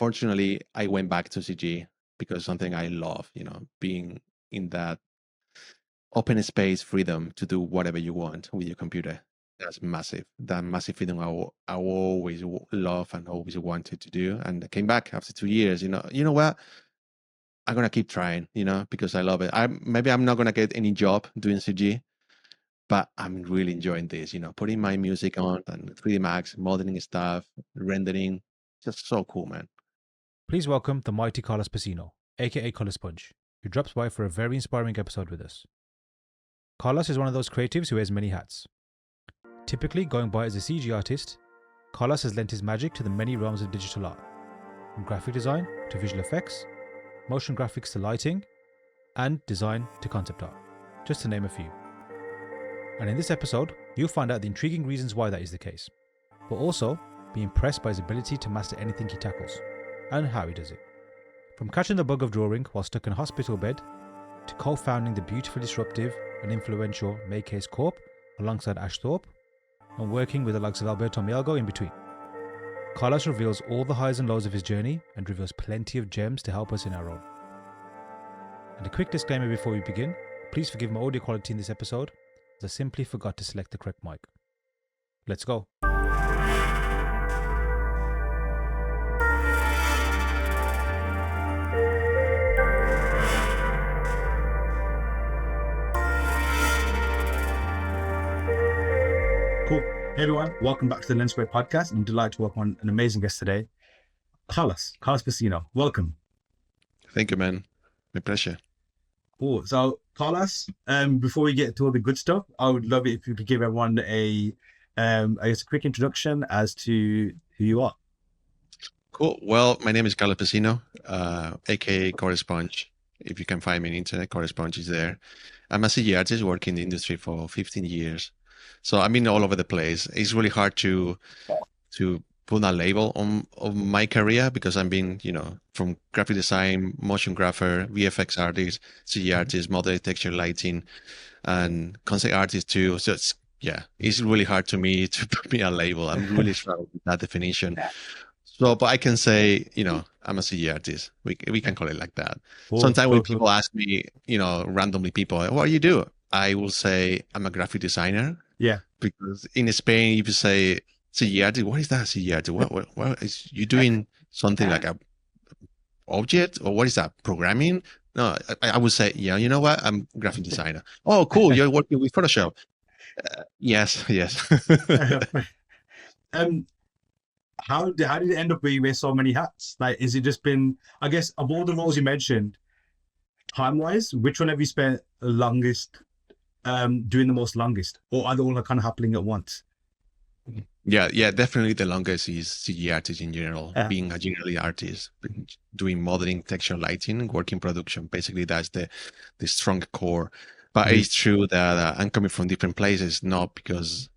fortunately, I went back to CG because something I love, being in that open space freedom to do whatever you want with your computer. That's massive. That massive freedom I always love and always wanted to do. And I came back after 2 years. You know what? I'm gonna keep trying. Because I love it. Maybe I'm not gonna get any job doing CG, but I'm really enjoying this. Putting my music on and 3D Max, modeling stuff, rendering, just so cool, man. Please welcome the mighty Carlos Pecino, aka Colorsponge, who drops by for a very inspiring episode with us. Carlos is one of those creatives who wears many hats. Typically going by as a CG artist, Carlos has lent his magic to the many realms of digital art, from graphic design to visual effects, motion graphics to lighting, and design to concept art, just to name a few. And in this episode, you'll find out the intriguing reasons why that is the case, but also be impressed by his ability to master anything he tackles, and how he does it. From catching the bug of drawing while stuck in a hospital bed, to co-founding the beautifully disruptive and influential Make Haste Corp alongside Ash Thorp, and working with the likes of Alberto Mielgo in between. Carlos reveals all the highs and lows of his journey and reveals plenty of gems to help us in our own. And a quick disclaimer before we begin, please forgive my audio quality in this episode, as I simply forgot to select the correct mic. Let's go. Cool. Hey everyone, welcome back to the Lens Square Podcast. I'm delighted to welcome an amazing guest today, Carlos Pecino. Welcome. Thank you, man. My pleasure. Cool. So Carlos, before we get to all the good stuff, I would love it if you could give everyone a quick introduction as to who you are. Cool. Well, my name is Carlos Pecino, aka Colorsponge. If you can find me on the internet, Colorsponge is there. I'm a CG artist working in the industry for 15 years. So I've been all over the place. It's really hard to put a label on my career because I've been, from graphic design, motion grapher, VFX artist, CG artist, model texture lighting, and concept artist too. So it's really hard to me to put me a label. I'm really struggling with that definition. So, but I can say, I'm a CG artist. We can call it like that. Sometimes when people ask me, randomly people, what do you do? I will say I'm a graphic designer. Yeah. Because in Spain, if you say CG artist, what is that CG artist? What is you doing something like a object, or what is that, programming? No, I would say, you know what? I'm a graphic designer. Oh, cool. You're working with Photoshop. Yes. How did it end up where you wear so many hats? Like, is it just been, I guess, of all the roles you mentioned, time-wise, which one have you spent the longest, doing the most longest? Or are they all kind of happening at once? Yeah, definitely the longest is CG artist in general, being a general artist, doing modeling, texture, lighting, working production. Basically, that's the strong core. But it's true that I'm coming from different places, not because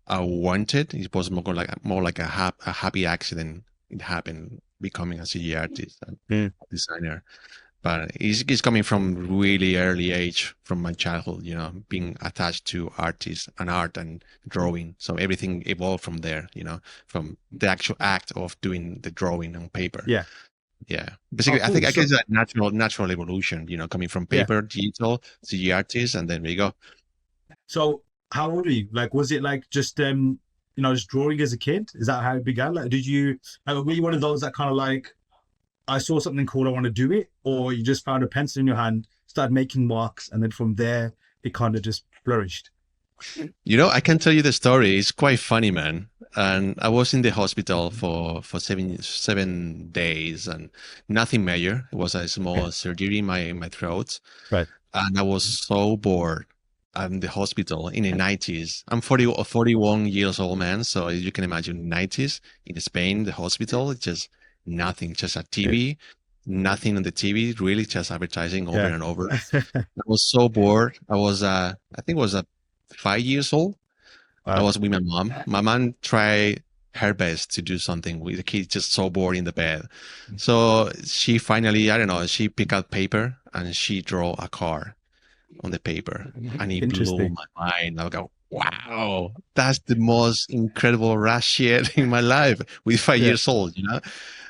I wanted. It was more like a happy accident. It happened becoming a CG artist and designer. But it's coming from really early age, from my childhood, being attached to artists and art and drawing. So everything evolved from there, from the actual act of doing the drawing on paper. Yeah. Basically, I guess it's a natural evolution, coming from paper, digital, CG artist, and then we go. So how old are you? Like, was it like just, just drawing as a kid? Is that how it began? Like, were you one of those that kind of like, I saw something cool, I want to do it? Or you just found a pencil in your hand, started making marks, and then from there, it kind of just flourished? I can tell you the story. It's quite funny, man. And I was in the hospital for 7 days and nothing major. It was a small surgery in my throat. Right. And I was so bored. I'm in the hospital in the 90s. I'm 41 years old, man. So you can imagine 90s in Spain, the hospital, it's just nothing, just a TV, nothing on the TV, really just advertising over and over. I was so bored. I was, I think it was 5 years old. Wow. I was with my mom. My mom tried her best to do something with the kid, just so bored in the bed. So she finally, she picked out paper and she drew a car on the paper, and it blew my mind. I go, wow, that's the most incredible rush yet in my life with 5 years old, you know?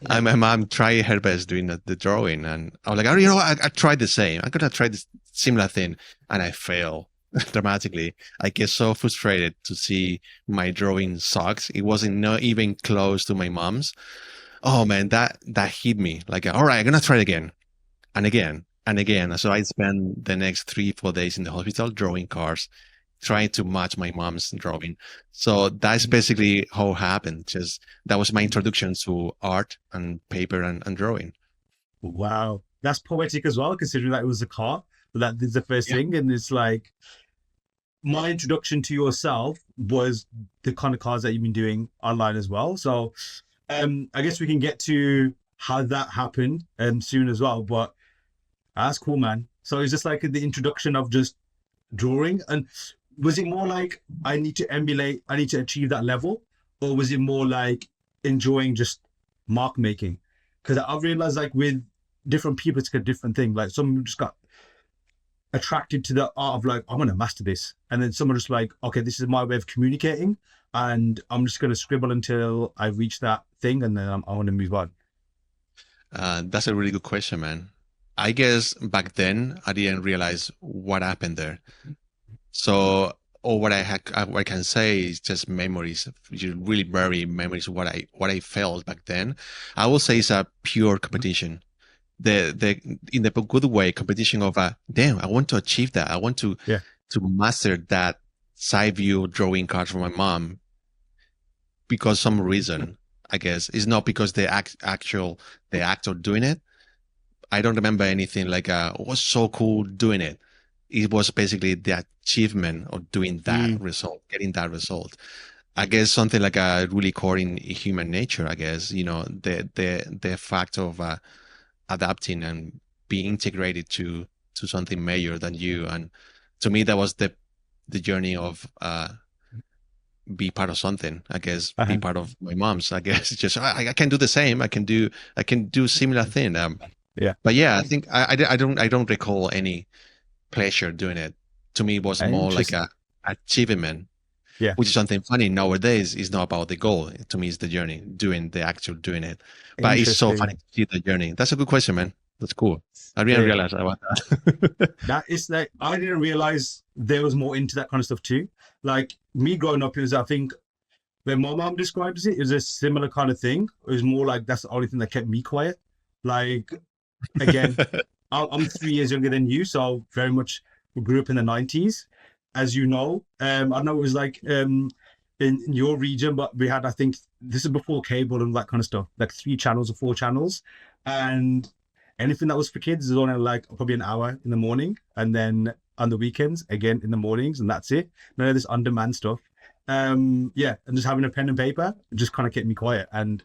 Yeah. And my mom tried her best doing the drawing. And I was like, oh, you know what? I tried the same. I'm going to try this similar thing. And I fail dramatically. I get so frustrated to see my drawing sucks. It wasn't not even close to my mom's. Oh man, that hit me. Like, all right, I'm going to try it again and again and again. So I spent the next 3, 4 days in the hospital drawing cars, trying to match my mom's drawing. So that's basically how it happened. Just that was my introduction to art and paper and drawing. Wow. That's poetic as well, considering that it was a car. That is the first Yeah. thing. And it's like my introduction to yourself was the kind of cars that you've been doing online as well. So I guess we can get to how that happened soon as well. But that's cool, man. So it's just like the introduction of just drawing. And was it more like I need to emulate, I need to achieve that level? Or was it more like enjoying just mark making? Because I've realized like with different people, it's a different thing. Like some just got attracted to the art of like, I'm going to master this. And then someone just like, okay, this is my way of communicating. And I'm just going to scribble until I reach that thing. And then I want to move on. That's a really good question, man. I guess back then I didn't realize what happened there. So, or what I can say is just memories, really blurry memories of what I felt back then. I will say it's a pure competition. The in the good way, competition of damn, I want to achieve that. I want to master that side view drawing card for my mom because some reason, I guess, it's not because the actor doing it. I don't remember anything like it was so cool doing it. It was basically the achievement of doing that result, getting that result. I guess something like a really core in human nature. I guess you know the fact of adapting and being integrated to something major than you. And to me, that was the journey of be part of something. I guess be part of my mom's. I guess just I can do the same. I can do similar thing. But yeah, I think I don't recall any pleasure doing it. To me, it was more like a achievement. Yeah. Which is something funny nowadays. Is not about the goal. To me, it's the journey, doing it. But it's so funny to see the journey. That's a good question, man. That's cool. I didn't realize about that. That is like, I didn't realize there was more into that kind of stuff too. Like me growing up, I think when my mom describes it, it was a similar kind of thing. It was more like that's the only thing that kept me quiet. Like, again, I'm 3 years younger than you, so very much grew up in the 90s. As you know, I know it was like in your region, but we had, I think this is before cable and that kind of stuff, like 3 channels or 4 channels. And anything that was for kids is only like probably an hour in the morning. And then on the weekends, again in the mornings, and that's it. None of this on-demand stuff. And just having a pen and paper just kind of kept me quiet. And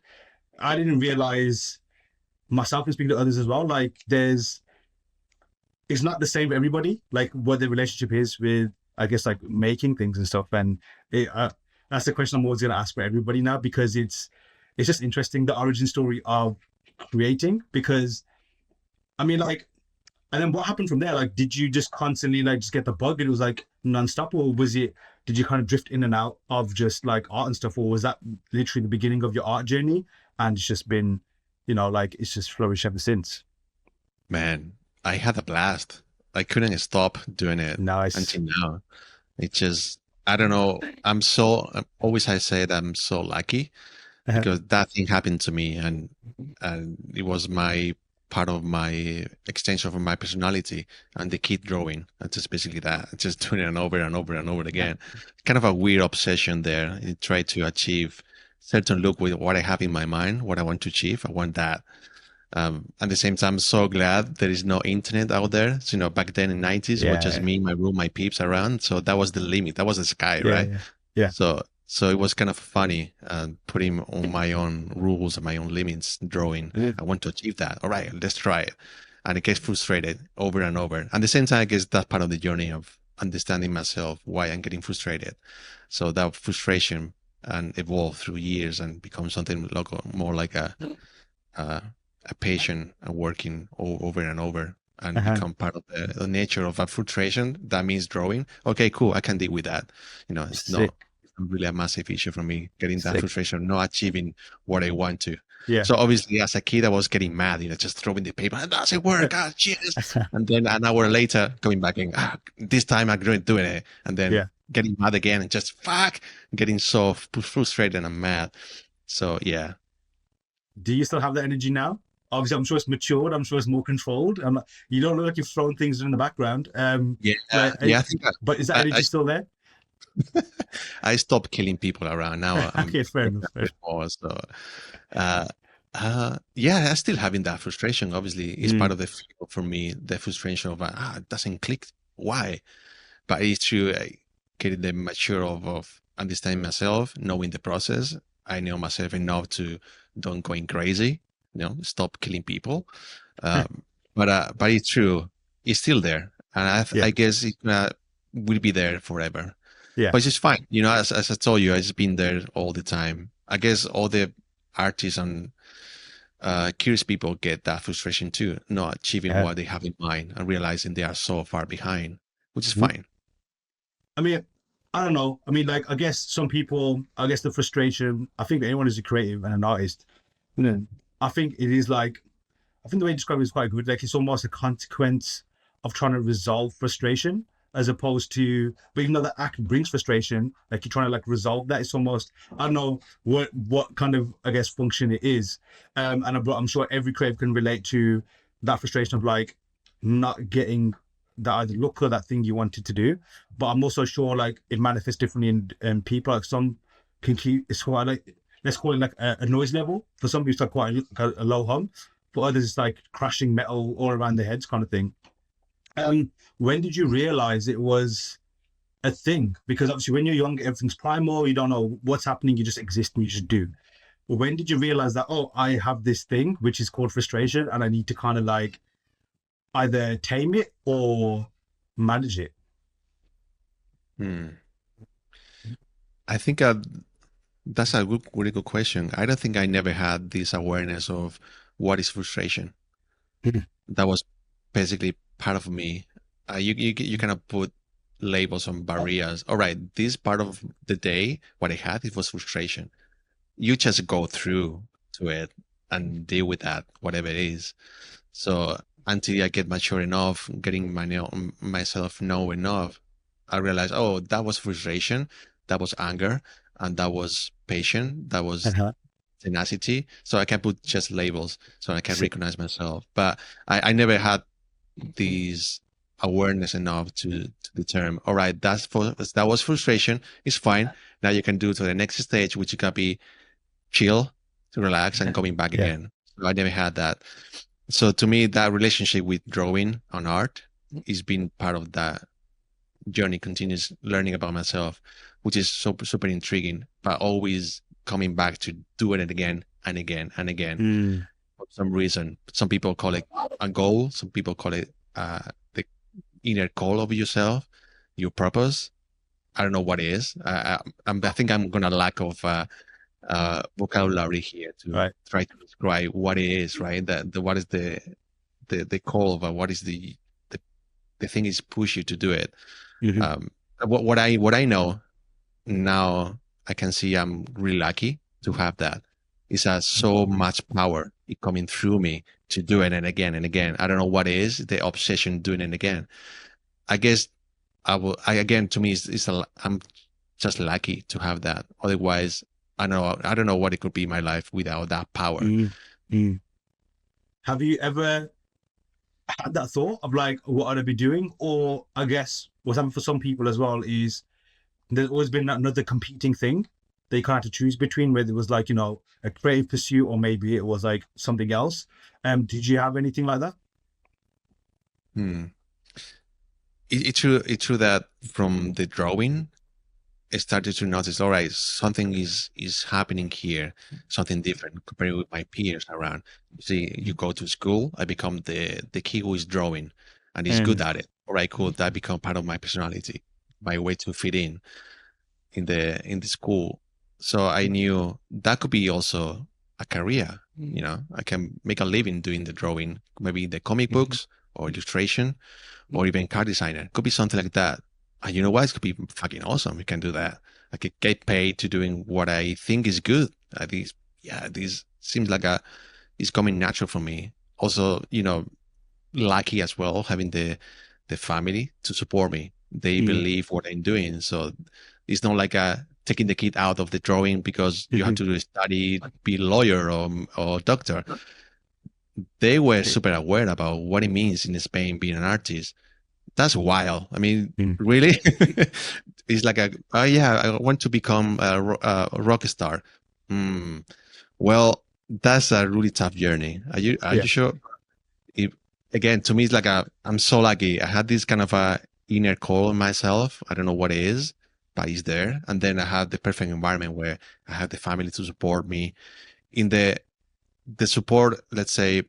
I didn't realize myself and speaking to others as well, like it's not the same for everybody, like what the relationship is with, I guess, like making things and stuff. And that's the question I'm always going to ask for everybody now, because it's just interesting, the origin story of creating. Because I mean, like, and then what happened from there? Like, did you just constantly like just get the bug and it was like nonstop, or did you kind of drift in and out of just like art and stuff, or was that literally the beginning of your art journey and it's just been, like it's just flourished ever since? Man, I had a blast. I couldn't stop doing it until now. It's just, I don't know. Always I say that I'm so lucky because that thing happened to me, and it was part of my extension of my personality, and the keep drawing. And just basically that, just doing it over and over and over again. Kind of a weird obsession there. I try to achieve certain look with what I have in my mind, what I want to achieve. I want that. At the same time, I'm so glad there is no internet out there. So, back then in the 90s, it was just me, my room, my peeps around. So that was the limit. That was the sky, right? Yeah. So it was kind of funny putting on my own rules and my own limits, drawing. I want to achieve that. All right, let's try it. And it gets frustrated over and over. At the same time, I guess that's part of the journey of understanding myself, why I'm getting frustrated. So that frustration and evolve through years and become something more like a patient and working over and over. and become part of the nature of a frustration. That means drawing. Okay, cool. I can deal with that. It's not really a massive issue for me, getting that frustration, not achieving what I want to. Yeah. So obviously, as a kid, I was getting mad, just throwing the paper. It doesn't work. Cheers. And then an hour later, going back and this time I'm doing it. And then getting mad again and just getting so frustrated and mad. So yeah. Do you still have that energy now? Obviously, I'm sure it's matured. I'm sure it's more controlled. You don't look like you've thrown things in the background. I think but is that energy still there? I stopped killing people around now. Okay, fair enough. So, I still having that frustration. Obviously, it's part of the feel for me. The frustration of it doesn't click. Why? But it's true. Getting the mature of understanding myself, knowing the process. I know myself enough to don't going crazy. Stop killing people. But it's true. It's still there, and I guess it will be there forever. Yeah. But it's fine. As I told you, I've been there all the time. I guess all the artists and curious people get that frustration too, not achieving what they have in mind and realizing they are so far behind, which is fine. I mean, I don't know. I mean, I guess some people, the frustration, I think anyone who's a creative and an artist, I think it is I think the way you describe it is quite good. It's almost a consequence of trying to resolve frustration, as opposed to, but even though that act brings frustration, you're trying to resolve that. It's almost, I don't know what kind of, function it is. And I'm sure every creative can relate to that frustration of not getting that either look or that thing you wanted to do. But I'm also sure it manifests differently in people. Some can keep, it's quite let's call it a noise level. For some people it's quite a low hum. For others it's crashing metal all around their heads kind of thing. When did you realize it was a thing? Because obviously when you're young, everything's primal, you don't know what's happening, you just exist and you just do. But when did you realize that, I have this thing which is called frustration and I need to kind of either tame it or manage it? I think that's a really good question. I don't think I never had this awareness of what is frustration. That was basically part of me. You kind of put labels on barriers. All right, this part of the day, what I had, it was frustration. You just go through to it and deal with that, whatever it is. So until I get mature enough, getting myself know enough, I realized, that was frustration, that was anger, and that was patience, that was tenacity. So I can put just labels, so I can recognize myself. But I never had this awareness enough to determine, all right, that was frustration, it's fine. Now you can do to the next stage, which can be chill, to relax, and coming back again. So I never had that. So to me, that relationship with drawing and art is been part of that journey, continuous learning about myself, which is super intriguing, but always coming back to doing it again and again and again. For some reason, some people call it a goal, some people call it the inner call of yourself, your purpose. I don't know what it is. I think I'm gonna lack of vocabulary here to try to describe what it is, right? What is the call of what is the thing is push you to do it. What I know now, I can see I'm really lucky to have that. It has so much power coming through me to do it and again and again. I don't know what it is, the obsession doing it again. I guess to me, I'm just lucky to have that. Otherwise, I don't know what it could be my life without that power. Have you ever had that thought of what I'd be doing? Or I guess what's happened for some people as well is there's always been another competing thing they kind of had to choose between, whether it was a creative pursuit or maybe it was something else. Did you have anything like that? It's true that from the drawing, I started to notice, all right, something is happening here, something different compared with my peers around. You see, you go to school, I become the kid who is drawing and is good at it. All right, cool. That become part of my personality, my way to fit in the school. So I knew that could be also a career. I can make a living doing the drawing, maybe in the comic books or illustration or even car designer. It could be something like that. And you know what? It could be fucking awesome. You can do that. I could get paid to doing what I think is good. This seems like it's coming natural for me. Also, lucky as well, having the family to support me. They believe what I'm doing. So it's not like taking the kid out of the drawing because you have to study, be a lawyer or doctor. They were super aware about what it means in Spain being an artist. That's wild. I mean, really? It's like I want to become a rock star. Well, that's a really tough journey. Are you sure? Again, to me, it's like I'm so lucky. I had this kind of a inner call in myself. I don't know what it is, but it's there. And then I have the perfect environment where I have the family to support me. In the support, let's say,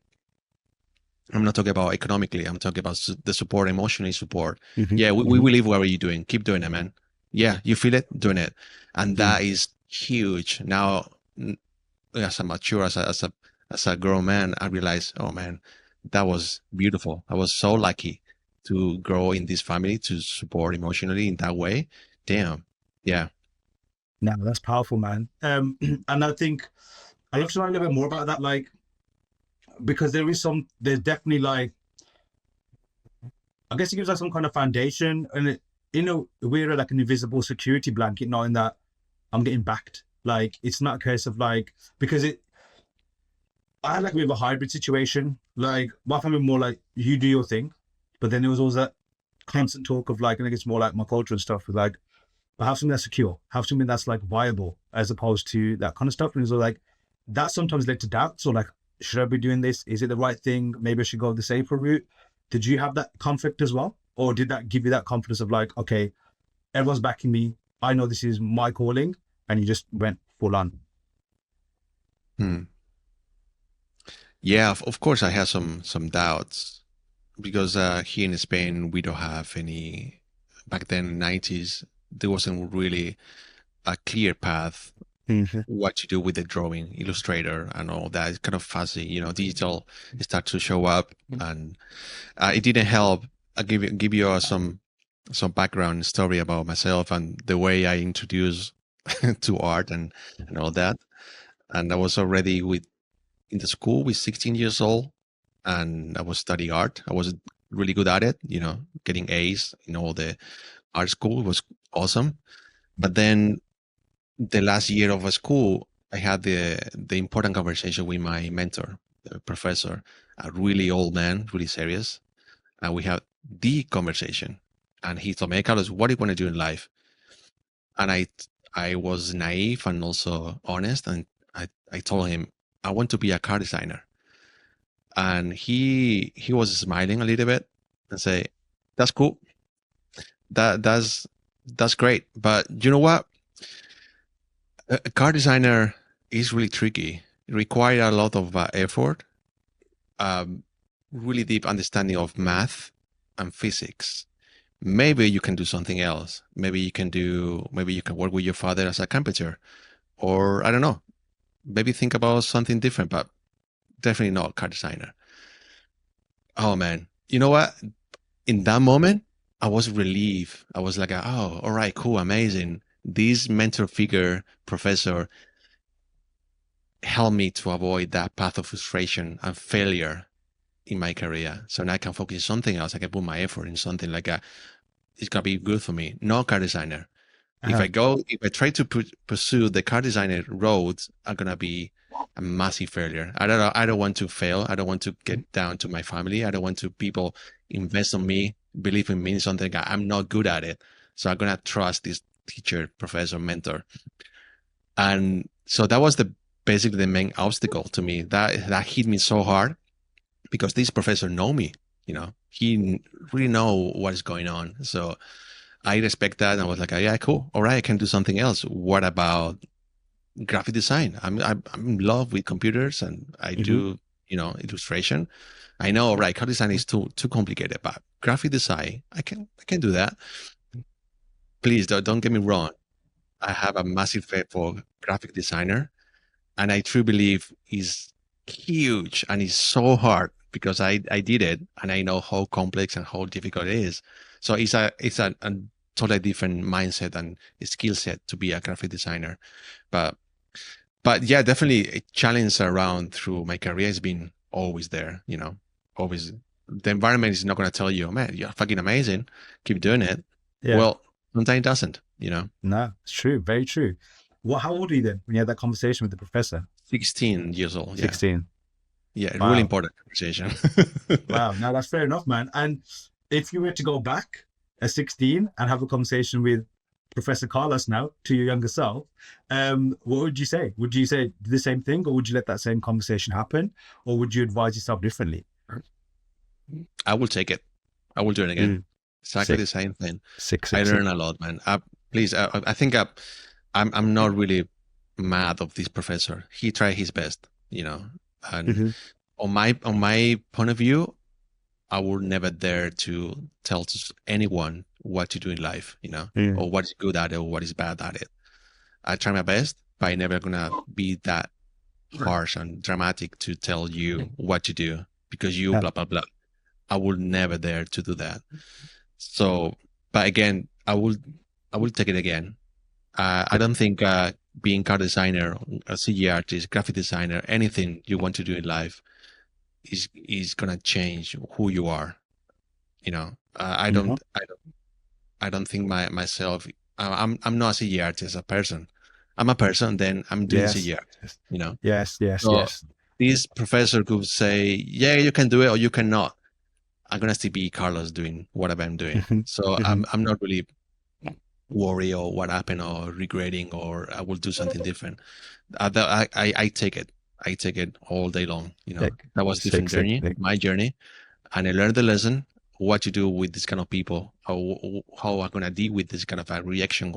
I'm not talking about economically. I'm talking about the support, emotionally support. Yeah, we believe whatever you're doing. Keep doing it, man. Yeah, you feel it, doing it. And that is huge. Now, as a mature, as a grown man, I realized, oh man, that was beautiful. I was so lucky to grow in this family, to support emotionally in that way. Damn. Yeah. No, that's powerful, man. And I think I'd love to learn a little bit more about that, like, because there's definitely like, I guess it gives us some kind of foundation, and we're like an invisible security blanket, knowing that I'm getting backed. Like, it's not a case of like, because I had like a bit of a hybrid situation. Like, my family more like, you do your thing, but then there was always that constant talk of like, I think it's more like my culture and stuff with like, but have something that's secure, have something that's like viable, as opposed to that kind of stuff. And it's like, that sometimes led to doubts, or like, should I be doing this? Is it the right thing? Maybe I should go the safer route. Did you have that conflict as well? Or did that give you that confidence of like, okay, everyone's backing me, I know this is my calling, and you just went full on? Yeah, of course I had some doubts, because here in Spain we don't have any. Back then in the 90s, there wasn't really a clear path what to do with the drawing, Illustrator and all that. It's kind of fuzzy, digital starts to show up, and it didn't help. I'll give you some background story about myself and the way I introduced to art and all that. And I was already in the school with 16 years old, and I was studying art. I was really good at it, getting A's in all the art school. It was awesome. But then the last year of school, I had the important conversation with my mentor, the professor, a really old man, really serious. And we had the conversation. And he told me, "Hey, Carlos, what do you want to do in life?" And I was naive and also honest. And I told him, I want to be a car designer. And he was smiling a little bit and say, "That's cool. That's great. But you know what? A car designer is really tricky. It requires a lot of effort, really deep understanding of math and physics. Maybe you can do something else. Maybe you can work with your father as a carpenter, or I don't know. Maybe think about something different, but definitely not car designer." Oh man, you know what? In that moment, I was relieved. I was like, oh, all right, cool, amazing. This mentor figure, professor, helped me to avoid that path of frustration and failure in my career. So now I can focus on something else. I can put my effort in something like it's gonna be good for me. No car designer. If I try to pursue the car designer roads, are gonna be a massive failure. I don't want to fail. I don't want to get down to my family. I don't want to people invest on me, believe in me in something I'm not good at it. So I'm gonna trust this teacher, professor, mentor. And so that was basically the main obstacle to me. That hit me so hard, because this professor know me. He really know what is going on. So I respect that. And I was like, yeah, cool. All right, I can do something else. What about graphic design? I'm in love with computers, and I do, illustration. I know, right, car design is too complicated, but graphic design, I can do that. Please don't get me wrong. I have a massive faith for graphic designer, and I truly believe is huge and it's so hard, because I did it and I know how complex and how difficult it is. So it's a totally different mindset and skill set to be a graphic designer. But yeah, definitely a challenge around through my career has been always there, always. The environment is not going to tell you, man, you're fucking amazing, keep doing it. Yeah. Well, sometimes it doesn't, No, it's true. Very true. How old are you then when you had that conversation with the professor? 16 years old. Yeah. 16. Yeah, Wow. really important conversation. Wow. No, that's fair enough, man. And if you were to go back at 16 and have a conversation with Professor Carlos now to your younger self, what would you say? Would you say the same thing, or would you let that same conversation happen, or would you advise yourself differently? I will take it. I will do it again. Exactly Sick. the same thing. Sick. I learn a lot, man. Please, I think I'm not really mad of this professor. He tried his best, and on my point of view, I would never dare to tell anyone what to do in life, or what is good at it or what is bad at it. I try my best, but I'm never gonna be that harsh and dramatic to tell you what to do because you blah blah blah. I would never dare to do that. So, but again, I will take it again. I don't think being car designer, a CGI artist, graphic designer, anything you want to do in life is gonna change who you are. I don't think myself. I'm not a CGI artist as a person. I'm a person. Then I'm doing CGI artist. Yes. So this professor could say, yeah, you can do it or you cannot. I'm gonna still be Carlos doing whatever I'm doing. So I'm not really worried or what happened or regretting or I will do something different. I take it. I take it all day long. That was a different journey, my journey, and I learned the lesson. What to do with this kind of people? How I'm gonna deal with this kind of a reaction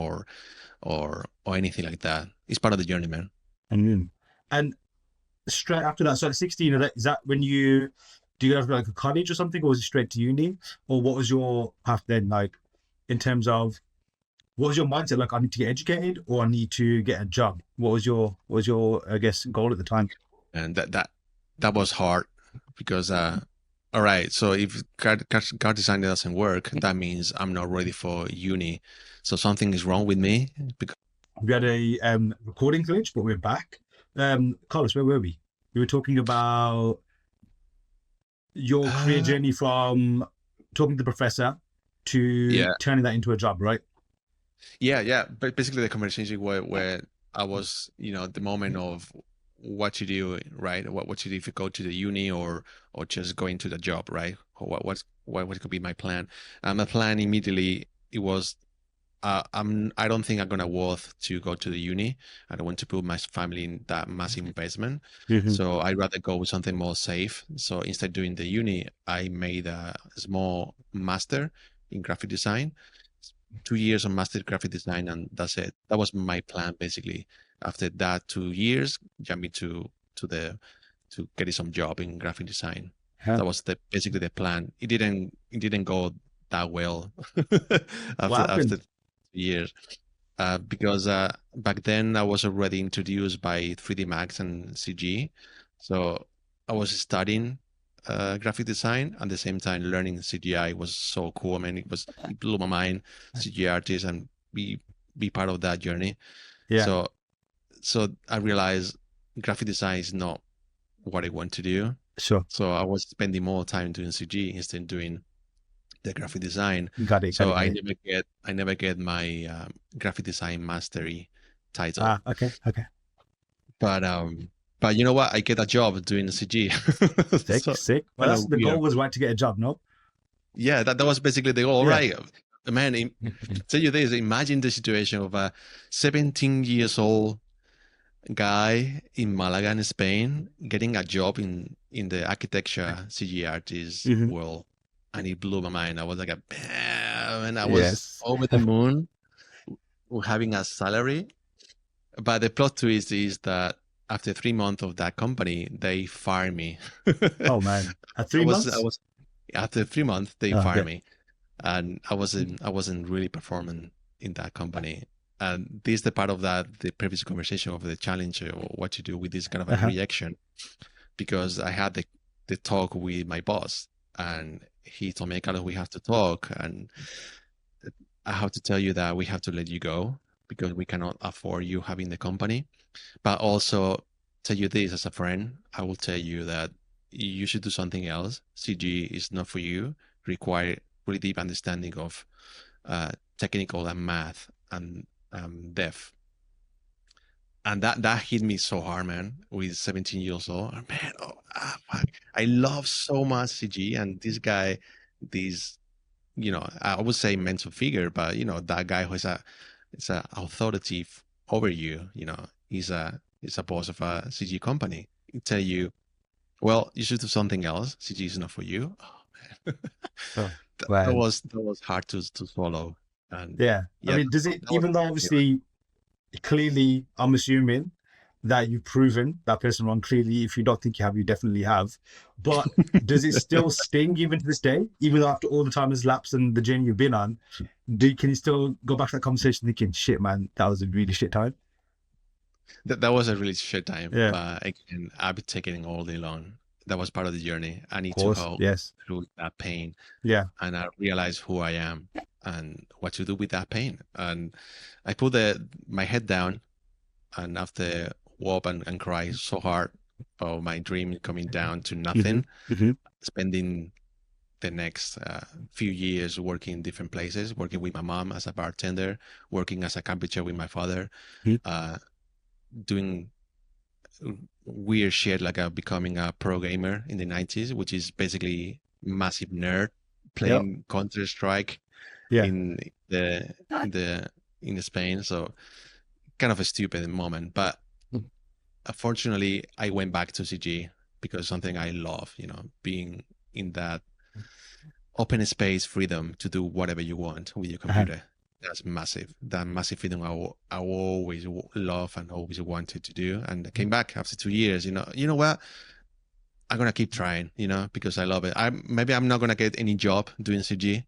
or anything like that. It's part of the journey, man. And straight after that, so at 16, is that when do you have like a college or something, or was it straight to uni, or what was your path then like in terms of what was your mindset? Like, I need to get educated or I need to get a job. What was your I guess goal at the time? And that was hard because all right, so if car design doesn't work, that means I'm not ready for uni. So something is wrong with me. Because we had a recording glitch, but we're back. Carlos, where were we? We were talking about your career journey from talking to the professor to turning that into a job, right? Yeah. But basically the conversation where I was, the moment of what to do, right? What to do if you go to the uni or just go into the job, right? What could be my plan? My plan immediately, it was, I don't think I'm gonna worth to go to the uni. I don't want to put my family in that massive investment. So I'd rather go with something more safe. So instead of doing the uni, I made a small master in graphic design, 2 years of master graphic design, and that's it. That was my plan basically. After that 2 years, jumping to getting some job in graphic design. That was basically the plan. It didn't go that well after years because back then I was already introduced by 3D Max and CG, so I was studying graphic design at the same time learning CGI. Was so cool. I mean, it blew my mind. CGI artist and be part of that journey. So I realized graphic design is not what I want to do. Sure. So I was spending more time doing CG instead of doing the graphic design. Got it. So I never get my graphic design mastery title. Okay. But you know what? I get a job doing CG. Sick. Well, the goal was right to get a job, no? Yeah, that was basically the goal, right? Man, tell you this, imagine the situation of a 17 years old guy in Malaga in Spain getting a job in the architecture CG artist world, and it blew my mind. I was like, and I was over the moon having a salary. But the plot twist is that after 3 months of that company, they fired me. Oh man, at 3 months? After 3 months, they fired me, and I wasn't really performing in that company. And this is the part of the previous conversation of the challenge or what to do with this kind of a reaction, because I had the the talk with my boss, and he told me, Carlos, we have to talk, and I have to tell you that we have to let you go because we cannot afford you having the company. But also tell you this as a friend, I will tell you that you should do something else. CG is not for you. Require really deep understanding of technical and math and dev. And that hit me so hard, man. With 17 years old, man, fuck. I love so much CG, and this guy, this I would say mentor figure, but that guy who is it's a authority over you. He's a boss of a CG company. He tell you, well, you should do something else. CG is not for you. Oh man, Oh, that wow. was hard to swallow. And Yeah. I mean, does it, even though obviously, clearly, I'm assuming that you've proven that person wrong. Clearly, if you don't think you have, you definitely have. But does it still sting even to this day, even after all the time has lapsed and the journey you've been on? Can you still go back to that conversation thinking, shit, man, that was a really shit time? that was a really shit time. Yeah. But again, I've been taking it all day long. That was part of the journey. I need Of course. to help Yes. through that pain. Yeah. And I realize who I am and what to do with that pain. And I put my head down, and after whoop and cry so hard about my dream coming down to nothing, spending the next few years working in different places, working with my mom as a bartender, working as a computer with my father, doing weird shit like becoming a pro gamer in the 90s, which is basically massive nerd playing Counter-Strike in Spain. So kind of a stupid moment, but unfortunately I went back to CG because something I love, being in that open space, freedom to do whatever you want with your computer. That's massive. That massive freedom I always love and always wanted to do. And I came back after 2 years. You know what? I'm gonna keep trying. Because I love it. Maybe I'm not gonna get any job doing CG,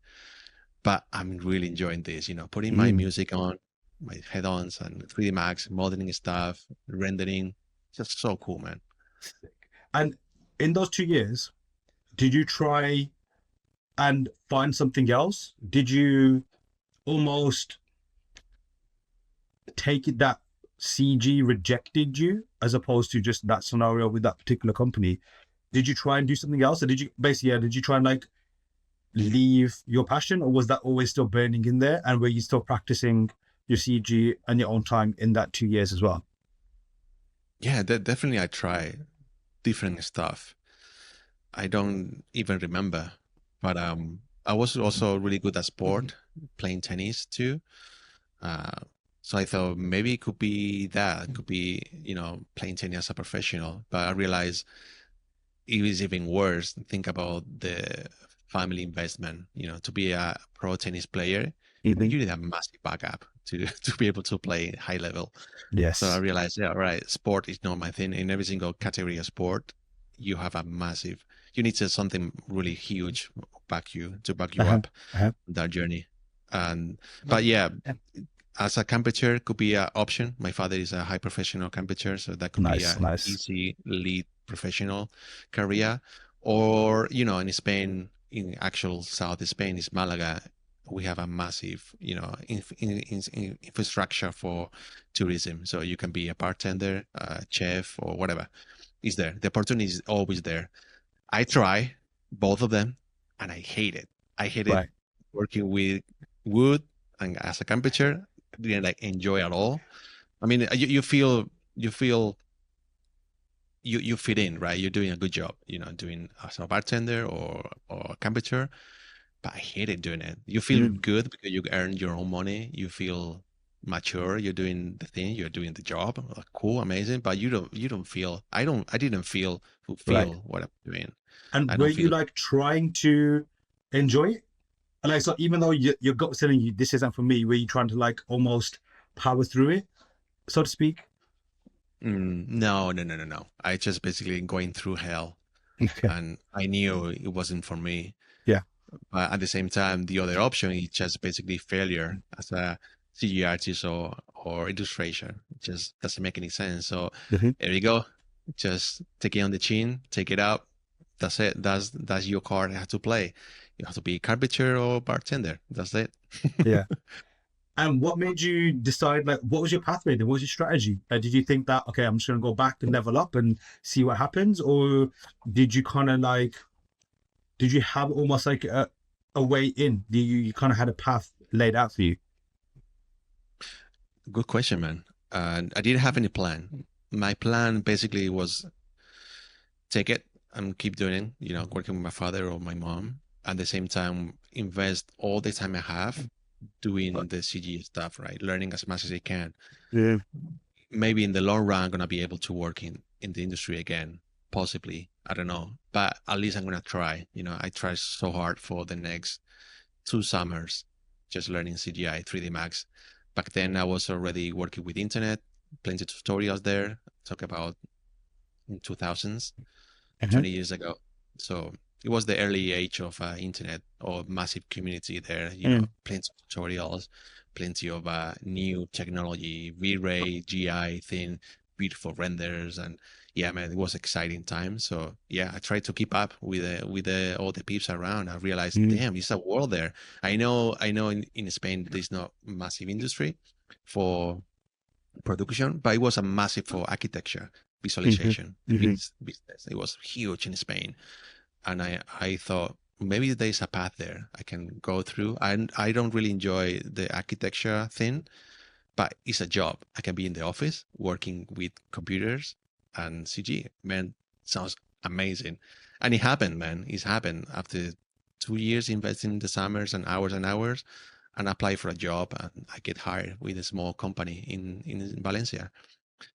but I'm really enjoying this. Putting my music on, my head-ons and 3D Max, modeling stuff, rendering. Just so cool, man. And in those 2 years, did you try and find something else? Did you almost take it that CG rejected you as opposed to just that scenario with that particular company? Did you try and do something else? Or did you try and like leave your passion, or was that always still burning in there? And were you still practicing your CG and your own time in that 2 years as well? Yeah, definitely I try different stuff. I don't even remember, but I was also really good at sport, playing tennis too. So I thought maybe it could be that. It could be, playing tennis as a professional. But I realized it was even worse. Think about the family investment. To be a pro tennis player, you need a massive backup to be able to play high level. Yes. So I realized, sport is not my thing. In every single category of sport, you have you need something really huge to back you up that journey. But yeah, as a computer could be an option. My father is a high professional computer, so that could be an easy lead professional career. Or in Spain, in actual South Spain is Malaga, we have a massive infrastructure for tourism. So you can be a bartender, a chef, or whatever. Is there. The opportunity is always there. I try both of them, and I hate it. I hate it working with wood and as a computer. Didn't enjoy at all. I mean, you feel you fit in, right? You're doing a good job, doing as a bartender or a computer. But I hated doing it. You feel good because you earn your own money. You feel mature. You're doing the thing. You're doing the job. Cool, amazing. But you don't feel. I didn't feel what I'm doing. And were you trying to enjoy it? Like, so even though your gut was telling you this isn't for me, were you trying to almost power through it, so to speak? No. I just basically going through hell, and I knew it wasn't for me. Yeah. But at the same time, the other option is just basically failure as a CG artist or illustration. It just doesn't make any sense. So there you go. Just take it on the chin, take it out, That's it. That's your card you have to play. You have to be carpenter or bartender. That's it. Yeah. And what made you decide, like, what was your pathway then? What was your strategy? Did you think that, okay, I'm just going to go back and level up and see what happens? Or did you kind of like, did you have almost like a way in? You kind of had a path laid out for you? Good question, man. I didn't have any plan. My plan basically was take it and keep doing it, working with my father or my mom. At the same time, invest all the time I have doing the CG stuff, right? Learning as much as I can. Yeah. Maybe in the long run, I'm going to be able to work in the industry again, possibly. I don't know. But at least I'm going to try. I tried so hard for the next 2 summers, just learning CGI, 3D Max. Back then, I was already working with internet, plenty of tutorials there. Talk about in 2000s, 20 years ago. So it was the early age of internet or massive community there. Plenty of tutorials, plenty of new technology, V-Ray, GI thing, beautiful renders, and yeah, man, it was exciting time. So yeah, I tried to keep up with all the peeps around. I realized, damn, it's a world there. I know in Spain there's not massive industry for production, but it was a massive for architecture, visualization, business. It was huge in Spain. And I thought maybe there's a path there I can go through. I don't really enjoy the architecture thing, but it's a job. I can be in the office working with computers and CG. Man, sounds amazing. And it happened, man. It's happened after 2 years investing in the summers and hours and apply for a job, and I get hired with a small company in Valencia.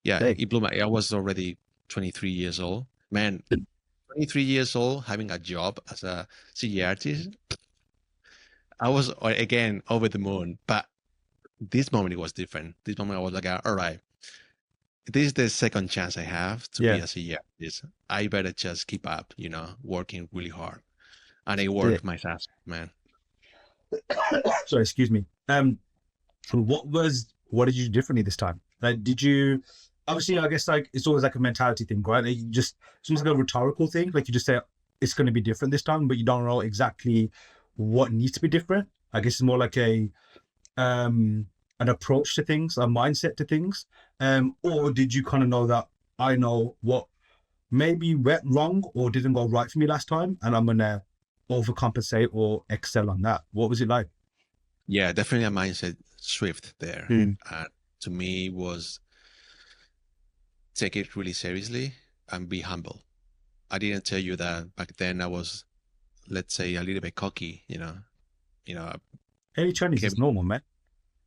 Yeah, Hey. it blew my. I was already 23 years old. Man, 23 years old, having a job as a CG artist. I was again over the moon, but this moment it was different. This moment I was like, all right, this is the second chance I have to be a CG artist. I better just keep up, working really hard. And I worked my ass, man. Sorry, excuse me. What did you do differently this time? Like, did you obviously? I guess like it's always like a mentality thing, right? Like, it's almost like a rhetorical thing. Like you just say it's going to be different this time, but you don't know exactly what needs to be different. I guess it's more like an approach to things, a mindset to things. Or did you kind of know that I know what maybe went wrong or didn't go right for me last time, and I'm gonna overcompensate or excel on that? What was it like? Yeah, definitely a mindset shift there. To me was take it really seriously and be humble. I didn't tell you that back then I was, let's say, a little bit cocky, Any Chinese is normal, man.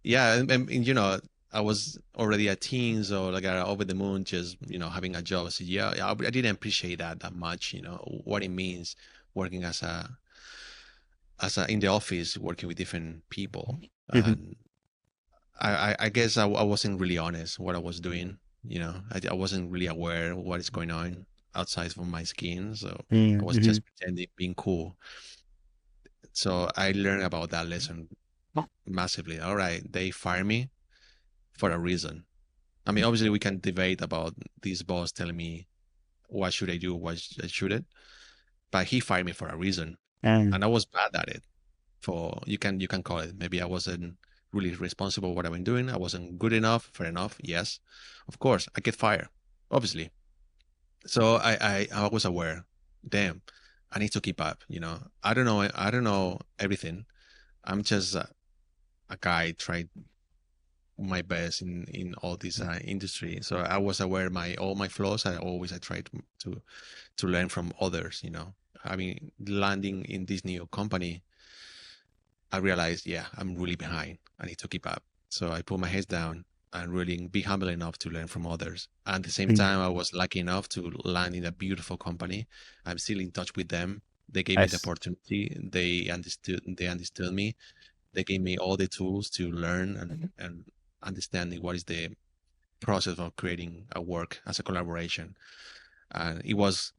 Yeah, and I was already a teen, so like over the moon, just having a job. So yeah, I didn't appreciate that much. What it means working as a in the office, working with different people. And I guess I wasn't really honest what I was doing. I wasn't really aware of what is going on outside of my skin. So I was just pretending, being cool. So I learned about that lesson massively. All right, they fire me for a reason. I mean, obviously we can debate about this boss telling me what should I do, what I shouldn't, but he fired me for a reason, and I was bad at it. You can call it. Maybe I wasn't really responsible for what I've been doing. I wasn't good enough. Fair enough. Yes, of course I get fired, obviously. So I was aware. Damn, I need to keep up. I don't know everything. I'm just a guy trying my best in all this industry. So I was aware of all my flaws. I tried to learn from others. I mean, landing in this new company, I realized, yeah, I'm really behind. I need to keep up. So I put my head down and really be humble enough to learn from others. And at the same time, I was lucky enough to land in a beautiful company. I'm still in touch with them. They gave me the opportunity. They understood me. They gave me all the tools to learn and understanding what is the process of creating a work as a collaboration. And it was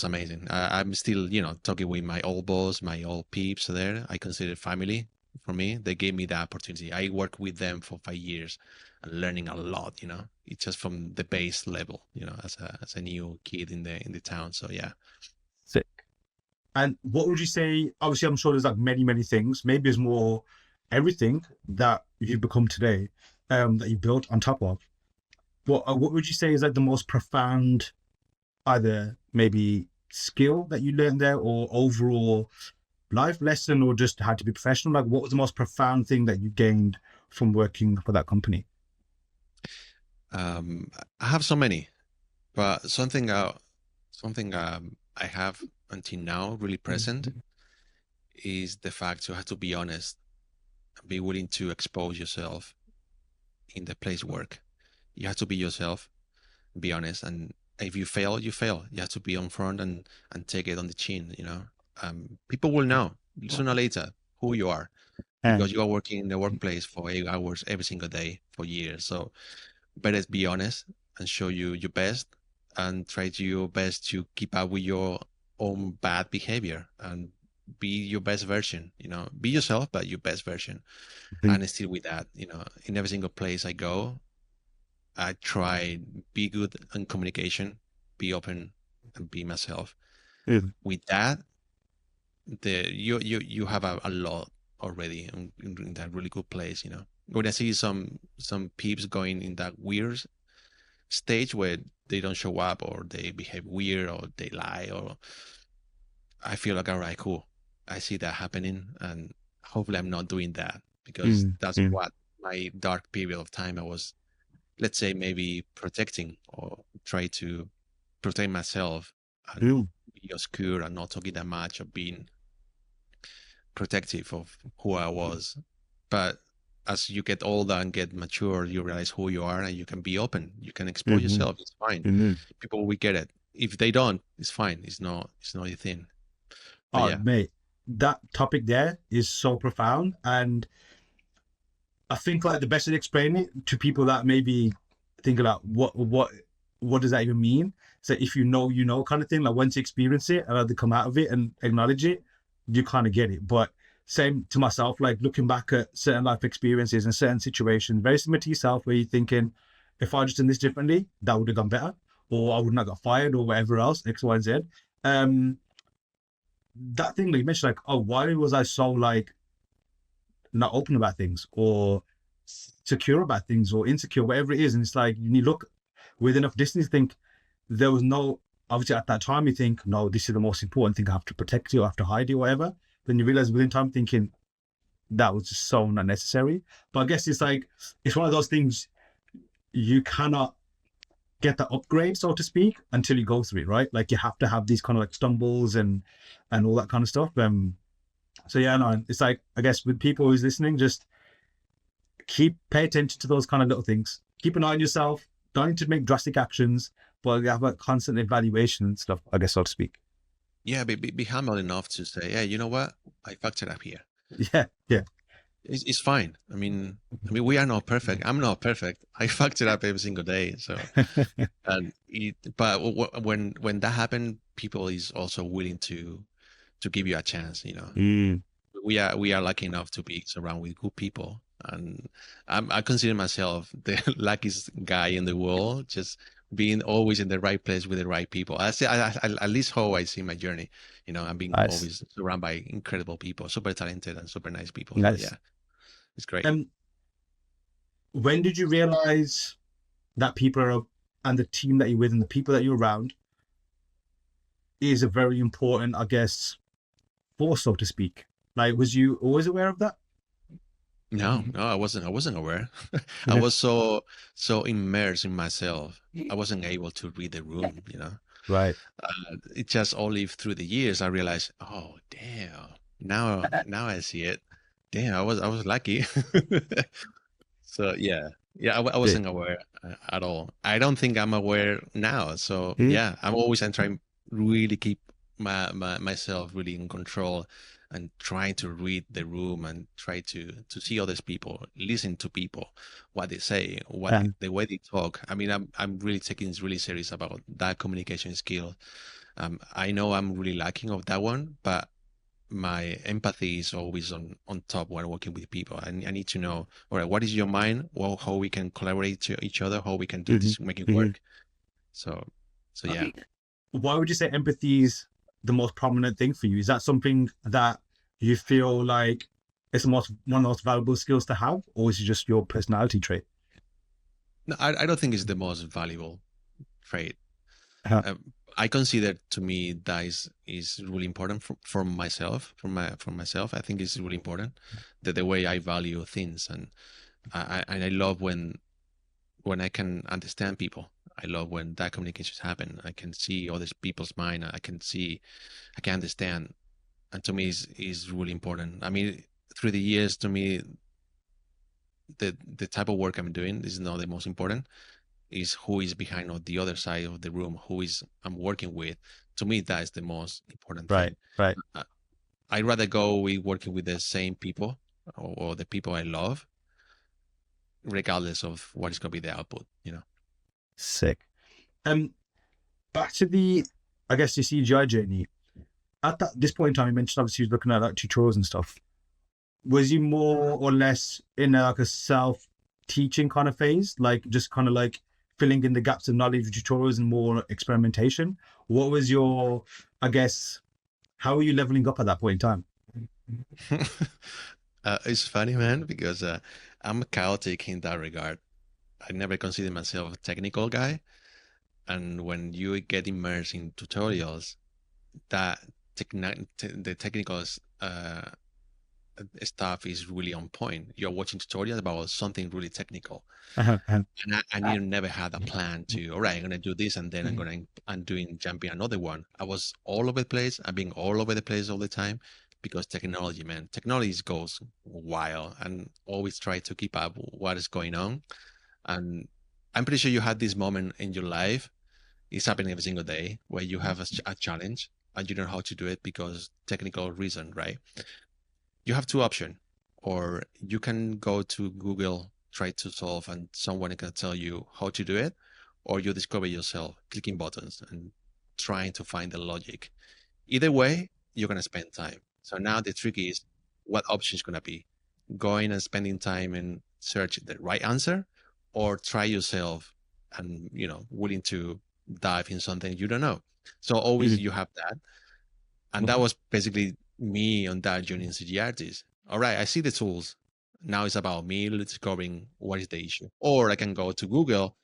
amazing. I'm still, talking with my old boss, my old peeps there. I consider family for me. They gave me the opportunity. I worked with them for 5 years and learning a lot, It's just from the base level, as a new kid in the town. So yeah. So And what would you say? Obviously, I'm sure there's like many things. Maybe it's more everything that you've become today, that you built on top of. What would you say is like the most profound, either maybe skill that you learned there, or overall life lesson, or just had to be professional? Like, what was the most profound thing that you gained from working for that company? I have so many, but something I have until now really present is the fact you have to be honest, be willing to expose yourself in the place work. You have to be yourself, be honest, and if you fail, you fail. You have to be on front and take it on the chin. People will know sooner or later who you are Yeah. because you are working in the workplace for 8 hours every single day for years. So better be honest and show you your best and try to your best to keep up with your own bad behavior and be your best version. Be yourself, but your best version. And still with that, in every single place I go, I try be good in communication, be open, and be myself. Yeah. With that, you have a lot already in that really good place. When I see some peeps going in that weird stage where they don't show up or they behave weird or they lie, or I feel like, all right, cool. I see that happening, and hopefully I'm not doing that, because that's what my dark period of time I was, let's say, maybe protecting or try to protect myself and be obscure and not talking that much, or being protective of who I was. But as you get older and get mature, you realize who you are and you can be open. You can expose yourself. It's fine. People will get it. If they don't, it's fine. It's not your thing. But Oh, yeah. mate, that topic there is so profound. And I think like the best way to explain it to people that maybe think about what does that even mean? So if you know kind of thing, like once you experience it and either come out of it and acknowledge it, you kind of get it. But same to myself, like looking back at certain life experiences and certain situations, very similar to yourself, where you're thinking, if I just done this differently, that would have gone better, or I would not got fired, or whatever else, X, Y, and Z. That thing that you mentioned, like, oh, why was I so like not open about things, or secure about things, or insecure, whatever it is? And it's like, you look with enough distance, you think there was no, obviously at that time you think, no, this is the most important thing, I have to protect you, I have to hide you, whatever. Then you realize within time thinking that was just so not necessary. But I guess it's like, it's one of those things you cannot get that upgrade, so to speak, until you go through it, right? Like you have to have these kind of like stumbles and all that kind of stuff. So yeah, no, it's like, I guess with people who's listening, just pay attention to those kind of little things. Keep an eye on yourself. Don't need to make drastic actions, but have a constant evaluation and stuff, I guess, so to speak. Yeah, be humble enough to say, yeah, you know what? I fucked it up here. Yeah. It's fine. I mean, we are not perfect. I'm not perfect. I fucked it up every single day. So, but when that happened, people is also willing to give you a chance. We are lucky enough to be surrounded with good people, and I consider myself the luckiest guy in the world, just being always in the right place with the right people. I say, at least how I see my journey. I'm being Nice. always surrounded by incredible people, super talented and super nice people. Nice. So yeah, it's great. When did you realize that people and the team that you're with and the people that you're around is a very important, I guess, force, so to speak? Like, was you always aware of that? No, I wasn't aware. I was so immersed in myself. I wasn't able to read the room, Right. It just only through the years I realized, oh damn, now I see it. Damn, I was lucky. So yeah, I wasn't aware at all. I don't think I'm aware now. So yeah, I'm trying really keep myself really in control and trying to read the room and try to see other people, listen to people, what they say, the way they talk. I mean, I'm really taking this really serious about that communication skill. I know I'm really lacking of that one, but my empathy is always on top when working with people. I need to know, all right, what is your mind? Well, how we can collaborate to each other, how we can do this, make it work. So yeah. Why would you say empathy is the most prominent thing for you? Is that something that you feel like it's one of the most valuable skills to have, or is it just your personality trait? No, I don't think it's the most valuable trait. Uh-huh. I consider, to me, that is really important for myself. For myself, I think it's really important that the way I value things, and I love when I can understand people. I love when that communications happen. I can see other people's mind. I can understand, and to me is really important. I mean, through the years, to me, the type of work I'm doing is not the most important. Is who is behind on the other side of the room, who is I'm working with. To me, that is the most important thing. Right. I'd rather go with working with the same people or the people I love, regardless of what is going to be the output, Sick. Back to the, I guess, the CGI journey. At this point in time, you mentioned obviously you was looking at like tutorials and stuff. Was you more or less in like a self-teaching kind of phase, like just kind of like filling in the gaps of knowledge with tutorials and more experimentation? What was your, I guess, how were you leveling up at that point in time? It's funny, man, because I'm chaotic in that regard. I never consider myself a technical guy. And when you get immersed in tutorials, that the technical stuff is really on point. You're watching tutorials about something really technical. And you never had a plan to, all right, I'm going to do this, and then I'm jumping another one. I was all over the place. I've been all over the place all the time because technology goes wild, and always try to keep up what is going on. And I'm pretty sure you had this moment in your life. It's happening every single day where you have a challenge and you don't know how to do it because technical reason, right? You have two options, or you can go to Google, try to solve, and someone can tell you how to do it, or you discover yourself clicking buttons and trying to find the logic. Either way, you're going to spend time. So now the trick is what option is going to be going and spending time and search the right answer, or try yourself and, willing to dive in something you don't know. So always you have that. And that was basically me on that journey in CGI artist. All right, I see the tools. Now it's about me discovering what is the issue. Or I can go to Google,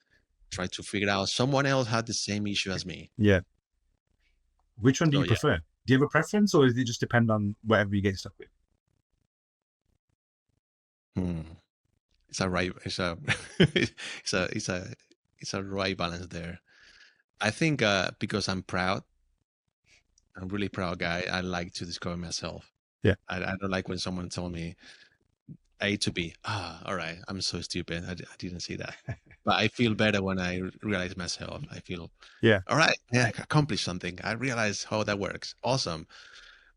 try to figure out someone else had the same issue as me. Yeah. Which one do you prefer? Do you have a preference, or does it just depend on whatever you get stuck with? It's a right. It's a it's a right balance there. I think because I'm proud. I'm really proud guy. I like to discover myself. Yeah. I don't like when someone told me A to B. All right. I'm so stupid. I didn't see that. But I feel better when I realize myself. I feel, all right, I accomplished something. I realize how that works. Awesome.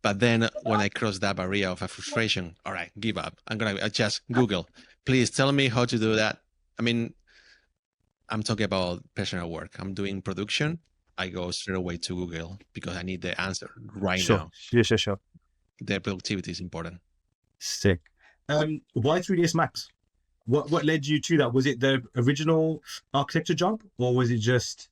But then when I cross that barrier of a frustration, all right, give up. I'm going to just Google. Please tell me how to do that. I mean, I'm talking about personal work. I'm doing production. I go straight away to Google because I need the answer right now. Sure. The productivity is important. Sick. Why 3ds Max? What led you to that? Was it the original architecture job, or was it just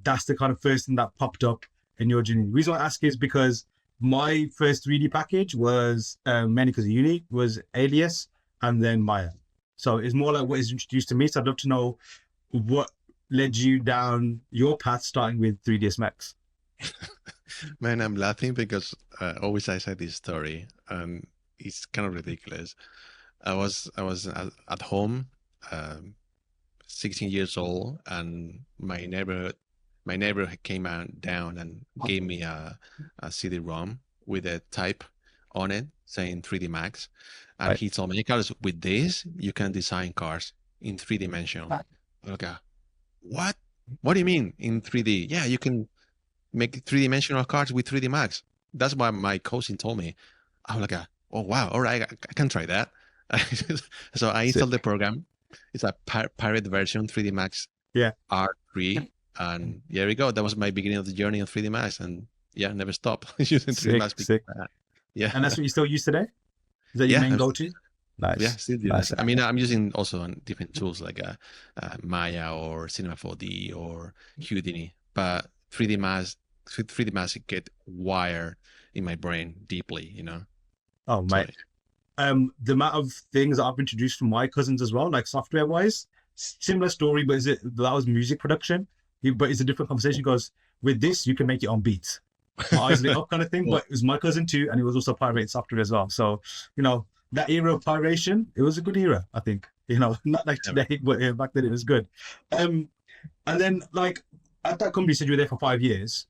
that's the kind of first thing that popped up in your journey? The reason I ask is because my first 3D package was mainly because of uni, was Alias and then Maya. So it's more like what is introduced to me. So I'd love to know what led you down your path starting with 3ds Max. Man, I'm laughing because always I say this story and it's kind of ridiculous. I was at home, 16 years old, and my neighbor came down and gave me a CD-ROM with a type on it saying 3D Max, and he told me, "Hey, Carlos, with this you can design cars in 3D." Okay, what? What do you mean in 3D? Yeah, you can make 3D cars with 3D Max. That's what my cousin told me. I was like, oh wow, all right, I can try that. So I installed the program. It's a pirate version, 3D Max R3. And here we go. That was my beginning of the journey of 3D Max. And never stop using 3D Max. Yeah. And that's what you still use today? Is that your main go-to? Nice. Yeah, still do nice. I mean, I'm using also on different tools like Maya or Cinema 4D or Houdini. But 3D Max 3D Max get wired in my brain deeply, you know. Oh, So mate. The amount of things that I've introduced from my cousins as well, like software wise, similar story, but that was music production. But it's a different conversation because with this, you can make it on beats. My eyes lit up kind of thing, well, but it was my cousin too, and he was also pirating software as well. So, that era of piration, it was a good era, I think. Not like today, but back then it was good. And then like at that company, you said you were there for 5 years.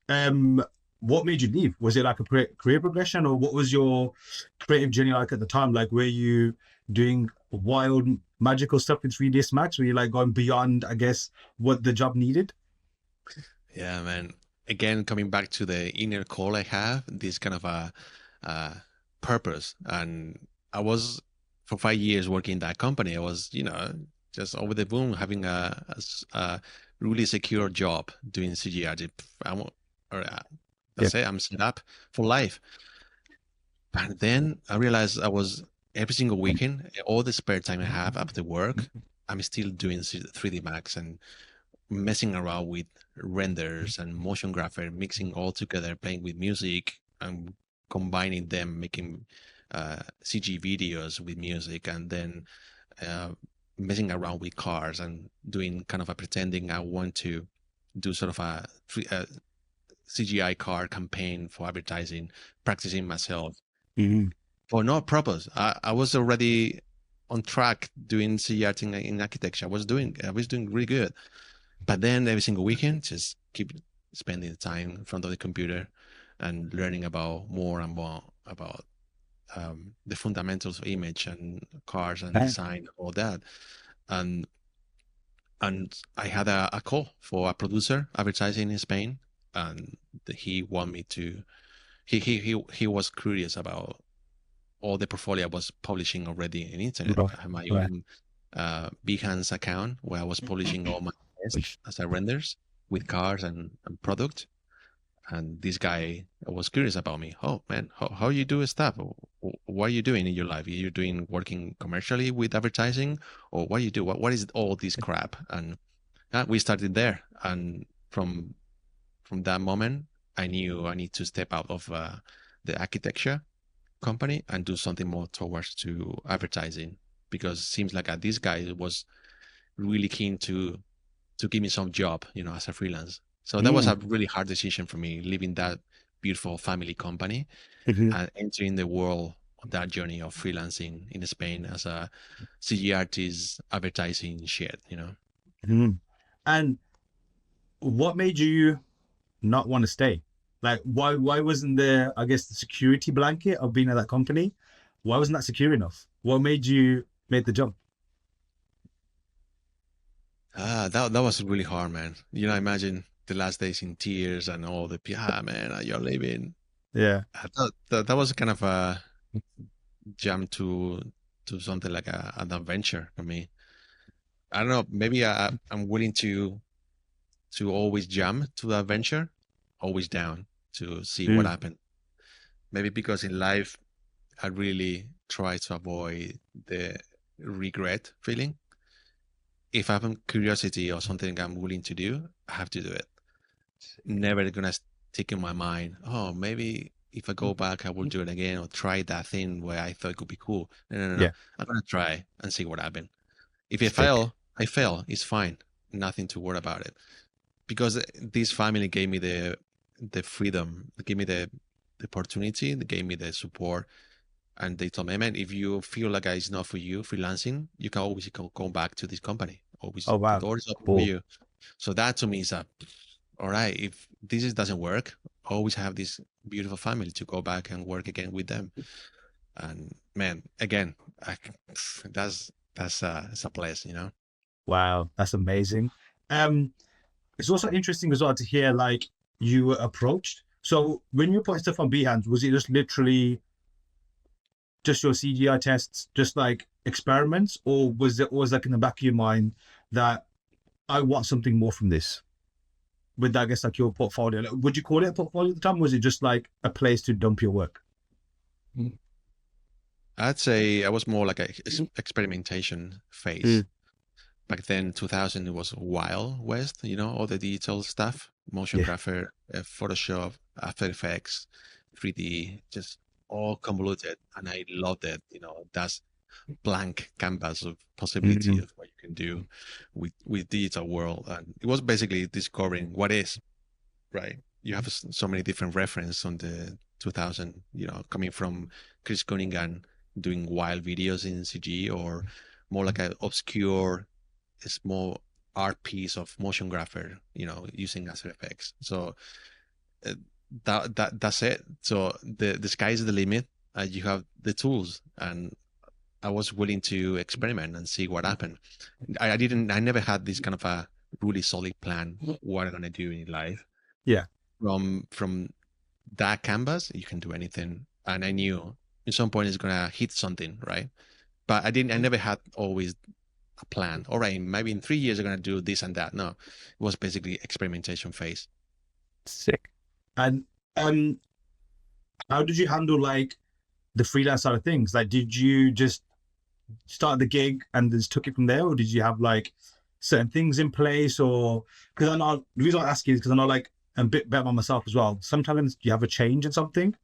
What made you leave? Was it like a career progression, or what was your creative journey like at the time? Like, were you doing wild magical stuff in 3ds Max? Were you like going beyond, I guess, what the job needed? yeah, man. Again, coming back to the inner call I have, this kind of a purpose. And I was for 5 years working in that company. I was, just over the moon, having a really secure job doing CGI. That's it. I'm set up for life. But then I realized I was every single weekend, all the spare time I have after work, I'm still doing 3D Max and messing around with renders and motion graphic, mixing all together, playing with music and combining them, making CG videos with music, and then messing around with cars and doing kind of a pretending I want to do sort of a CGI car campaign for advertising, practicing myself for no purpose. I was already on track doing CGI in architecture. I was doing really good. But then every single weekend, just keep spending the time in front of the computer and learning about more and more about the fundamentals of image and cars and design, all that. And I had a call for a producer advertising in Spain, and he wanted me to. He was curious about all the portfolio I was publishing already in internet. I have my own Behance account where I was publishing all my tests as I renders with cars and product. And this guy was curious about me. Oh man, how you do stuff? What are you doing in your life? Are you doing working commercially with advertising, or what you do? What is all this crap? And we started there. And from that moment, I knew I need to step out of the architecture company and do something more towards to advertising, because it seems like this guy was really keen to give me some job, as a freelance. So that was a really hard decision for me, leaving that beautiful family company and entering the world of that journey of freelancing in Spain as a CG artist, advertising shit, And what made you not want to stay? Like, why wasn't there, I guess, the security blanket of being at that company? Why wasn't that secure enough? What made you make the jump? That was really hard, man. Imagine the last days in tears and all the, man, you're leaving. Yeah. I thought that was kind of a jump to something like an adventure for me. I don't know. Maybe I'm willing to always jump to the adventure, always down to see what happened. Maybe because in life, I really try to avoid the regret feeling. If I have curiosity or something I'm willing to do, I have to do it. Never gonna stick in my mind, oh, maybe if I go back, I will do it again or try that thing where I thought it could be cool. No. Yeah. I'm gonna try and see what happened. If I fail, I fail. It's fine. Nothing to worry about it. Because this family gave me the freedom, they gave me the opportunity, they gave me the support. And they told me, man, if you feel like it's not for you, freelancing, you can always go back to this company. Always, Oh, wow. the door is open Cool. for you. So that to me is all right. If this doesn't work, always have this beautiful family to go back and work again with them. And man, again, that's a place, Wow, that's amazing. It's also interesting as well to hear like you were approached. So when you put stuff on Behance, was it just literally just your CGI tests, just like experiments, or was it always like in the back of your mind that I want something more from this? With, I guess, like your portfolio, like, would you call it a portfolio at the time? Or was it just like a place to dump your work? I'd say I was more like a experimentation phase. Back then, 2000, it was Wild West, all the digital stuff. motion grapher, Photoshop, After Effects, 3D, just all convoluted, and I loved it. That's blank canvas of possibility of what you can do with digital world, and it was basically discovering what is right. You have so many different reference on the 2000, coming from Chris Cunningham doing wild videos in CG, or more like an obscure small art piece of motion grapher, using After Effects. So uh, that's it. So the sky's the limit. You have the tools, and I was willing to experiment and see what happened. I never had this kind of a really solid plan what I'm gonna do in life. Yeah. From that canvas, you can do anything, and I knew at some point it's gonna hit something, right? But I never had always a plan. All right, maybe in 3 years I'm gonna do this and that. No, it was basically experimentation phase. Sick. And how did you handle like the freelance side of things? Like, did you just start the gig and just took it from there, or did you have like certain things in place? Or because I know the reason I ask you is because I know, like, I'm a bit better on myself as well. Sometimes you have a change in something,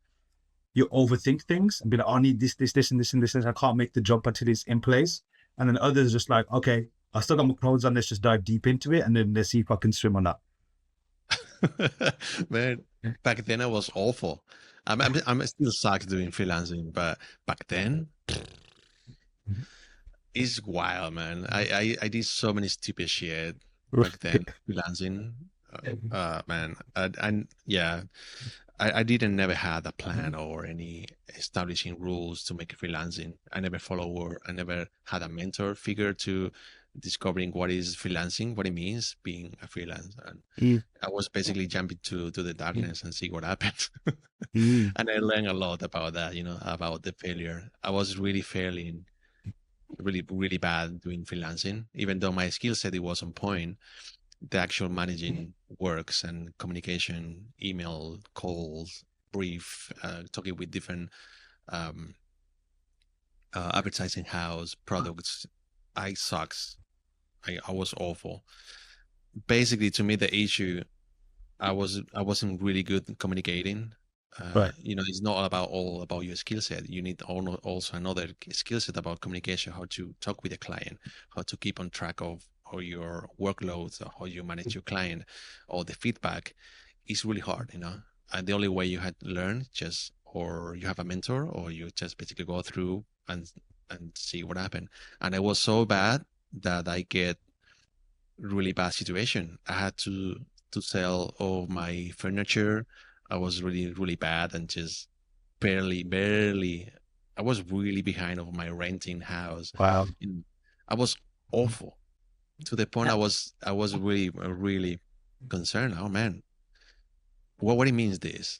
you overthink things and be like, oh, I need this, and this. I can't make the jump until it's in place. And then others are just like, okay, I still got my clothes on, let's just dive deep into it, and then let's see if I can swim on that. Man, back then I was awful. I'm still suck doing freelancing, but back then it's wild, man. I did so many stupid shit back then freelancing. Man, and yeah, I didn't never had a plan or any establishing rules to make freelancing. I never followed. I never had a mentor figure to discovering what is freelancing, what it means being a freelance. And I was basically jumping to the darkness and see what happened. And I learned a lot about that, about the failure. I was really failing, really, really bad doing freelancing, even though my skill set it was on point. The actual managing works and communication, email, calls, brief, talking with different advertising house, products. I sucks. I was awful. Basically, to me, the issue, I wasn't really good at communicating. Right. It's not all about your skill set. You need also another skill set about communication, how to talk with the client, how to keep on track of or your workloads, or how you manage your client, or the feedback is really hard, And the only way you had to learn or you have a mentor, or you just basically go through and see what happened. And I was so bad that I get really bad situation. I had to sell all my furniture. I was really, really bad and just barely. I was really behind of my renting house. Wow. I was awful. To the point I was really, really concerned. Oh man, what it means this?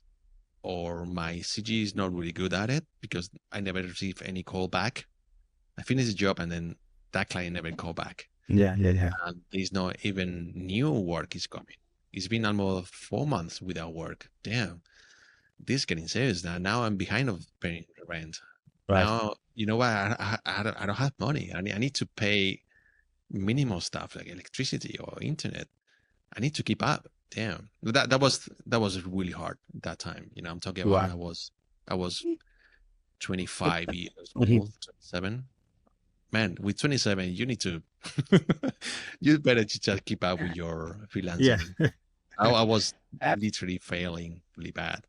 Or my CG is not really good at it because I never received any call back. I finished the job and then that client never called back. Yeah. And there's no even new work is coming. It's been almost 4 months without work. Damn, this is getting serious now. Now I'm behind of paying rent. Right. Now, you know what? I don't have money. I need to pay minimal stuff like electricity or internet. I need to keep up. Damn, that was really hard at that time. I'm talking about I was 25 years old, 27. Man, with 27, you need to you better just keep up with your freelancing. Yeah. I was literally failing really bad.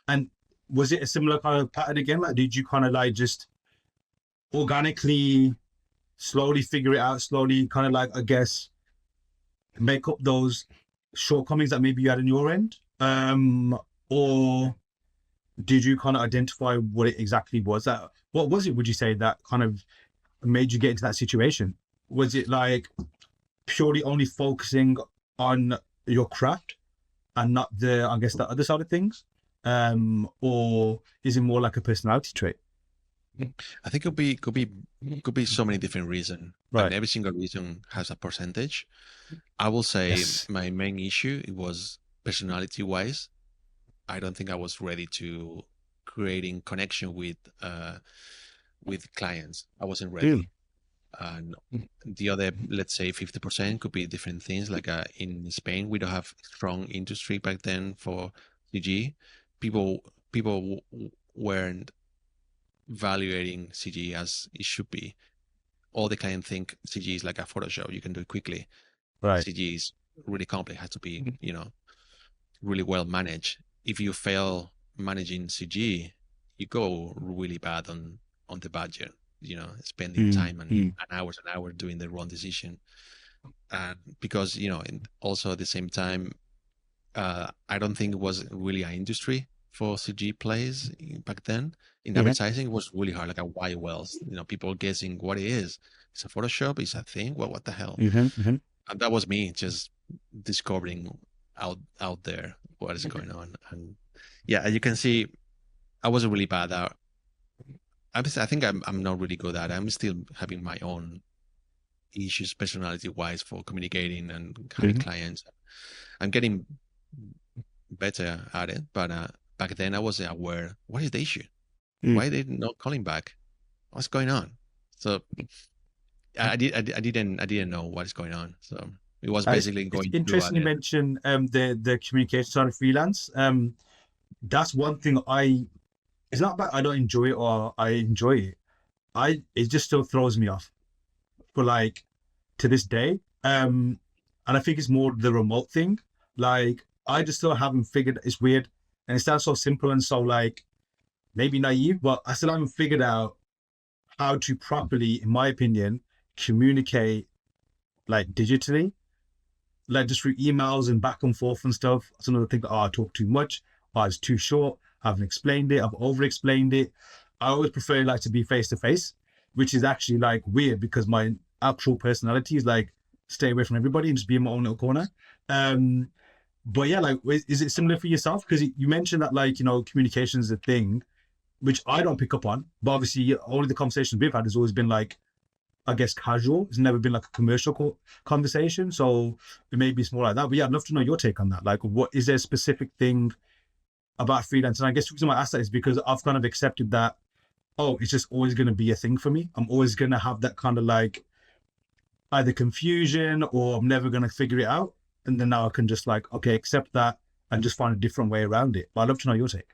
And was it a similar kind of pattern again? Like, did you kind of like just organically, slowly figure it out, slowly kind of like, I guess, make up those shortcomings that maybe you had on your end? Or did you kind of identify what it exactly was? What was it, would you say, that kind of made you get into that situation? Was it like purely only focusing on your craft and not the other side of things? Or is it more like a personality trait? I think it could be so many different reasons. Right. And every single reason has a percentage. I will say my main issue, it was personality wise. I don't think I was ready to creating connection with clients. I wasn't ready. And the other, let's say 50% could be different things. Like in Spain, we don't have strong industry back then for CG. People weren't valuating CG as it should be. All the clients think CG is like a Photoshop. You can do it quickly. Right. CG is really complex. Has to be, really well managed. If you fail managing CG, you go really bad on the budget. Spending time and hours doing the wrong decision. Because and also at the same time, I don't think it was really an industry for CG plays back then. In advertising, it was really hard, like a wild wells. People guessing what it is. It's a Photoshop. It's a thing. Well, what the hell? And that was me just discovering out there what is going on. And yeah, as you can see, I was really bad at. I think I'm not really good at it. I'm still having my own issues personality wise for communicating and having clients. I'm getting better at it, but back then I wasn't aware. What is the issue? Why are they not calling back? What's going on? So I didn't know what is going on. So it was basically going. It's interesting you mentioned the communication side of freelance. That's one thing it's not that I don't enjoy it or I enjoy it. It just still throws me off for like to this day. And I think it's more the remote thing. Like I just still haven't figured. It's weird, and it sounds so simple and so like maybe naive, but I still haven't figured out how to properly, in my opinion, communicate like digitally, like just through emails and back and forth and stuff. Some of the things that I talk too much, it's too short. I haven't explained it. I've over-explained it. I always prefer like to be face-to-face, which is actually like weird because my actual personality is like stay away from everybody and just be in my own little corner. But yeah, like, is it similar for yourself? Because you mentioned that like, communication is a thing, which I don't pick up on. But obviously, only the conversations we've had has always been like, I guess, casual. It's never been like a commercial conversation. So it maybe it's more like that. But yeah, I'd love to know your take on that. Like, what is there a specific thing about freelance? And I guess the reason why I ask that is because I've kind of accepted that, it's just always going to be a thing for me. I'm always going to have that kind of like either confusion or I'm never going to figure it out. And then now I can just like, okay, accept that and just find a different way around it. But I'd love to know your take.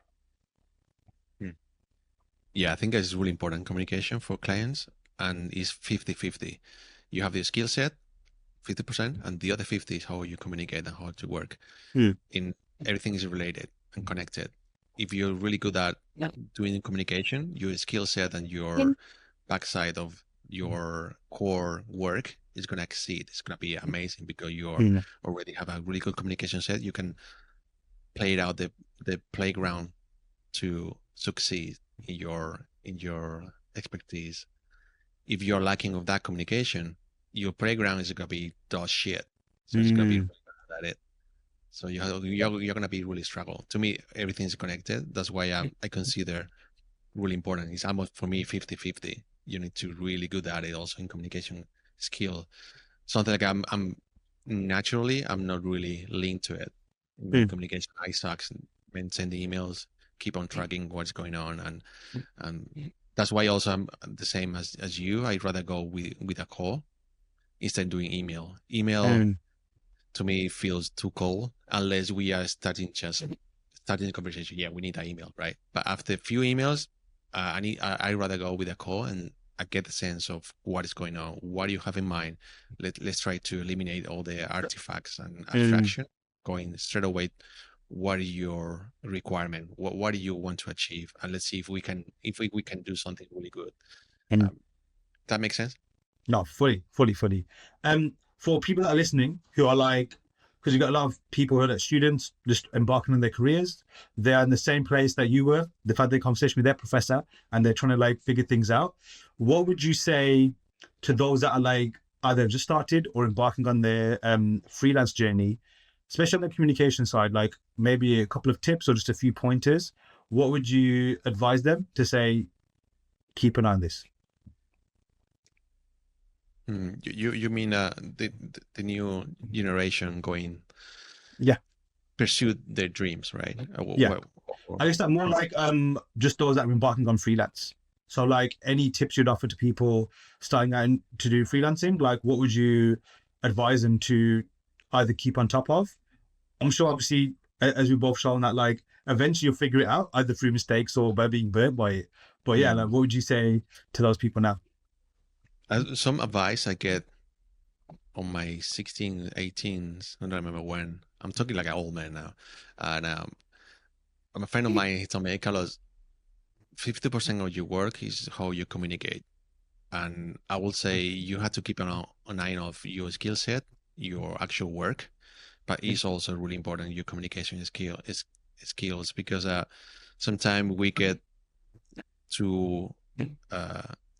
Yeah, I think it's really important communication for clients, and it's 50-50. You have the skill set, 50%, and the other 50 is how you communicate and how to work. In everything is related and connected. If you're really good at doing communication, your skill set and your backside of your core work is going to exceed. It's going to be amazing because you already have a really good communication set. You can play it out the playground to succeed in your expertise. If you're lacking of that communication, your playground is going to be dog shit. So it's going to be really bad at it. So you're going to be really struggle. To me, everything's connected. That's why I consider really important. It's almost for me 50-50. You need to really good at it also in communication skill. Something like I'm naturally, I'm not really linked to it. In communication, I suck when sending emails, keep on tracking what's going on. And that's why also I'm the same as you. I'd rather go with a call instead of doing email. Email to me feels too cold unless we are starting the conversation. Yeah, we need an email, right? But after a few emails, I'd rather go with a call and I get the sense of what is going on. What do you have in mind? Let's try to eliminate all the artifacts and abstraction. Going straight away, what is your requirement? What do you want to achieve? And let's see if we can do something really good. That makes sense? No, fully. For people that are listening who are like, because you've got a lot of people who are students just embarking on their careers, they're in the same place that you were. They've had their conversation with their professor and they're trying to like figure things out. What would you say to those that are like either just started or embarking on their freelance journey, especially on the communication side, like maybe a couple of tips or just a few pointers? What would you advise them to say, keep an eye on this? You mean the new generation going pursue their dreams, right? I guess that more like just those that are embarking on freelance. So like any tips you'd offer to people starting out to do freelancing, like what would you advise them to either keep on top of? I'm sure obviously as we both shown that like eventually you'll figure it out either through mistakes or by being burnt by it. But yeah, like what would you say to those people now? Some advice I get on my 16, 18s, I don't remember when. I'm talking like an old man now. And a friend of mine, he told me, hey, Carlos, 50% of your work is how you communicate. And I will say you have to keep an eye of your skill set, your actual work, but it's also really important your communication skills because sometimes we get too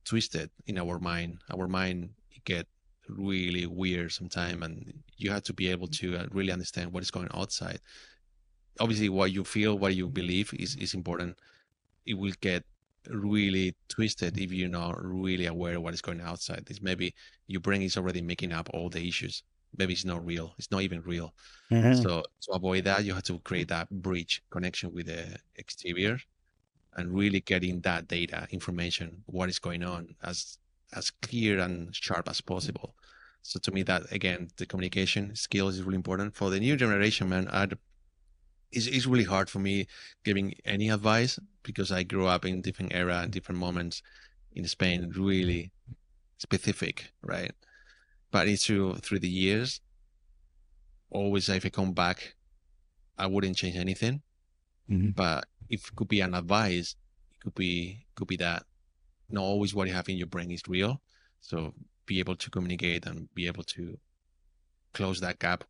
twisted in our mind. Our mind get really weird sometimes, and you have to be able to really understand what is going outside. Obviously, what you feel, what you believe is important. It will get really twisted if you're not really aware of what is going outside. It's maybe your brain is already making up all the issues. Maybe it's not real. It's not even real. So to avoid that, you have to create that bridge connection with the exterior and really getting that data information, what is going on, as clear and sharp as possible. So to me, that again, the communication skills is really important for the new generation, man. It's really hard for me giving any advice because I grew up in different era and different moments in Spain, really specific, right? But it's through the years, always if I come back, I wouldn't change anything. But if it could be an advice, it could be that not always what you have in your brain is real. So be able to communicate and be able to close that gap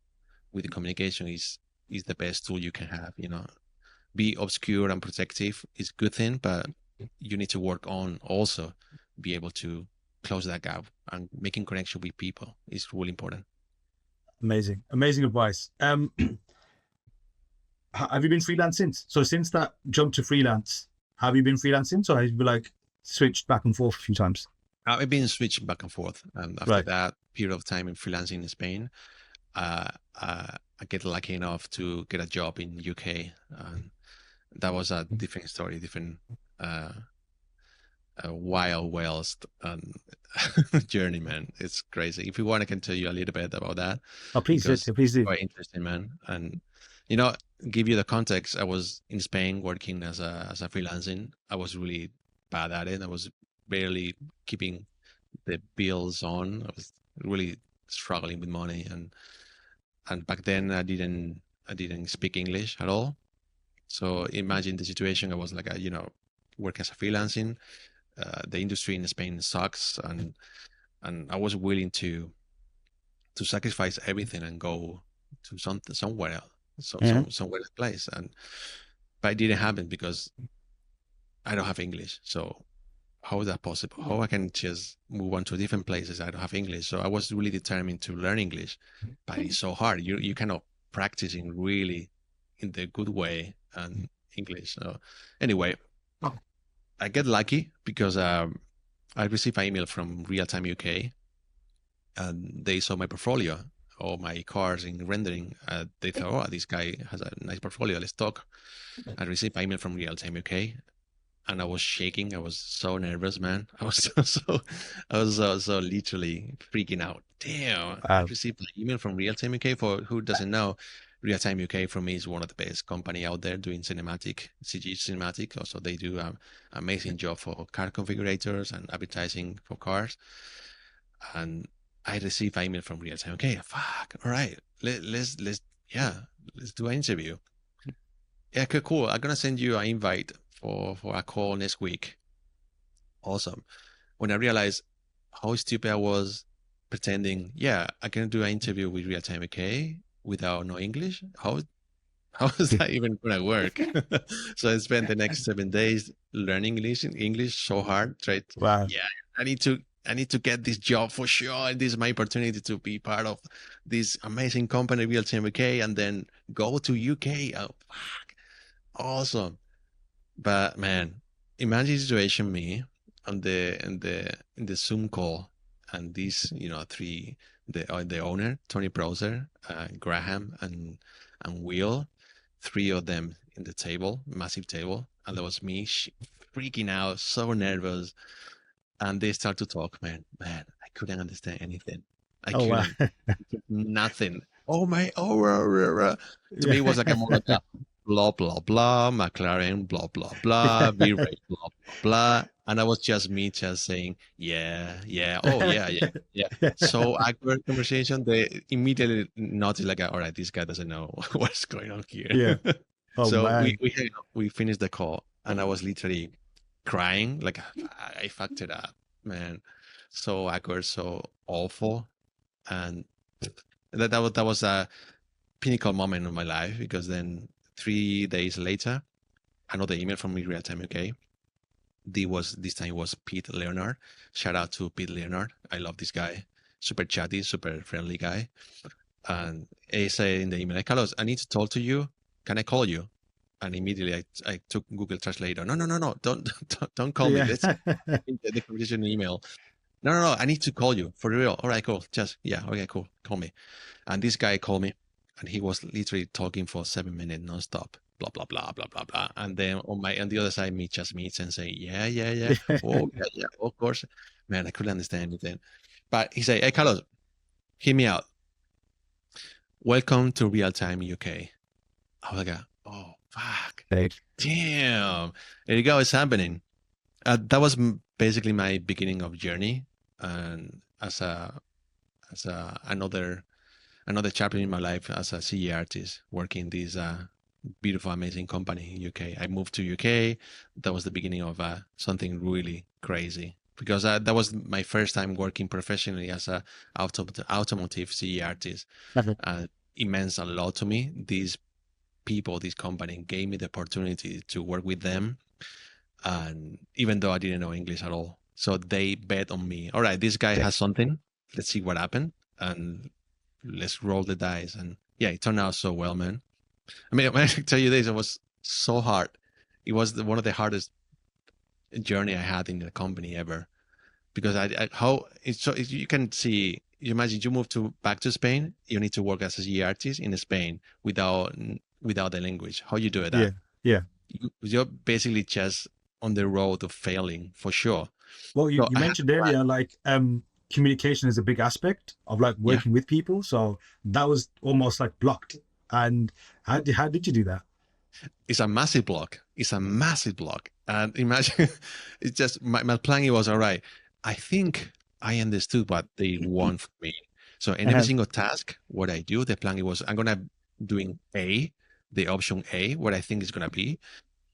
with the communication is the best tool you can have. You know, be obscure and protective is a good thing, but you need to work on also be able to close that gap, and making connection with people is really important. Amazing advice. Have you been freelance since? So since that jump to freelance, have you been freelancing? So have you like switched back and forth a few times? I've been switching back and forth, and after that period of time in freelancing in Spain, I get lucky enough to get a job in UK, and that was a different story, different wild west journey, man. It's crazy. If you want, I can tell you a little bit about that. Oh, please do. Please do. Quite interesting, man. And you know, give you the context. I was in Spain working as a freelancing. I was really bad at it. I was barely keeping the bills on. I was really struggling with money, and back then I didn't speak English at all. So imagine the situation. I was like, work as a freelancing. The industry in Spain sucks, and I was willing to sacrifice everything and go to somewhere else, somewhere place, but it didn't happen because I don't have English. So how is that possible? How I can just move on to different places? I don't have English. So I was really determined to learn English, but it's so hard. You cannot practicing really in the good way and English. So anyway, I get lucky because I received an email from Real Time UK, and they saw my portfolio or my cars in rendering. They thought, oh, this guy has a nice portfolio. Let's talk. I received an email from Real Time UK, and I was shaking. I was so nervous, man. I was so literally freaking out. Damn! I received an email from Real Time UK. For who doesn't know, Real Time UK for me is one of the best company out there doing cinematic, CG cinematic. Also, they do an amazing job for car configurators and advertising for cars. And I received an email from Real Time. Okay, fuck. All right, let's do an interview. Yeah, okay, cool. I'm gonna send you an invite for a call next week. Awesome. When I realized how stupid I was pretending, yeah, I can do an interview with Real Time UK without no English. How is that even gonna work? So I spent the next 7 days learning English so hard. Right? Wow. Yeah, I need to get this job for sure. This is my opportunity to be part of this amazing company, Real Time UK, and then go to UK. Oh, fuck. Awesome. But man, imagine the situation me on in the Zoom call, and these the owner, Tony Browser, Graham, and Will, three of them in the table, massive table, and there was me freaking out, so nervous. And they start to talk, man, I couldn't understand anything. I Oh wow. couldn't, nothing. Oh my, to me, it was like a more like Yeah. a blah, blah, blah, McLaren, blah, blah, blah, V-Ray, blah, blah, blah. And I was just me just saying, yeah, oh, yeah. So awkward conversation. They immediately noticed like, all right, this guy doesn't know what's going on here. Yeah. Oh So man. we finished the call, and I was literally crying, like I fucked it up, man. So awkward, so awful, and that was a pinnacle moment of my life, because then 3 days later, another email from me real time. Okay, this time it was Pete Leonard. Shout out to Pete Leonard. I love this guy. Super chatty, super friendly guy. And he said in the email, "Hey, Carlos, I need to talk to you. Can I call you?" And immediately I took Google Translator. No, don't call me. Yeah. Let's the conversation email. No, I need to call you for real. All right, cool. Just yeah, okay, cool. Call me. And this guy called me, and he was literally talking for 7 minutes nonstop. Blah blah blah blah blah blah. And then on the other side, me just meets and say, yeah. Oh yeah, of course. Man, I couldn't understand anything. But he said, "Hey, Carlos, hear me out. Welcome to real time UK." I was like, oh fuck, Thanks. damn. There you go. It's happening. That was basically my beginning of journey, and as another chapter in my life as a CGI artist, working this beautiful, amazing company in UK. I moved to UK. That was the beginning of something really crazy, because that was my first time working professionally as a automotive CGI artist. It meant a lot to me. These people, this company gave me the opportunity to work with them, and even though I didn't know English at all, so they bet on me. All right, this guy has something. Let's see what happened, and let's roll the dice. And yeah, it turned out so well, man. I mean, when I tell you this, it was so hard. It was one of the hardest journey I had in the company ever, because you can see. You imagine you move back to Spain. You need to work as a CGI artist in Spain without the language. How you do it? Yeah. Yeah. You're basically just on the road to failing for sure. Well, you So I had mentioned to earlier, like communication is a big aspect of like working with people. So that was almost like blocked. And how did you do that? It's a massive block. It's a massive block. And imagine, it's just my plan was, all right, I think I understood what they want from me. So in every single task, what I do, the plan was, I'm gonna doing A, the option A, what I think is gonna be,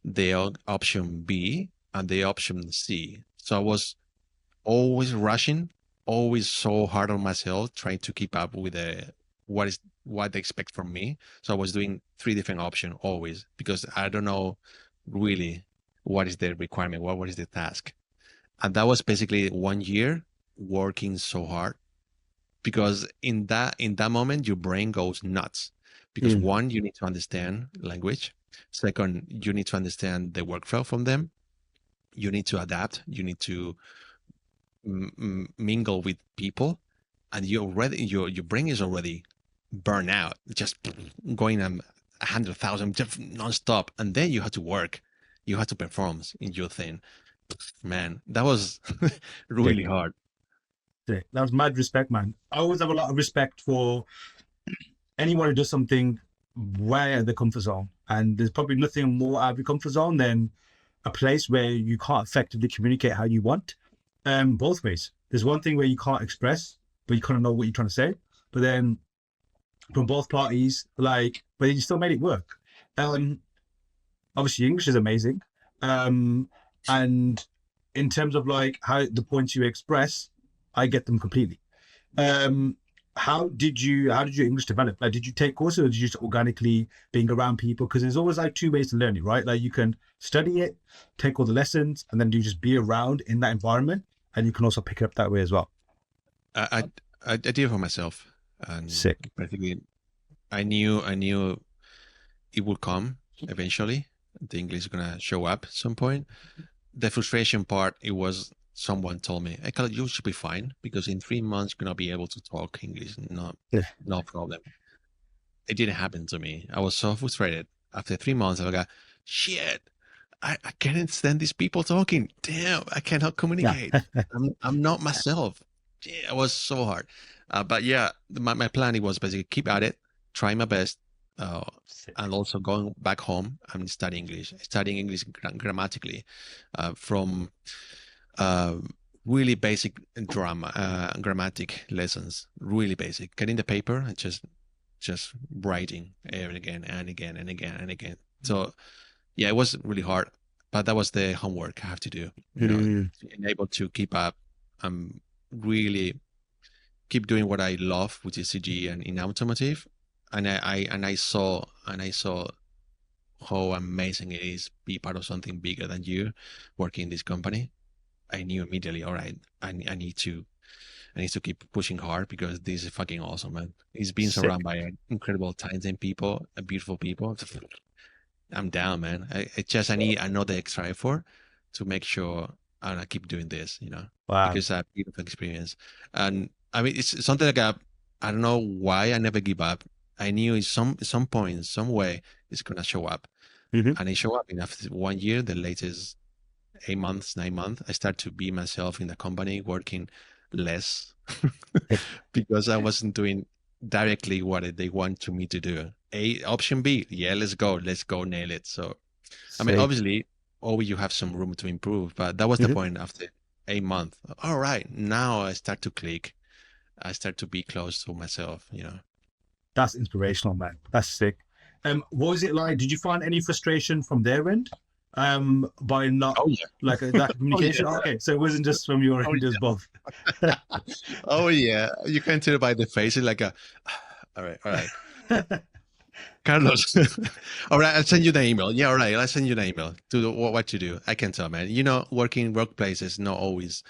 the option B, and the option C. So I was always rushing, always so hard on myself, trying to keep up with what they expect from me. So I was doing 3 different options always, because I don't know really what is the requirement, what is the task. And that was basically 1 year working so hard, because in that moment your brain goes nuts, because one, you need to understand language. Second, you need to understand the workflow from them. You need to adapt. You need to mingle with people, and your brain is already burn out, just going 100,000 just nonstop, and then you have to work, you have to perform in your thing. Man, that was really hard. That was mad respect, man. I always have a lot of respect for anyone who does something way out of the comfort zone, and there's probably nothing more out of your comfort zone than a place where you can't effectively communicate how you want. Both ways. There's one thing where you can't express, but you kind of know what you're trying to say, but then from both parties, like, but you still made it work. Obviously English is amazing. And in terms of like how the points you express, I get them completely. How did your English develop? Like, did you take courses, or did you just organically being around people? Because there's always like 2 ways to learn it, right? Like you can study it, take all the lessons, and then you just be around in that environment, and you can also pick it up that way as well. I did it for myself, and Sick. basically I knew it would come eventually. The English is gonna show up at some point. The frustration part, it was someone told me, "Hey, Carl, you should be fine, because in 3 months you're gonna be able to talk English. No problem." It didn't happen to me. I was so frustrated. After 3 months, I got, shit, I can't stand these people talking. Damn, I cannot Yeah. communicate. I'm not myself. Yeah, it was so hard. But yeah, my plan it was basically keep at it, try my best, uh, Sick. and also going back home and studying English grammatically, from uh, really basic grammatic lessons, really basic. Getting the paper and just writing and again and again and again and again. So yeah, it was really hard, but that was the homework I have to do. Being able to keep up, really keep doing what I love, which is CG and in automotive, and I saw how amazing it is be part of something bigger than you, working in this company. I knew immediately, all right, I need to keep pushing hard because this is fucking awesome, man. It's being Sick. surrounded by incredible talented people, beautiful people. I'm down, man. I need another extra effort to make sure I keep doing this, Wow. because I have beautiful experience. And I mean, it's something like I don't know why I never give up. I knew in some point, some way, it's gonna show up, Mhm. and it showed up in after 1 year, the latest 8 months, 9 months. I start to be myself in the company, working less because I wasn't doing directly what they want to me to do. Option B, yeah, let's go nail it. So I mean, Sick. obviously, always you have some room to improve, but that was the Mhm. point after 8 months. All right, now I start to click. I start to be close to myself. That's inspirational, man. That's sick. What was it like? Did you find any frustration from their end? By not Oh yeah, like lack of oh communication? yeah, Okay, so it wasn't just from your oh end, it was yeah, both. oh yeah. You can tell by the face. It's like a, all right. Carlos, all right, I'll send you the email. Yeah, all right, I'll send you the email to what to do. I can tell, man. Working workplace is not always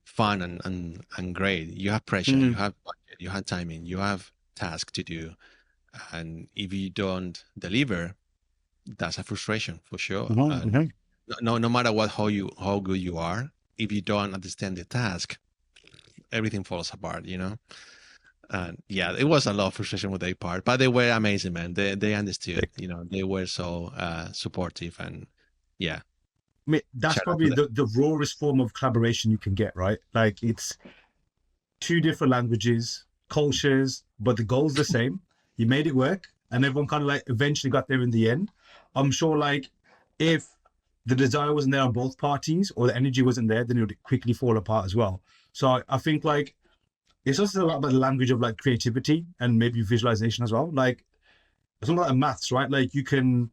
fun and great. You have pressure, you Mm, have budget, you have timing, you have tasks to do, and if you don't deliver, that's a frustration for sure. mhm, And mhm. no matter how good you are, if you don't understand the task, everything falls apart. And yeah, it was a lot of frustration with their part, but they were amazing, man. They understood, Sick. they were so supportive, and yeah, I mean, that's shout out to probably them. the rawest form of collaboration you can get, right? Like it's two different languages, cultures, but the goal's the same. You made it work, and everyone kind of like eventually got there in the end. I'm sure, like, if the desire wasn't there on both parties or the energy wasn't there, then it would quickly fall apart as well. So I think like it's also a lot about the language of like creativity and maybe visualization as well. Like it's not like maths, right? Like you can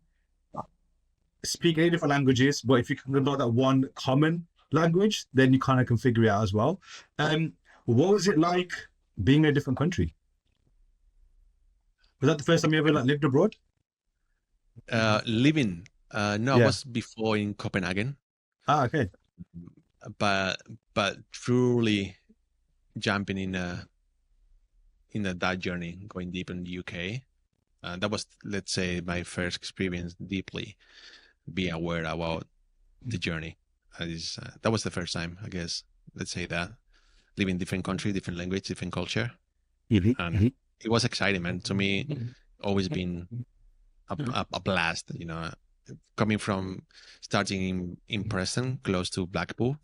speak any different languages, but if you can know that one common language, then you kind of can figure it out as well. Um, what was it like being in a different country? Was that the first time you ever like lived abroad? Living, no, I Yeah. was before in Copenhagen, Ah, okay. but truly jumping in that journey, going deep in the UK. That was, let's say, my first experience deeply be aware about the journey. That was the first time, I guess. Let's say that living different country, different language, different culture, Mhm, and mhm. it was exciting, man. To me, always been a blast. Coming from starting in Preston, close to Blackpool,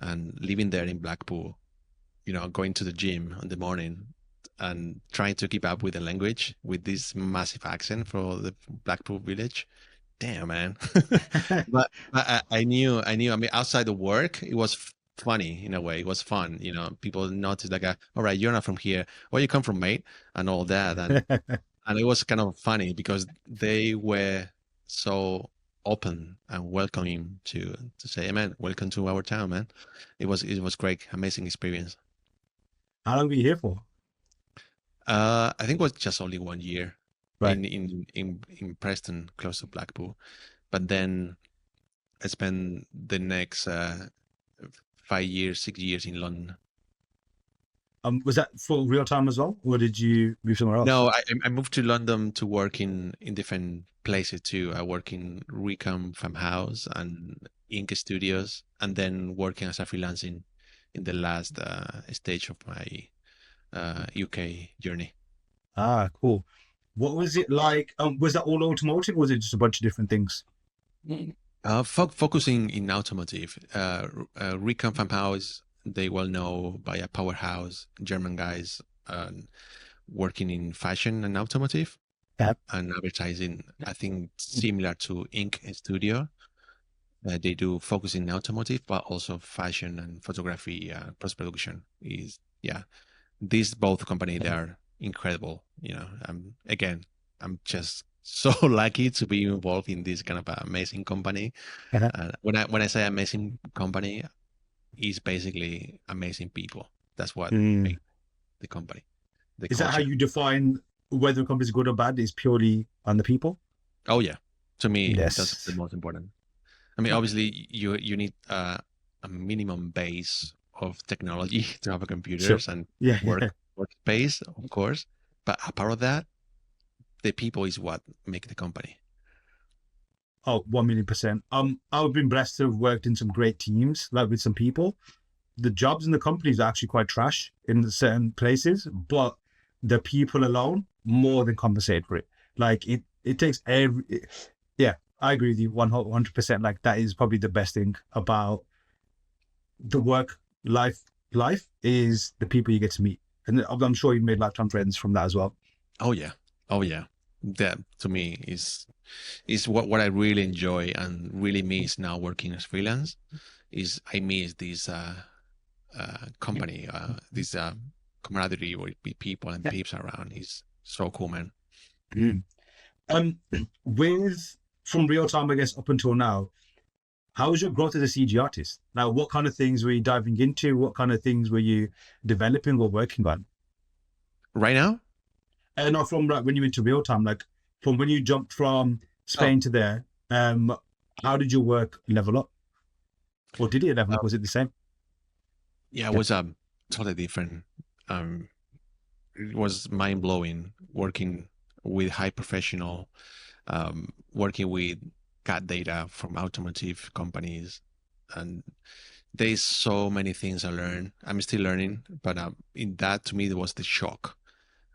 and living there in Blackpool. Going to the gym in the morning and trying to keep up with the language with this massive accent for the Blackpool village. Damn, man. but I knew. I mean, outside of work, it was funny in a way. It was fun. People noticed like, all right, you're not from here. Where you come from, mate, and all that. And it was kind of funny because they were so open and welcoming to say, hey, man, welcome to our town, man. It was great, amazing experience. How long were you here for? I think it was just only 1 year Right. in Preston, close to Blackpool. But then I spent the next 5 years, 6 years in London. Was that for real time as well, or did you move somewhere else? No, I moved to London to work in different places too. I work in Recam Farmhouse and Ink Studios, and then working as a freelancing in the last stage of my UK journey. Ah, cool. What was it like? Was that all automotive, or was it just a bunch of different things? Focusing in automotive, Recon Farmhouse, they well know by a powerhouse German guys working in fashion and automotive Yeah. and advertising. I think similar to Ink Studio, they do focus in automotive, but also fashion and photography post production. Is yeah, these both company they are incredible. Again, I'm just so lucky to be involved in this kind of amazing company. Yeah. When I say amazing company, is basically amazing people. That's what Mm. makes the company, the Is that how culture. you define whether a company is good or bad? Is purely on the people? Oh yeah, to me that's the Yes. most important. I mean, obviously you need a minimum base of technology to have a Sure. computers and Yeah. work workspace, of course. But apart of that, the people is what make the company. Oh, 1,000,000%. I've been blessed to have worked in some great teams, like with some people. The jobs in the companies are actually quite trash in certain places, but the people alone more than compensate for it. Like it takes yeah, I agree with you 100%. Like that is probably the best thing about the work life is the people you get to meet. And I'm sure you've made lifetime friends from that as well. Oh yeah, oh yeah. That to me is what I really enjoy and really miss now working as freelance. Is I miss this company, this camaraderie with people and Yeah. peeps around. Is so cool, man. Mm. Um, with from real time, I guess up until now, how was your growth as a CG artist? Now, what kind of things were you diving into? What kind of things were you developing or working on? Right now, And not from like when you went to real time, like from when you jumped from oh, Spain to there, how did your work level up? Or did it level uh, up? Was it the same? yeah, it Yeah. was totally different. Um, it was mind blowing working with high professional, working with CAD data from automotive companies, and there's so many things I learned. I'm still learning, but in that to me it was the shock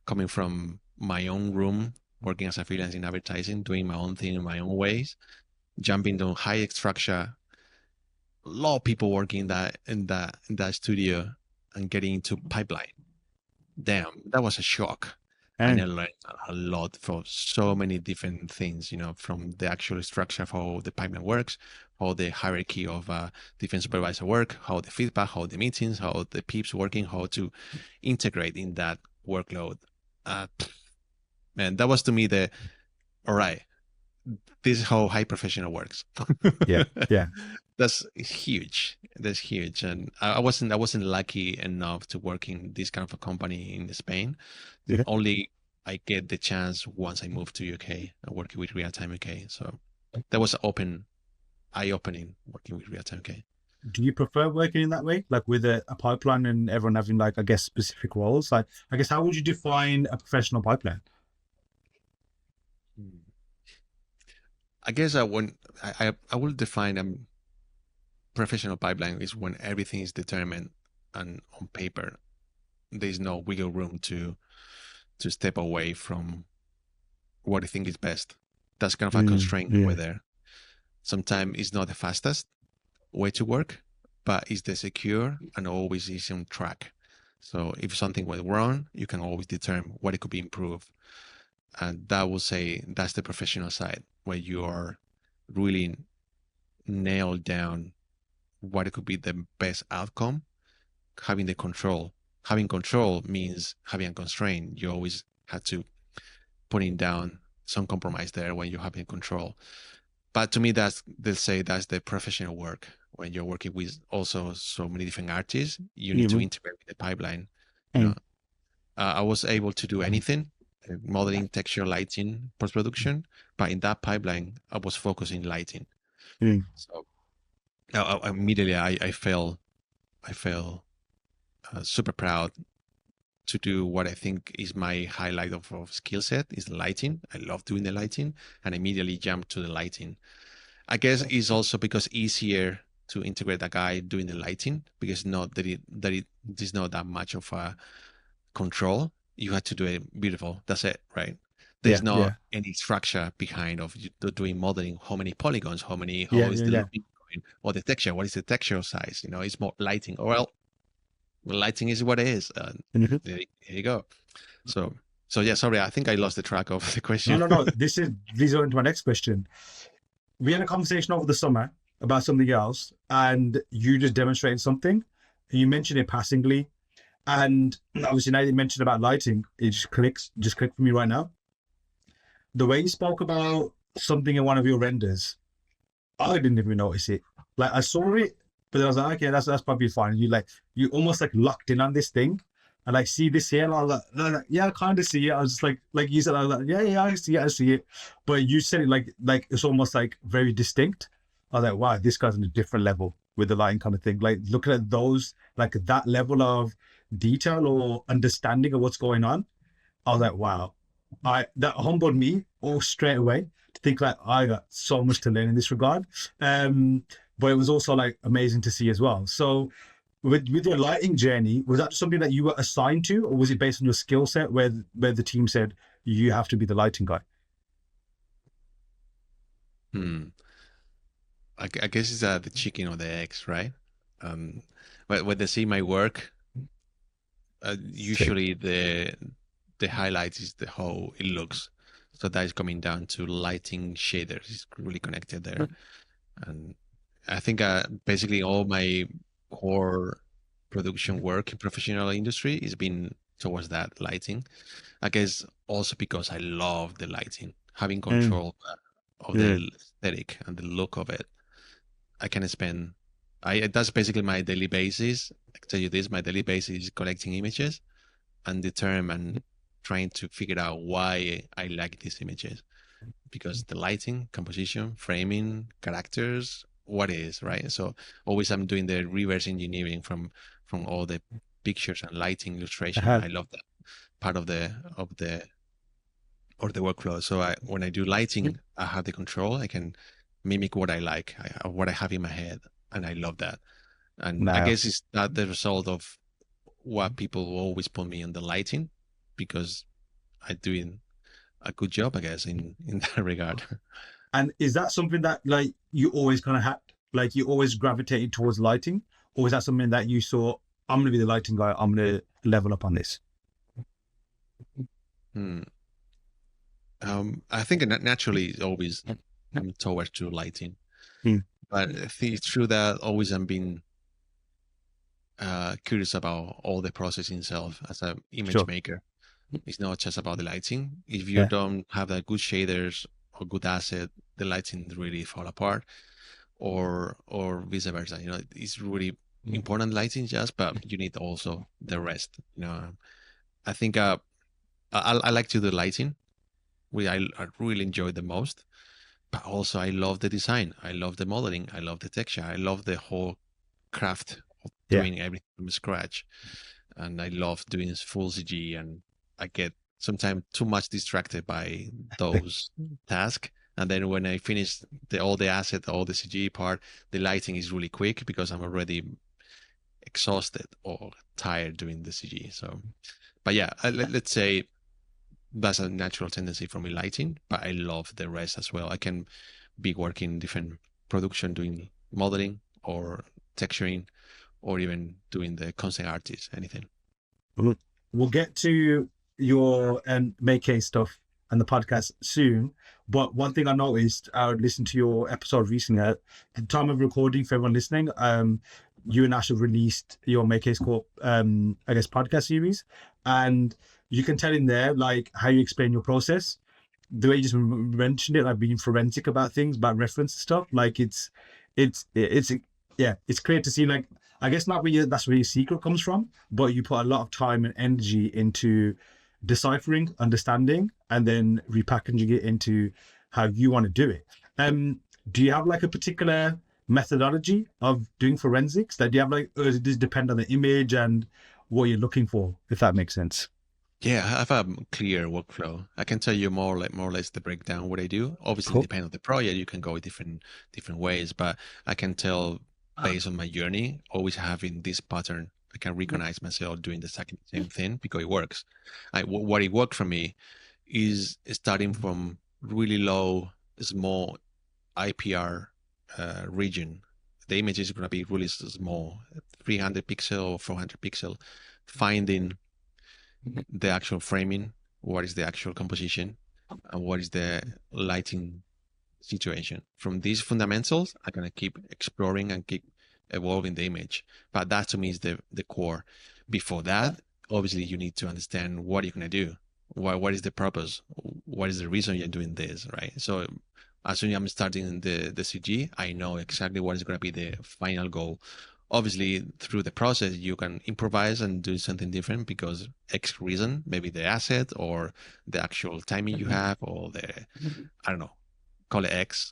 coming from my own room, working as a freelance in advertising, doing my own thing in my own ways, jumping to high structure, a lot of people working in that studio and getting into pipeline. Damn, that was a shock. And I And learned a lot for so many different things, from the actual structure of how the pipeline works, how the hierarchy of different supervisor work, how the feedback, how the meetings, how the peeps working, how to integrate in that workload. Uh, Man, that was to me all right, this is how high professional works. yeah, yeah. That's huge. That's huge. And I wasn't lucky enough to work in this kind of a company in Spain. Yeah. Only I get the chance once I moved to UK and working with real time UK. So that was eye opening working with real time UK. Do you prefer working in that way, like with a pipeline and everyone having like I guess specific roles? Like I guess how would you define a professional pipeline? I guess I will define professional pipeline is when everything is determined and on paper. There's no wiggle room to step away from what I think is best. That's kind of a constraint over Yeah. there. Sometimes it's not the fastest way to work, but it's the secure and always is on track. So if something went wrong, you can always determine what it could be improved. And that will say that's the professional side where you are really nailed down what it could be the best outcome, having the control. Having control means having a constraint. You always have to putting down some compromise there when you're having control. But to me, they'll say that's the professional work. When you're working with also so many different artists, you need to Yeah. integrate with the pipeline. You know, And I was able to do anything, modeling, texture, lighting, post production, but in that pipeline, I was focusing lighting. yeah. So immediately, I felt super proud to do what I think is my highlight of skill set is lighting. I love doing the lighting and immediately jump to the lighting. I guess it's also because easier to integrate a guy doing the lighting because not that it is not that much of a control. You have to do it beautiful. That's it, right? There's Yeah. not any structure behind of doing modeling. How many polygons? How Yeah. is Yeah. the Yeah. looping going? Or the texture? What is the texture size? It's more lighting. Well, lighting is what it is. Mhm. There you go. So yeah. Sorry, I think I lost the track of the question. No. This leads on to my next question. We had a conversation over the summer about something else, and you just demonstrated something. And you mentioned it passingly, and obviously now you mentioned about lighting, it just clicked for me right now. The way you spoke about something in one of your renders, I didn't even notice it. Like I saw it, but I was like, okay, that's probably fine. You almost like locked in on this thing, and like see this here, and I was like yeah, I kind of see it. I was just like you said, I was like, yeah, I see it. But you said it like it's almost like very distinct. I was like, wow, this guy's on a different level with the lighting kind of thing. Like looking at those, like that level of detail or understanding of what's going on, I was like, wow, that humbled me all straight away to think like I got so much to learn in this regard. But it was also like amazing to see as well. So with your lighting journey, was that something that you were assigned to, or was it based on your skill set where the team said you have to be the lighting guy? Hmm. I guess it's the chicken or the eggs, right? Um, when they see my work, usually the highlight is the how it looks. So that is coming down to lighting shaders. It's really connected there. And I think basically all my core production work in professional industry is been towards that lighting. I guess also because I love the lighting, having Mm, control of yeah. the aesthetic and the look of it. I can spend, that's basically my daily basis. I can tell you this, my daily basis is collecting images and determine trying to figure out why I like these images. Because the lighting, composition, framing, characters, what is, right? So always I'm doing the reverse engineering from all the pictures and lighting illustration. Uh-huh. I love that part of the or the workflow. So when I do lighting, I have the control. I can mimic what I like, what I have in my head, and I love that. And I Now, guess it's not the result of what people always put me on the lighting, because I'm doing a good job, I guess, in that regard. and is that something that like you always kind of had, like you always gravitated towards lighting, or is that something that you saw? I'm gonna be the lighting guy. I'm gonna level up on this. Hmm. I think naturally it's always towards to lighting, Hmm. but I think it's true that always I'm being curious about all the process itself as an image Sure. maker. It's not just about the lighting. If you Yeah. don't have that good shaders or good asset, the lighting really fall apart, or vice versa. It's really important lighting just, but you need also the rest. I think I like to do lighting. I really enjoy the most, but also I love the design. I love the modeling. I love the texture. I love the whole craft of Yeah. doing everything from scratch. And I love doing full CG, and I get sometimes too much distracted by those tasks. And then when I finish all the asset, all the CG part, the lighting is really quick because I'm already exhausted or tired doing the CG. So, but yeah, let's say that's a natural tendency for me lighting, but I love the rest as well. I can be working different production, doing modeling or texturing, or even doing the concept artist, anything. We'll get to your Make Haste stuff and the podcast soon. But one thing I noticed, I listened to your episode recently. At the time of recording, for everyone listening, you and Ash have released your Make Haste Corp, I guess, podcast series, and you can tell in there like how you explain your process, the way you just mentioned it, like being forensic about things, about reference stuff. Like it's yeah, it's clear to see. Like I guess not where that's where your secret comes from, but you put a lot of time and energy into deciphering, understanding, and then repackaging it into how you want to do it. Do you have like a particular methodology of doing forensics that you have, like, or does it just depend on the image and what you're looking for, if that makes sense? Yeah, I have a clear workflow. I can tell you more or less the breakdown what I do. Obviously, Cool. depending on the project, you can go different ways, but I can tell based on my journey, always having this pattern. I can recognize myself doing the same thing because it works. What it worked for me is starting from really low, small IPR region. The image is going to be really small, 300 pixel or 400 pixel, finding the actual framing, what is the actual composition, and what is the lighting situation. From these fundamentals, I'm going to keep exploring and keep evolving the image. But that to me is the core. Before that, obviously, you need to understand what you're going to do. What is the purpose? What is the reason you're doing this, right? So as soon as I'm starting the CG, I know exactly what is going to be the final goal. Obviously, through the process, you can improvise and do something different because X reason, maybe the asset or the actual timing you have, or the, I don't know, call it X.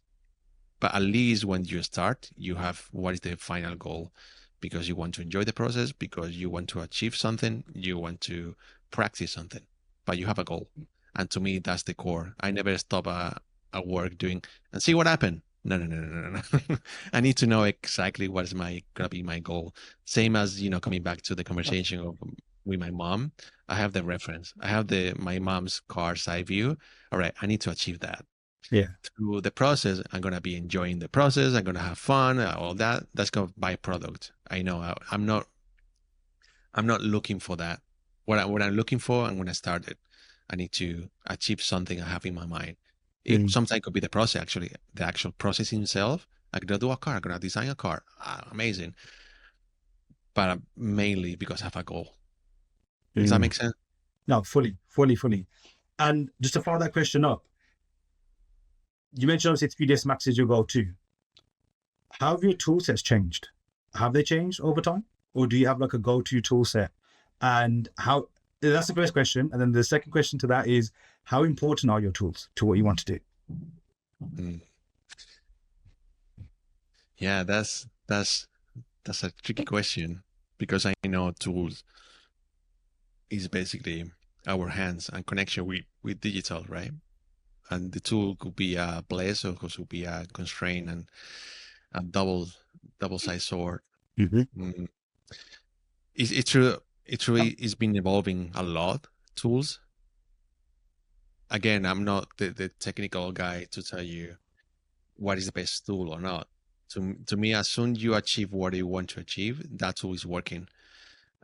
But at least when you start, you have what is the final goal, because you want to enjoy the process, because you want to achieve something, you want to practice something, but you have a goal. And to me, that's the core. I never stop a work doing and see what happened. No, no, no, no, no, no. I need to know exactly what is gonna be my goal. Same as, coming back to the conversation with my mom, I have the reference. I have my mom's car side view. All right, I need to achieve that. Yeah. Through the process, I'm gonna be enjoying the process. I'm gonna have fun. All that. That's gonna byproduct. I know. I'm not. I'm not looking for that. What I'm looking for, and when I started, I need to achieve something I have in my mind. It sometimes could be the process, actually, the actual process itself. I'm gonna do a car. I'm gonna design a car. Amazing. But mainly because I have a goal. Does that make sense? No, fully. And just to follow that question up, you mentioned obviously 3ds Max is your go-to. How have your tool sets changed? Have they changed over time? Or do you have like a go-to tool set? And how, that's the first question. And then the second question to that is, how important are your tools to what you want to do? Yeah, that's a tricky question, because I know tools is basically our hands and connection with digital, right? And the tool could be a bless, or could be a constraint, and a double-sided sword. Mm-hmm. It's true. It's really, it's been evolving a lot. Tools. Again, I'm not the technical guy to tell you what is the best tool or not. To me, as soon you achieve what you want to achieve, that tool is working.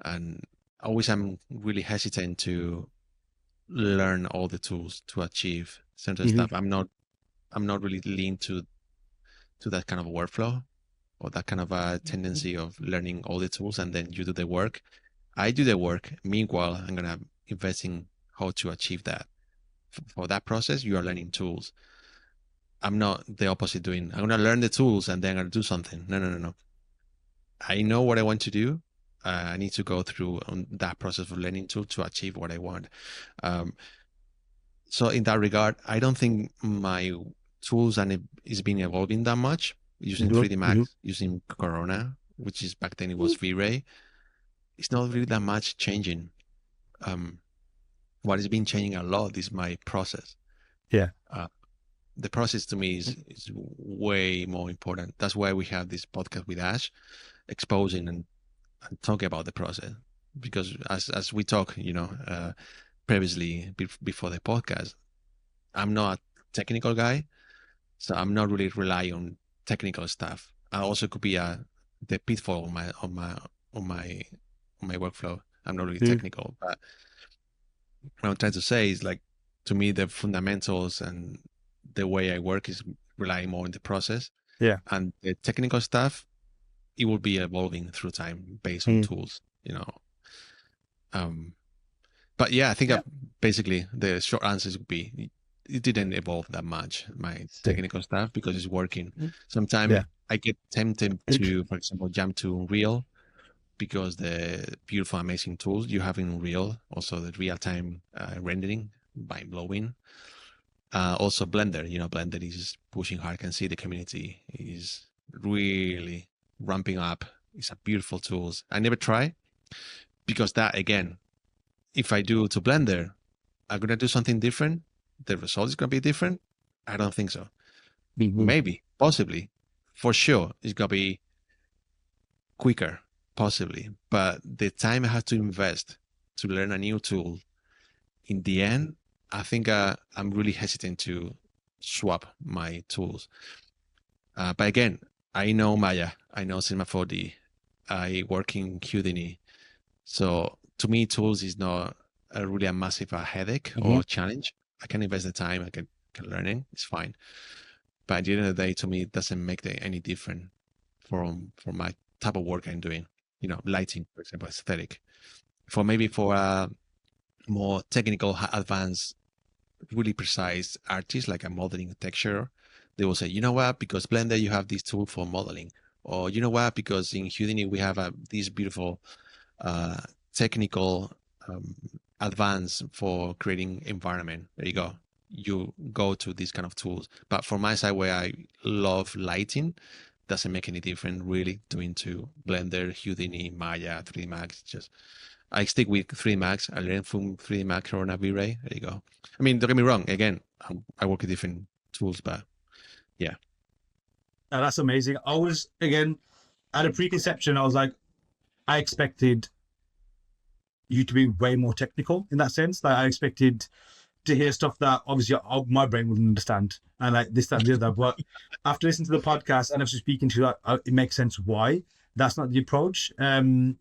And always, I'm really hesitant to learn all the tools to achieve certain stuff. I'm not really lean to that kind of workflow, or that kind of a tendency of learning all the tools and then you do the work. I do the work. Meanwhile, I'm gonna invest in how to achieve that. For that process, you are learning tools. I'm not the opposite doing. I'm gonna learn the tools and then I'm gonna do something. No, no, no, no. I know what I want to do. I need to go through that process of learning tool to achieve what I want. So in that regard, I don't think my tools is been evolving that much. Using 3D Max, using Corona, which is back then it was V-Ray. It's not really that much changing. What has been changing a lot is my process. Yeah. The process to me is way more important. That's why we have this podcast with Ash, exposing and talking about the process. Because as we talk, previously before the podcast, I'm not a technical guy, so I'm not really rely on technical stuff. I also could be the pitfall on my workflow. I'm not really technical, but what I'm trying to say is, like, to me, the fundamentals and the way I work is relying more on the process. Yeah. And the technical stuff, it will be evolving through time based on tools, But yeah, I think basically the short answers would be, it didn't evolve that much, my technical stuff, because it's working. Sometimes I get tempted to, for example, jump to Unreal, because the beautiful, amazing tools you have in Unreal, also the real-time rendering, mind-blowing. Also Blender, Blender is pushing hard. I can see the community is really ramping up. It's a beautiful tools. I never try, because that, again, if I do to Blender, I'm going to do something different. The result is going to be different. I don't think so. Maybe, possibly, for sure, it's going to be quicker, possibly. But the time I have to invest to learn a new tool, in the end, I think I'm really hesitant to swap my tools. But again, I know Maya, I know Cinema 4D, I work in Houdini. So to me, tools is not really a massive headache or challenge. I can invest the time, I can learn it, it's fine. But at the end of the day, to me, it doesn't make any difference from my type of work I'm doing. You know, lighting, for example, aesthetic. For a more technical, advanced, really precise artists like a modeling texture, they will say, you know what, because Blender you have this tool for modeling, or you know what, because in Houdini we have this beautiful technical advance for creating environment. There you go. You go to these kind of tools. But for my side, where I love lighting, doesn't make any difference really doing to Blender, Houdini, Maya, 3D Max. Just I stick with 3D Max. I learn from 3D Max or V-Ray. There you go. I mean, don't get me wrong. Again, I work with different tools, but yeah. That's amazing. I was, again, at a preconception, I was like, I expected you to be way more technical in that sense. Like I expected to hear stuff that obviously my brain wouldn't understand, and like this, that, and the other. But after listening to the podcast and after speaking to that, it makes sense why that's not the approach. And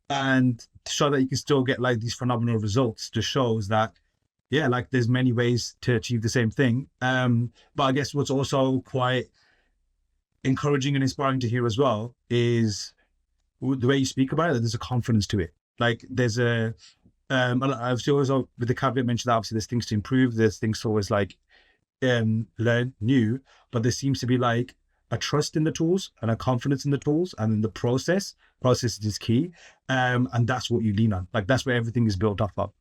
to show that you can still get like these phenomenal results just shows that, yeah, like there's many ways to achieve the same thing. But I guess what's also quite encouraging and inspiring to hear as well is the way you speak about it, that there's a confidence to it. Like there's a, I've always, with the caveat mentioned that obviously there's things to improve, there's things to always like learn new, but there seems to be like a trust in the tools and a confidence in the tools and in the process. Process is key. And that's what you lean on. Like that's where everything is built off of.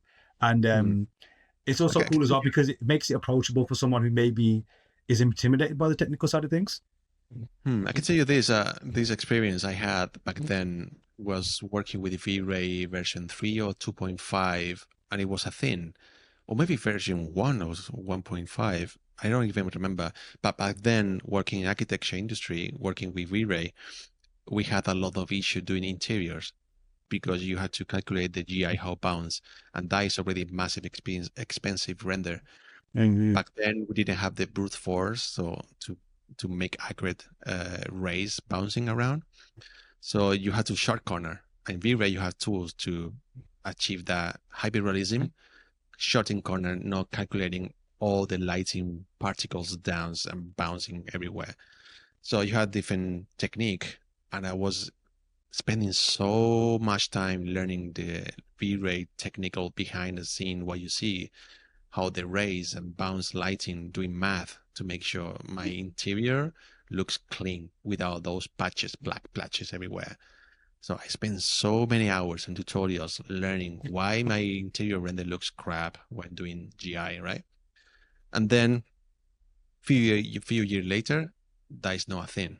And it's also cool as well because it makes it approachable for someone who maybe is intimidated by the technical side of things. I can tell you this experience I had back then was working with the V-Ray version 3 or 2.5, and it was a thin, or maybe version 1 or 1.5. I don't even remember. But back then, working in architecture industry, working with V-Ray, we had a lot of issue doing interiors because you had to calculate the GI how bounce, and that is already massive expensive render. Back then, we didn't have the brute force, so to make accurate rays bouncing around. So you had to short corner. In V-Ray, you have tools to achieve that hyperrealism, shorting corner, not calculating all the lighting particles downs and bouncing everywhere. So you had different technique, and I was spending so much time learning the V-Ray technical behind the scene, what you see, how the rays and bounce lighting, doing math to make sure my interior looks clean without those patches, black patches everywhere. So I spent so many hours in tutorials learning why my interior render looks crap when doing GI, right? And then few years later, that is not a thing.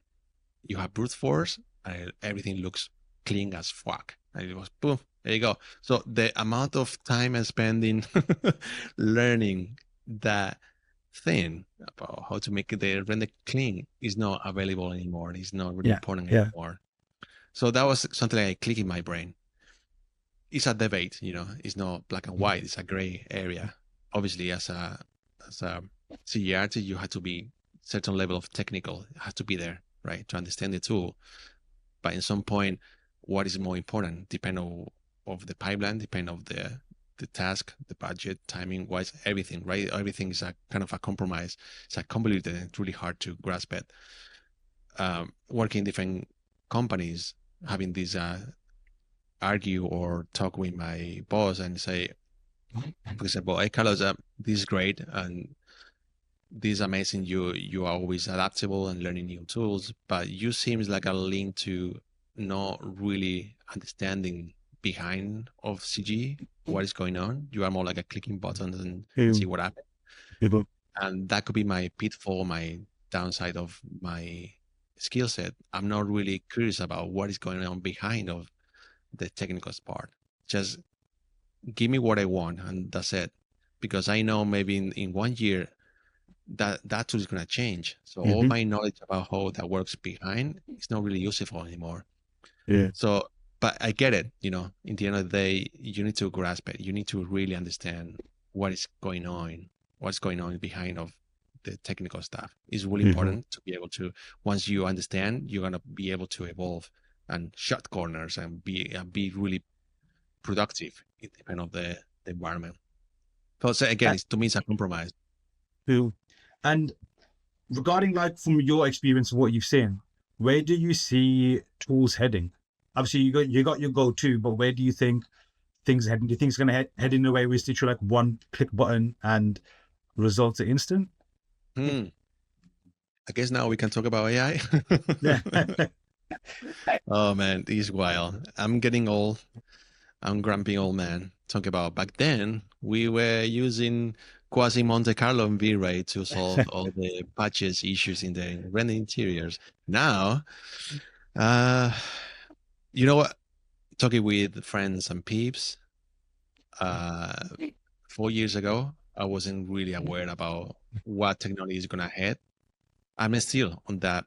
You have brute force and everything looks clean as fuck. And it was boom, there you go. So the amount of time I spend in learning that thing about how to make the render clean is not available anymore. It's not really important anymore. So that was something like click in my brain. It's a debate, it's not black and white, it's a gray area. Obviously, as a CGI artist, you have to be certain level of technical, it has to be there, right, to understand the tool. But in some point, what is more important depend on the pipeline, depend on the task, the budget, timing wise, everything, right? Everything is a kind of a compromise. It's a convoluted and it's really hard to grasp it. Working in different companies, having this argue or talk with my boss and say, for example, hey Carlos, this is great and this is amazing. You are always adaptable and learning new tools, but you seems like a link to not really understanding behind of CG, what is going on. You are more like a clicking buttons and see what happens. And that could be my pitfall, my downside of my skill set. I'm not really curious about what is going on behind of the technical part. Just give me what I want and that's it. Because I know maybe in 1 year that tool is going to change. So all my knowledge about how that works behind is not really useful anymore. So, but I get it, in the end of the day, you need to grasp it. You need to really understand what's going on behind of the technical stuff. It's really Mhm. important to be able to, once you understand, you're gonna be able to evolve and shut corners and be really productive independent of the environment. So again, to me, it's a compromise. Cool. And regarding like from your experience of what you've seen, where do you see tools heading? Obviously, you got your go-to, but where do you think things are heading? Do you think it's going to head in a way where it's literally like one click button and results are instant? Hmm. I guess now we can talk about AI. Yeah. Oh man, this is wild. I'm getting old. I'm grumpy old man. Talk about back then, we were using quasi Monte Carlo and V-Ray to solve all the patches issues in the render interiors. Now, uh, you know what? Talking with friends and peeps, uh, 4 years ago, I wasn't really aware about what technology is gonna head. I'm still on that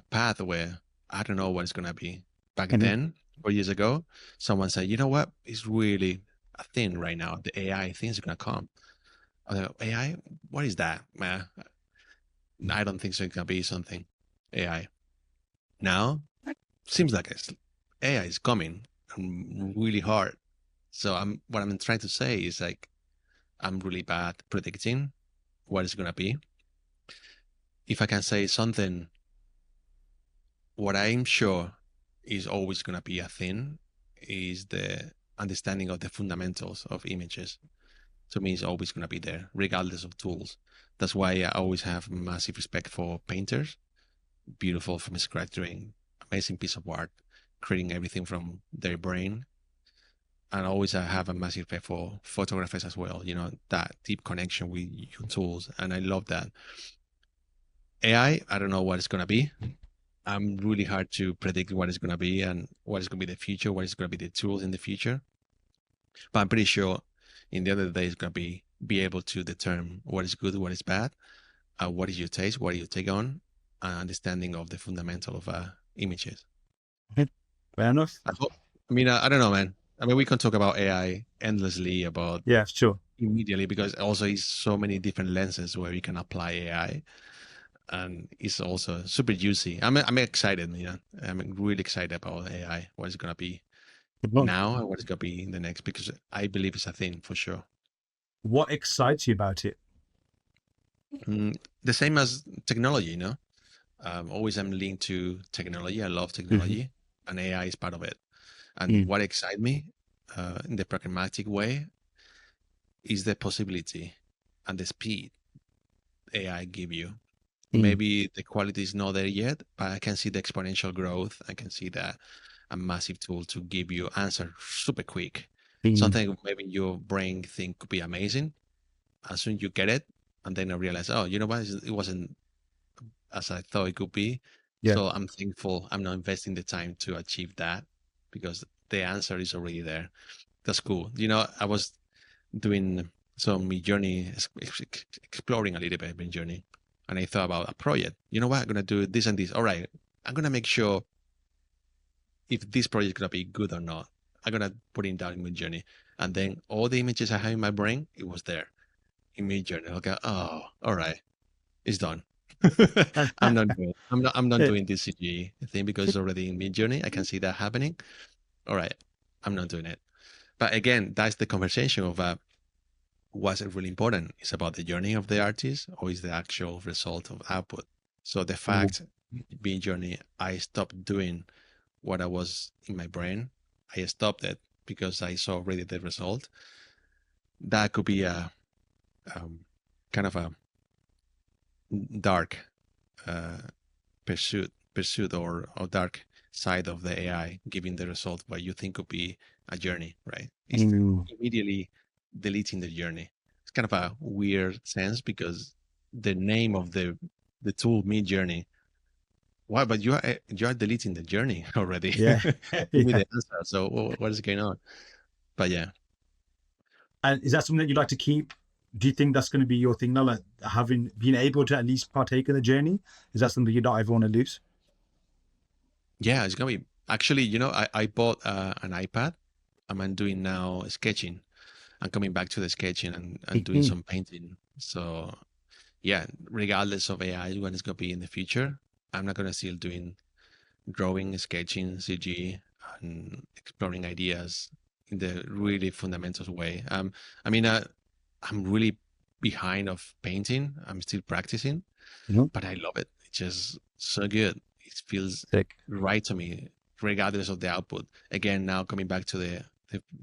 path where I don't know what it's gonna be. Back Mhm. then, 4 years ago, someone said, "You know what? It's really a thing right now. The AI thing is gonna come." I was like, AI? What is that, man? I don't think so. It can be something AI. Now, seems like AI is coming really hard. So what I'm trying to say is like I'm really bad predicting what it's gonna be. If I can say something, what I'm sure is always gonna be a thing is the understanding of the fundamentals of images. To me, it's always gonna be there, regardless of tools. That's why I always have massive respect for painters. Beautiful from scratch, doing amazing piece of art, creating everything from their brain. And always I have a massive respect for photographers as well. You know, that deep connection with your tools, and I love that. I don't know what it's gonna be. I'm really hard to predict what it's gonna be and what is gonna be the future, what is gonna be the tools in the future. But I'm pretty sure in the end of the day, it's gonna be able to determine what is good, what is bad, what is your taste, what do you take on, understanding of the fundamental of images. Fair enough. I hope. I mean, I don't know, man. I mean, we can talk about AI endlessly about Yeah, sure. immediately because also it's so many different lenses where we can apply AI, and it's also super juicy. I'm excited. You know, I'm really excited about AI. What it's gonna be Good one. now and what it's gonna be in the next because I believe it's a thing for sure. What excites you about it? The same as technology, you know. Always I'm linked to technology. I love Mhm. technology, and AI is part of it. And Mm. what excites me in the pragmatic way is the possibility and the speed AI give you. Mm. Maybe the quality is not there yet, but I can see the exponential growth. I can see that a massive tool to give you answer super quick. Mm. Something maybe your brain think could be amazing. As soon you get it, and then I realize, oh, you know what? It wasn't as I thought it could be. Yeah. So I'm thankful I'm not investing the time to achieve that because the answer is already there. That's cool. You know, I was doing some journey, exploring a little bit my journey, and I thought about a project. You know what? I'm gonna do this and this. All right, I'm gonna make sure if this project is gonna be good or not. I'm gonna put it down in my journey, and then all the images I have in my brain, it was there in my journey. Okay, oh, all right, it's done. I'm not doing. I'm not Yeah. doing this CGI thing because it's already in mid journey. I can see that happening. All right, I'm not doing it. But again, that's the conversation of what's really important. Is about the journey of the artist or is the actual result of output. So the Ooh. fact being journey, I stopped doing what I was in my brain. I stopped it because I saw already the result. That could be a kind of a dark uh, pursuit or dark side of the AI giving the result what you think could be a journey, right? It's Mm. immediately deleting the journey. It's kind of a weird sense because the name of the tool mid journey. Why? But you are deleting the journey already. Yeah. Give me Yeah. the answer. So what is going on? But yeah, And is that something that you'd like to keep? Do you think that's going to be your thing now, like having been able to at least partake in the journey? Is that something you don't ever want to lose? yeah, it's gonna be actually. You know, I bought an iPad. I'm doing now sketching. I'm coming back to the sketching and doing some painting. So yeah, regardless of AI, what it's going to be in the future, I'm not going to still doing drawing, sketching, CG, and exploring ideas in the really fundamental way. I mean, I'm really behind of painting. I'm still practicing, but I love it. It's just so good. It feels Sick. right to me, regardless of the output. Again, now coming back to the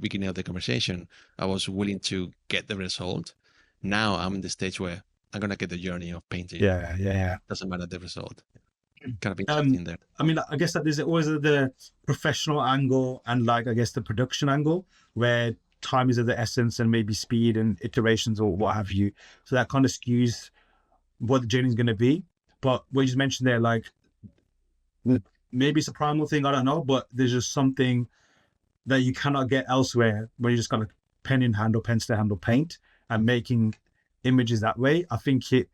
beginning of the conversation, I was willing to get the result. Now I'm in the stage where I'm gonna get the journey of painting. Yeah. Doesn't matter the result. Kind of Um, interesting there. I mean, I guess that there's always the professional angle and like I guess the production angle where time is of the essence and maybe speed and iterations or what have you. So that kind of skews what the journey is going to be. But what you just mentioned there, like maybe it's a primal thing, I don't know, but there's just something that you cannot get elsewhere when you just got a pen in hand or pencil in hand or paint and making images that way. I think it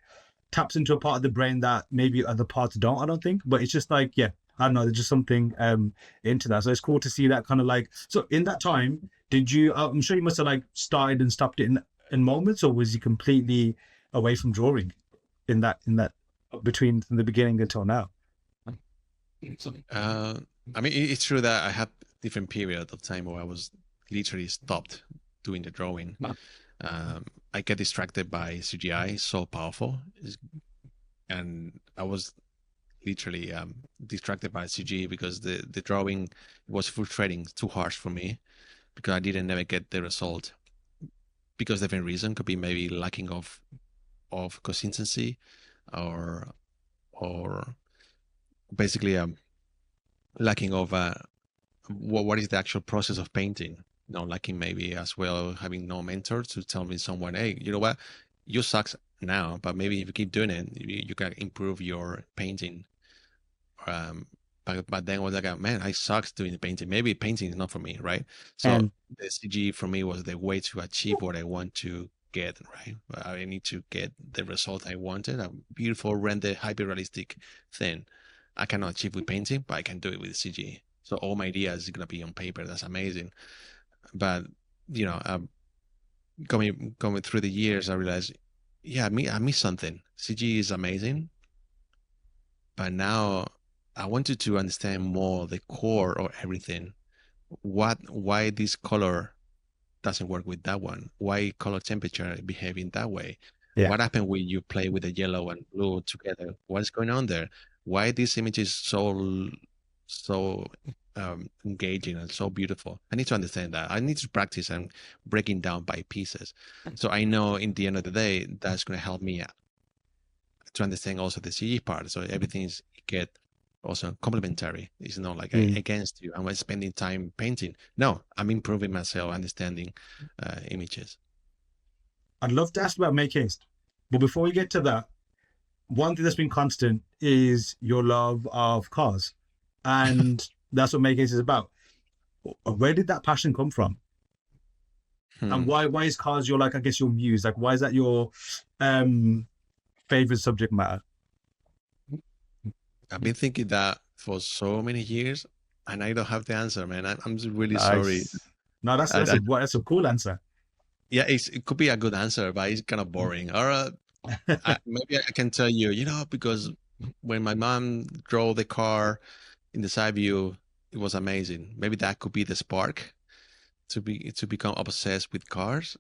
taps into a part of the brain that maybe other parts don't, I don't think. But it's just like, yeah, I don't know, there's just something into that. So it's cool to see that kind of like, so in that time, did you, I'm sure you must have like started and stopped it in moments, or was you completely away from drawing in that between from the beginning until now? I mean, it's true that I had different period of time where I was literally stopped doing the drawing. I get distracted by CGI, so powerful, and I was literally distracted by CG because the drawing was frustrating, too harsh for me because I didn't never get the result. Because different reason could be maybe lacking of consistency, or basically lacking of what is the actual process of painting. Lacking maybe as well having no mentor to tell me someone, hey, you know what, you sucks now, but maybe if you keep doing it, you can improve your painting. But then I was like, man, I sucks doing the painting. Maybe painting is not for me, right? So the CG for me was the way to achieve what I want to get, right? I need to get the result I wanted, a beautiful rendered hyper-realistic thing. I cannot achieve with painting, but I can do it with CG. So all my ideas is gonna be on paper. That's amazing. But going through the years, I realized, yeah, I miss something. CG is amazing, but now I wanted to understand more the core of everything. Why this color doesn't work with that one? Why color temperature behaving that way? Yeah. What happened when you play with the yellow and blue together? What's going on there? Why this image is so engaging and so beautiful? I need to understand that. I need to practice and breaking down by pieces. So I know in the end of the day, that's going to help me to understand also the CG part. So everything is get also complementary. It's not like against you. I'm spending time painting. No, I'm improving myself, understanding images. I'd love to ask about Make Haste, but before we get to that, one thing that's been constant is your love of cars, and that's what Make Haste is about. Where did that passion come from? And why is cars your, like, I guess your muse? Like, why is that your favorite subject matter? I've been thinking that for so many years, and I don't have the answer, man. I'm really Nice. sorry. No, that's a cool answer. Yeah, it could be a good answer, but it's kind of boring. Or maybe I can tell you, because when my mom drove the car in the side view, it was amazing. Maybe that could be the spark to become obsessed with cars.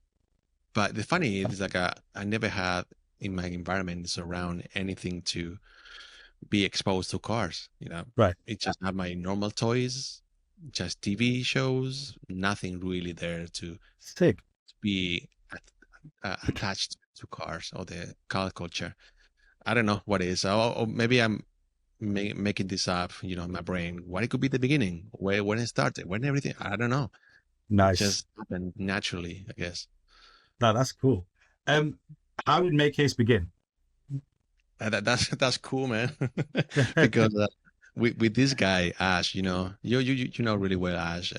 But the funny is, like, I never had in my environment around anything to be exposed to cars. Right. It just had my normal toys, just TV shows, nothing really there to Sick. be attached to cars or the car culture. I don't know what it is. Or maybe I'm making this up, in my brain. What it could be the beginning, when it started, when everything. I don't know. Nice. It just happened naturally, I guess. No, that's cool. How did Make Haste begin? That's cool, man. Because with this guy Ash, you know really well Ash,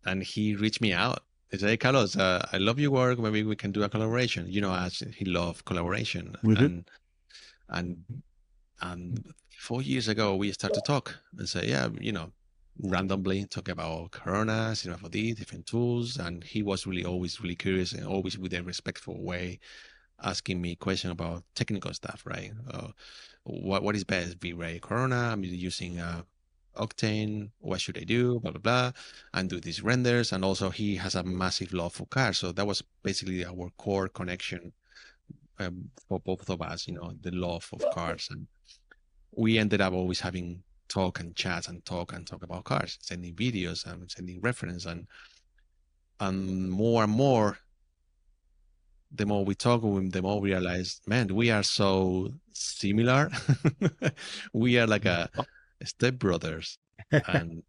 and he reached me out. He said, "Hey, Carlos, I love your work. Maybe we can do a collaboration." Ash, he loved collaboration, and 4 years ago we started to talk and say, yeah, randomly talk about Corona, Cinema 4D, different tools, and he was really always really curious and always with a respectful way, asking me questions about technical stuff, right? What is best, V-Ray, Corona? I'm using Octane. What should I do? Blah blah blah, and do these renders. And also, he has a massive love for cars, so that was basically our core connection for both of us. The love of cars, and we ended up always having talk and chat and talk about cars, sending videos and sending reference, and more, the more we talk with him, the more we realize, man, we are so similar. We are like a stepbrothers, and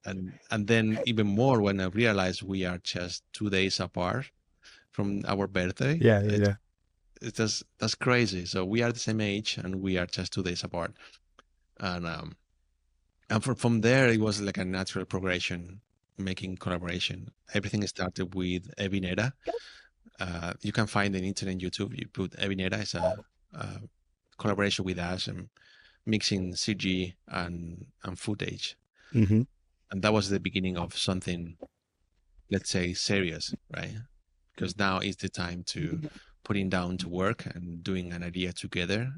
and then even more when I realized we are just 2 days apart from our birthday. Yeah, yeah, yeah. It's just, that's crazy. So we are the same age, and we are just 2 days apart, and from there it was like a natural progression, making collaboration. Everything started with Evineta. You can find on internet, YouTube. You put Evineta, it's a collaboration with us and mixing CG and footage. Mm-hmm. And that was the beginning of something, let's say, serious, right? Because now is the time to putting down to work and doing an idea together,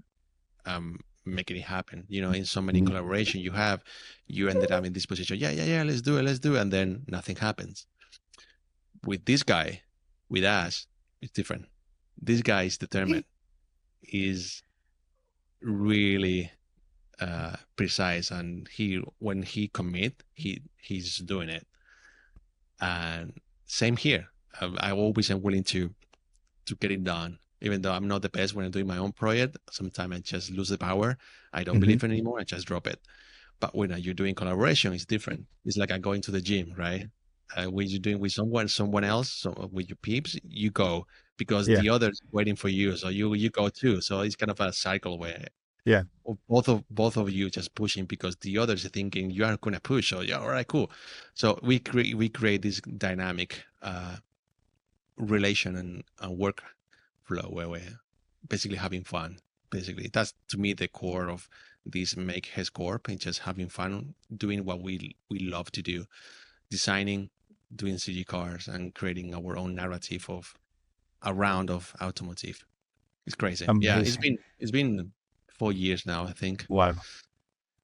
making it happen. In so many collaboration you ended up in this position. Yeah, let's do it, and then nothing happens. With this guy, with us, it's different. This guy is determined. He's really precise, and when he commit, he's doing it. And same here. I always am willing to get it done, even though I'm not the best when I'm doing my own project. Sometimes I just lose the power. I don't believe it anymore. I just drop it. But when you're doing collaboration, it's different. It's like I'm going to the gym, right? When you're doing with someone else, so with your peeps, you go because the others waiting for you, so you go too. So it's kind of a cycle where both of you just pushing because the others are thinking you are going to push. So yeah, all right, cool. So we create this dynamic relation and work flow where we're basically having fun. Basically, that's to me the core of this Make Haste Corp, and just having fun doing what we love to do, designing, doing CG cars, and creating our own narrative of a round of automotive. It's crazy. Amazing. Yeah, it's been 4 years now, I think. Wow.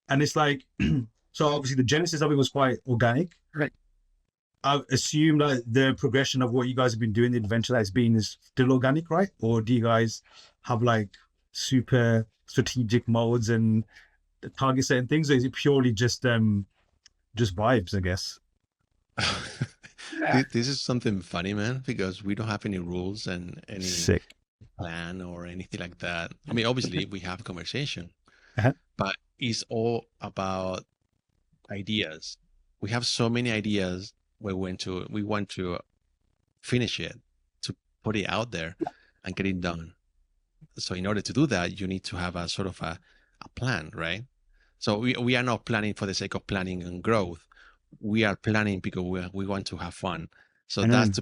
And it's like, so obviously the genesis of it was quite organic. Right. I assume that the progression of what you guys have been doing, the adventure that's been, is still organic, right? Or do you guys have like super strategic modes and target certain things, or is it purely just vibes, I guess? This is something funny, man, because we don't have any rules and any plan or anything like that. I mean, obviously we have conversation, but it's all about ideas. We have so many ideas. We want to finish it, to put it out there and get it done. So in order to do that, you need to have a sort of a plan, right? So we are not planning for the sake of planning and growth. We are planning because we want to have fun. So that's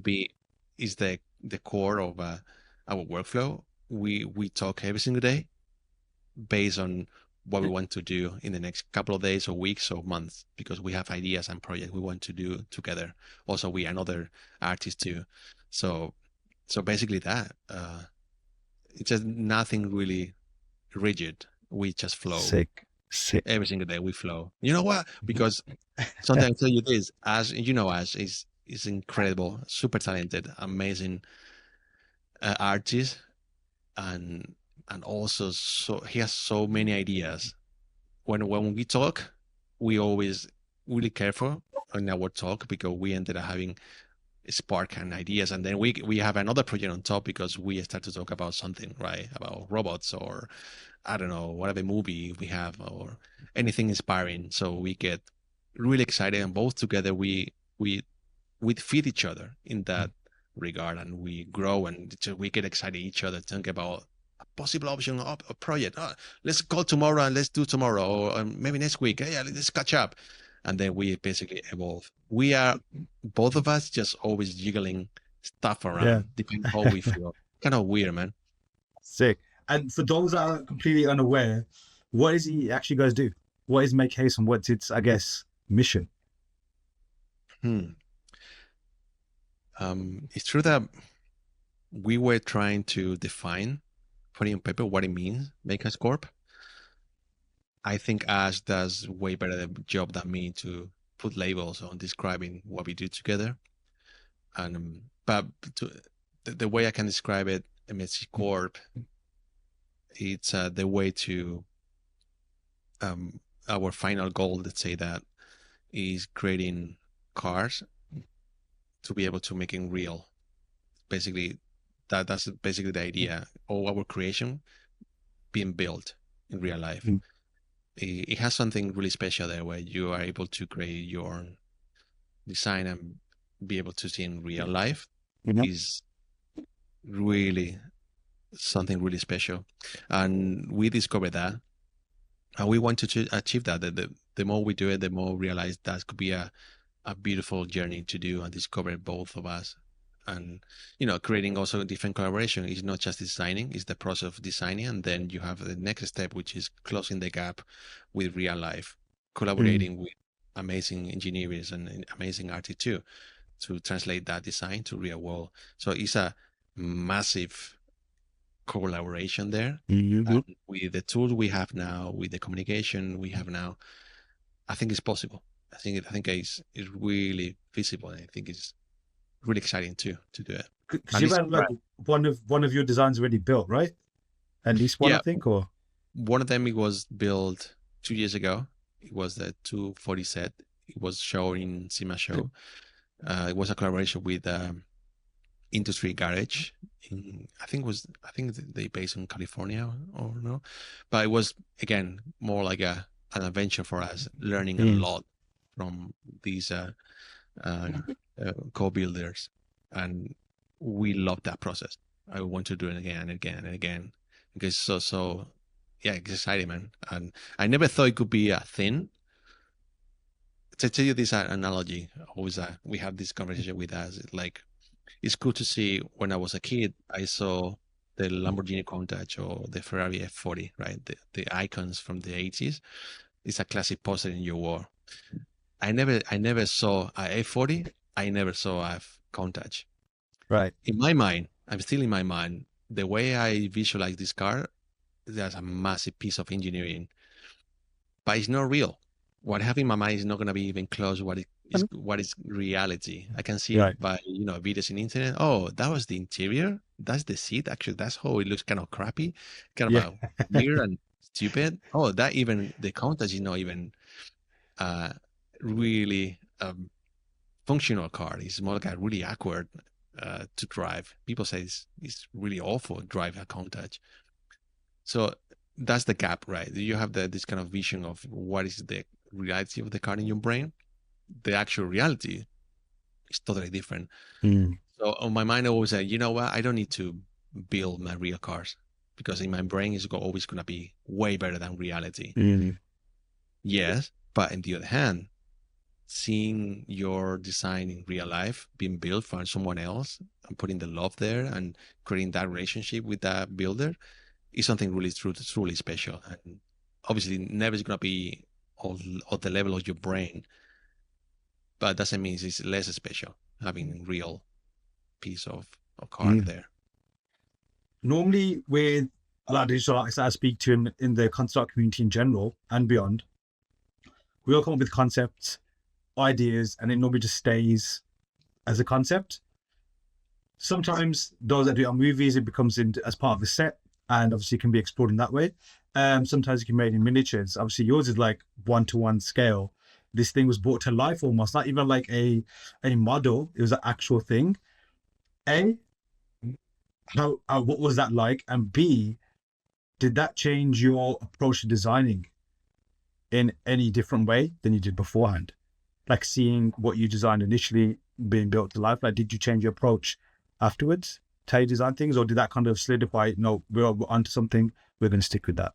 is the core of our workflow. We talk every single day based on what we want to do in the next couple of days or weeks or months, because we have ideas and projects we want to do together. Also, we are another artist too. So basically that, it's just nothing really rigid. We just flow. Sick. Every single day we flow. You know what? Because sometimes I tell you this, Ash is incredible, super talented, amazing artist, and also he has so many ideas. When we talk, we always really careful on our talk because we ended up having spark and ideas, and then we have another project on top because we start to talk about something, right, about robots or I don't know, whatever movie we have or anything inspiring. So we get really excited, and both together we feed each other in that regard, and we grow and we get excited each other, think about a possible option of a project. Let's call tomorrow and let's do tomorrow, or maybe next week. Yeah, let's catch up. And then we basically evolve. We are, both of us, just always jiggling stuff around, depending how we feel. Kind of weird, man. Sick. And for those that are completely unaware, what is it you actually guys do? What is Make Haste, and what's its, I guess, mission? It's true that we were trying to define, putting on paper, what it means, Makehaste Corp. I think Ash does way better the job than me to put labels on describing what we do together. And but the way I can describe it, MSC Corp, it's the way to our final goal. Let's say that is creating cars to be able to make it real. Basically, that's basically the idea. All our creation being built in real life. It has something really special there, where you are able to create your own design and be able to see in real life. Is really something really special, and we discovered that, and we wanted to achieve that. The more we do it, the more we realize that could be a beautiful journey to do and discover, both of us. And creating also different collaboration is not just designing, it's the process of designing, and then you have the next step, which is closing the gap with real life, collaborating with amazing engineers and amazing artists too, to translate that design to real world. So it's a massive collaboration there. And with the tools we have now, with the communication we have now, I think it's possible. I think it's really feasible. And I think it's really exciting too to do it. Because you've had like one of your designs already built, right? At least one, I think, or one of them, it was built 2 years ago. It was the 240 set. It was shown in SEMA show. It was a collaboration with Industry Garage. I think they based in California or no, but it was again more like an adventure for us, learning a lot from these co-builders, and we love that process. I want to do it again and again and again, because so yeah, it's exciting, man. And I never thought it could be a thing. To tell you this analogy, always we have this conversation with us. Like, it's cool to see, when I was a kid, I saw the Lamborghini Countach or the Ferrari F40, right? The icons from the 80s. It's a classic poster in your wall. I never saw a F40. I never saw a Countach. Right. In my mind, I'm still in my mind, the way I visualize this car, there's a massive piece of engineering, but it's not real. What I have in my mind is not going to be even close to what is reality. I can see it by videos in the internet. Oh, that was the interior. That's the seat. Actually, that's how it looks, kind of crappy, kind of weird and stupid. Oh, that even the Countach is not even really functional car. It's more like a really awkward to drive. People say it's really awful to drive a Countach. So that's the gap, right? You have this kind of vision of what is the reality of the car in your brain. The actual reality is totally different. So on my mind, I always say, you know what? I don't need to build my real cars, because in my brain it's always going to be way better than reality. Yes, but on the other hand, seeing your design in real life being built for someone else and putting the love there and creating that relationship with that builder is something really truly special. And obviously never is going to be at the level of your brain, but doesn't mean it's less special having a real piece of car there. Normally with a lot of digital artists I speak to in the concept art community in general and beyond, we all come up with concepts, ideas, and it normally just stays as a concept. Sometimes those that do it on movies, it becomes as part of the set, and obviously can be explored in that way. Sometimes it can be made in miniatures. Obviously yours is like 1-to-1 scale. This thing was brought to life almost, not even like a model. It was an actual thing. What was that like? And B, did that change your approach to designing in any different way than you did beforehand? Like seeing what you designed initially being built to life, like did you change your approach afterwards to how you design things, or did that kind of solidify, no, we're onto something, we're going to stick with that?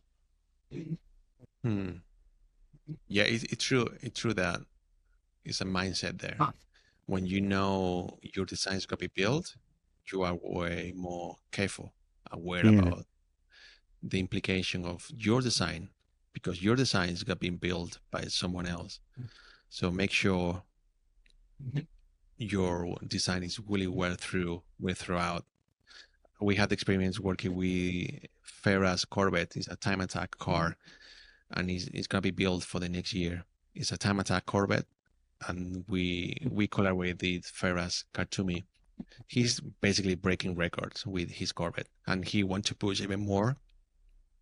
Yeah, it's true. It's true that it's a mindset there. When you know your design is going to be built, you are way more careful, aware about the implication of your design, because your design is going to be built by someone else. So make sure your design is really well throughout. We had experience working with Ferras Corvette. It's a time attack car, and it's gonna be built for the next year. It's a time attack Corvette, and we collaborate with Ferras Kartumi. He's basically breaking records with his Corvette, and he wants to push even more.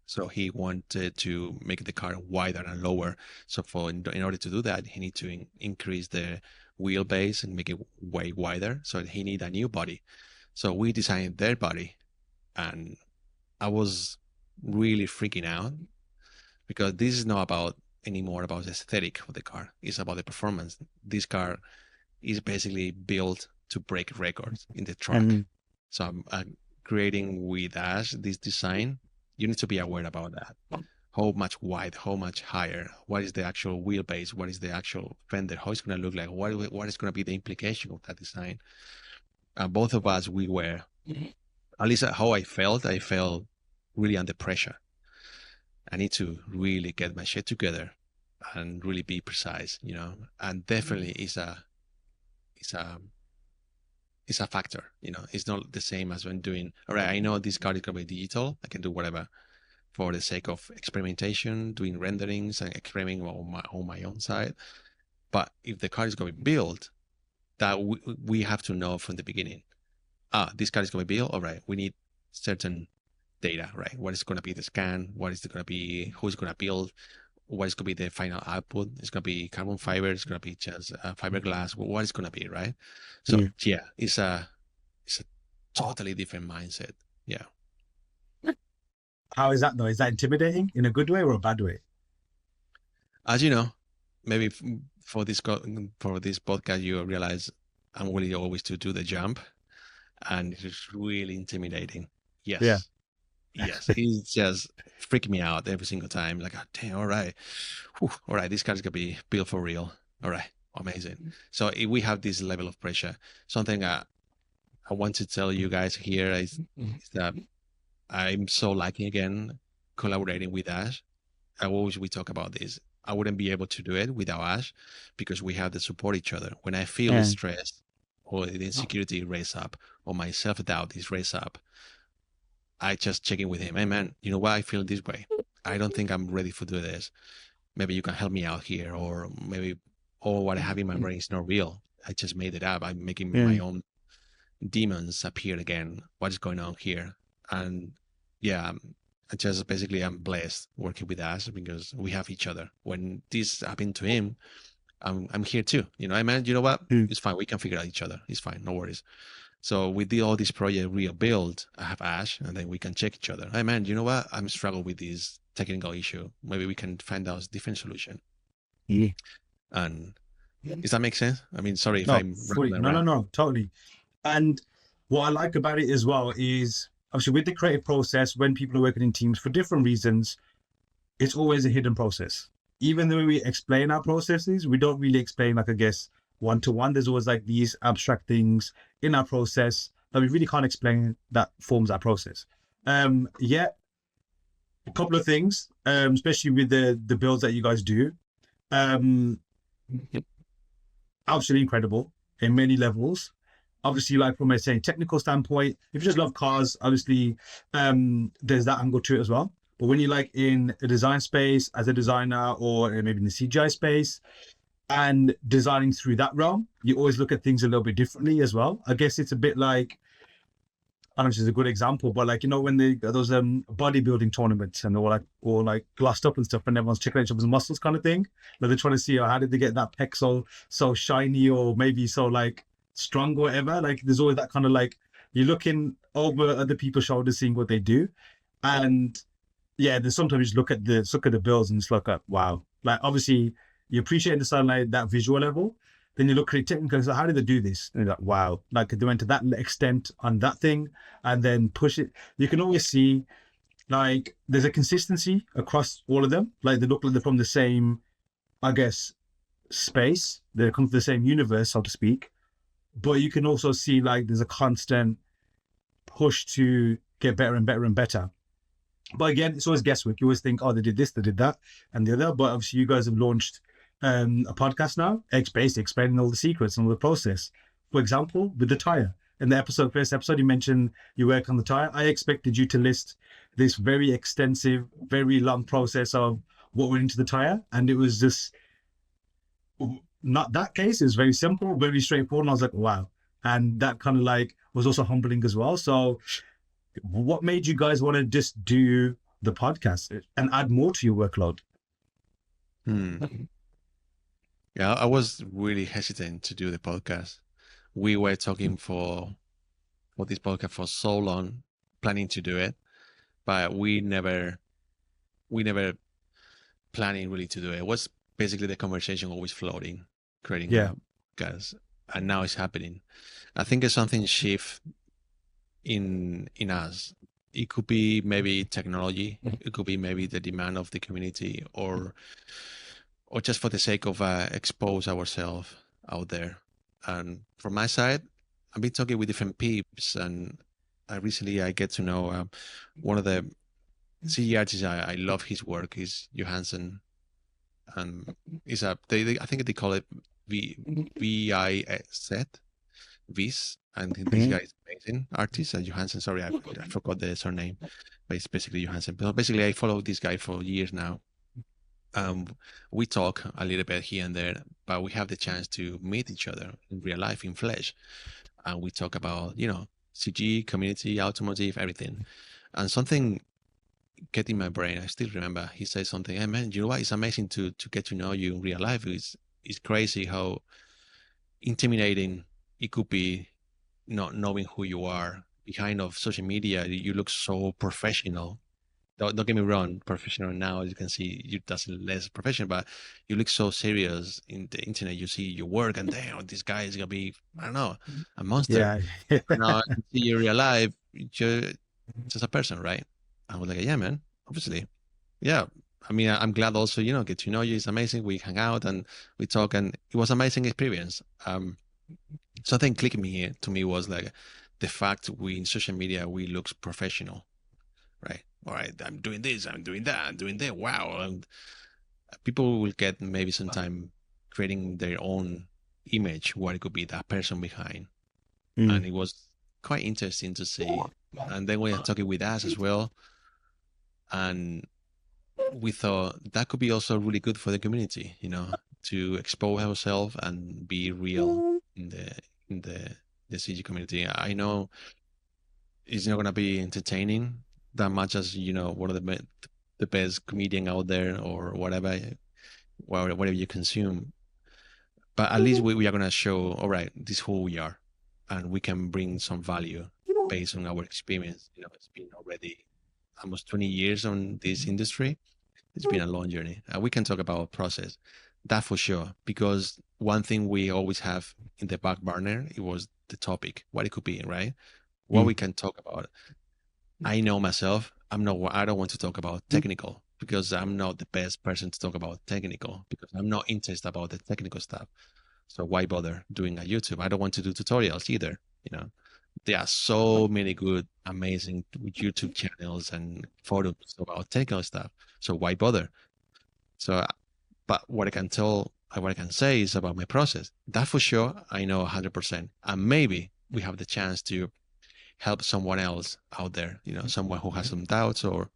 So he wanted to make the car wider and lower. So in order to do that, he need to increase the wheelbase and make it way wider. So he need a new body. So we designed their body, and I was really freaking out because this is not about anymore about the aesthetic of the car. It's about the performance. This car is basically built to break records in the track. So I'm creating with Ash this design. You need to be aware about that. How much wide, how much higher, what is the actual wheelbase, what is the actual fender, how it's going to look like, what is going to be the implication of that design. Both of us, we were, at least how I felt really under pressure. I need to really get my shit together and really be precise, and definitely it's a factor, it's not the same as when doing, all right, I know this card is going to be digital, I can do whatever for the sake of experimentation, doing renderings and experimenting on my own side. But if the card is going to be built, that we have to know from the beginning, this card is going to be built, all right, we need certain data, right? What is going to be the scan? What is going to be, who's going to build? What is going to be the final output? It's going to be carbon fiber. It's going to be just fiberglass. What is going to be, right? So yeah, it's a totally different mindset. Yeah. How is that though? Is that intimidating in a good way or a bad way? As you know, maybe for this podcast, you realize I'm willing always to do the jump, and it's really intimidating. Yes. Yeah. Yes, he's just freaking me out every single time. Like, oh, damn, all right. Whew, all right, this car's going to be built for real. All right, amazing. So we have this level of pressure. Something I want to tell you guys here is that I'm so lucky again collaborating with Ash. We talk about this. I wouldn't be able to do it without Ash because we have to support each other. When I feel the stress or the insecurity raise up or my self-doubt is raised up, I just check in with him. Hey man, you know what? I feel this way. I don't think I'm ready for do this. Maybe you can help me out here, or maybe, what I have in my brain is not real. I just made it up. I'm making my own demons appear again. What is going on here? And yeah, I'm blessed working with us because we have each other. When this happened to him, I'm here too. Hey man, you know what? It's fine. We can figure out each other. It's fine. No worries. So we did all this project real build. I have Ash, and then we can check each other. Hey man, you know what? I'm struggling with this technical issue. Maybe we can find out a different solution. Yeah. And does that make sense? I mean, sorry if No, totally. And what I like about it as well is obviously with the creative process, when people are working in teams for different reasons, it's always a hidden process. Even though we explain our processes, we don't really explain, like, I guess, one-to-one. There's always like these abstract things in our process that we really can't explain that forms our process. A couple of things, especially with the builds that you guys do. Absolutely incredible in many levels. Obviously, like from a technical standpoint, if you just love cars, obviously there's that angle to it as well. But when you're like in a design space as a designer, or maybe in the CGI space, and designing through that realm, you always look at things a little bit differently as well. I guess it's a bit like, I don't know if it's a good example, but like, when those bodybuilding tournaments and all like glassed up and stuff, and everyone's checking each other's muscles kind of thing. Like they're trying to see how did they get that pec so shiny, or maybe so like strong or whatever. Like there's always that kind of like, you're looking over other people's shoulders, seeing what they do. And yeah, there's sometimes you just look at the builds and just look at, wow. Like obviously you appreciate the sunlight, that visual level. Then you look at it technically, so how did they do this? And you're like, wow, like they went to that extent on that thing and then push it. You can always see like there's a consistency across all of them. Like they look like they're from the same, I guess, space. They come from the same universe, so to speak. But you can also see like there's a constant push to get better and better and better. But again, it's always guesswork. You always think, oh, they did this, they did that, and the other. But obviously you guys have launched a podcast now, basically explaining all the secrets and all the process. For example, with the tire. In the first episode, you mentioned you work on the tire. I expected you to list this very extensive, very long process of what went into the tire, and it was just not that case. It was very simple, very straightforward, and I was like, wow. And that kind of like was also humbling as well. So, what made you guys want to just do the podcast and add more to your workload? Yeah, I was really hesitant to do the podcast. We were talking for this podcast for so long, planning to do it, but we never planning really to do it. It was basically the conversation always floating, creating Yeah. podcast, and now it's happening. I think it's something shift in us. It could be maybe technology. It could be maybe the demand of the community, or just for the sake of expose ourselves out there. And from my side, I've been talking with different peeps, and recently I get to know one of the CGI artists. I love his work. Is Johansson, and is a I think they call it VIZ, Vis, and this guy is amazing artist. Johansson. Sorry, I forgot the surname, but it's basically Johansson. But basically, I follow this guy for years now. We talk a little bit here and there, but we have the chance to meet each other in real life, in flesh, and we talk about CG, community, automotive, everything. And something get in my brain. I still remember he said something. Hey man, you know what? It's amazing to get to know you in real life. It's crazy how intimidating it could be not knowing who you are behind of social media. You look so professional. Don't get me wrong, professional now, as you can see, you does less professional, but you look so serious in the internet. You see your work, and damn, this guy is gonna be, I don't know, a monster. Yeah. Now you see your real life, you're just a person, right? I was like, yeah, man, obviously, yeah. I mean, I'm glad also, get to know you. It's amazing. We hang out and we talk, and it was an amazing experience. Something clicked to me was like the fact we in social media we look professional, right? All right, I'm doing this, I'm doing that, I'm doing that. Wow. And people will get maybe sometime creating their own image, what it could be, that person behind. And it was quite interesting to see. And then we are talking with us as well. And we thought that could be also really good for the community, to expose ourselves and be real in the CG community. I know it's not going to be entertaining that much as one of the best comedian out there or whatever you consume, but at least we are going to show, all right, this is who we are, and we can bring some value based on our experience. It's been already almost 20 years on this industry. It's been a long journey, and we can talk about process, that for sure, because one thing we always have in the back burner, it was the topic, what it could be, right? What we can talk about. I know myself, I don't want to talk about technical, because I'm not the best person to talk about technical, because I'm not interested about the technical stuff. So why bother doing a YouTube? I don't want to do tutorials either. There are so many good, amazing YouTube channels and forums about technical stuff. So why bother? So, but what I can say is about my process. That for sure, I know 100%. And maybe we have the chance to help someone else out there, someone who has some doubts or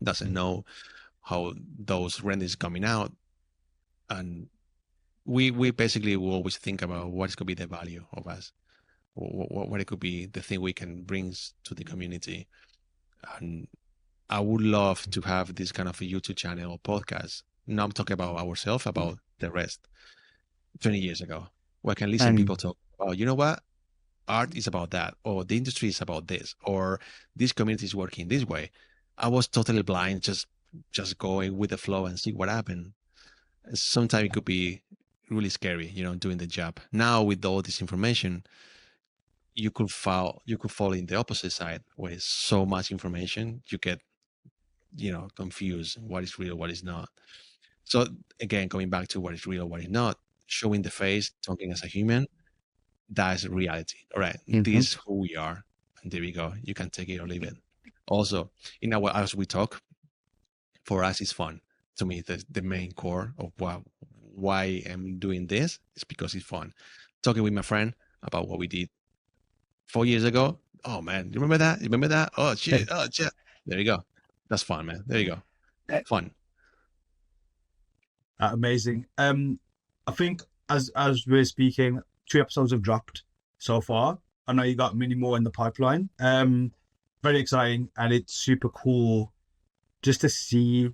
doesn't know how those renders coming out. And we basically will always think about what's going to be the value of us, what it could be, the thing we can bring to the community. And I would love to have this kind of a YouTube channel or podcast. Now I'm talking about ourselves, about the rest. 20 years ago, where I can listen to people talk about, you know what? Art is about that, or the industry is about this, or this community is working this way. I was totally blind, just going with the flow and see what happened. Sometimes it could be really scary, doing the job. Now with all this information, you could fall in the opposite side, where it's so much information, you get, confused. What is real, what is not. So again, going back to what is real, what is not, showing the face, talking as a human, that's reality. All right, this is who we are, and there we go. You can take it or leave it. Also, as we talk, for us, it's fun. To me, the main core of why I'm doing this is because it's fun. Talking with my friend about what we did 4 years ago. Oh man, you remember that? You remember that? Oh shit! Oh shit! There you go. That's fun, man. There you go. Fun. Amazing. I think as we're speaking, 2 episodes have dropped so far. I know you got many more in the pipeline. Very exciting, and it's super cool just to see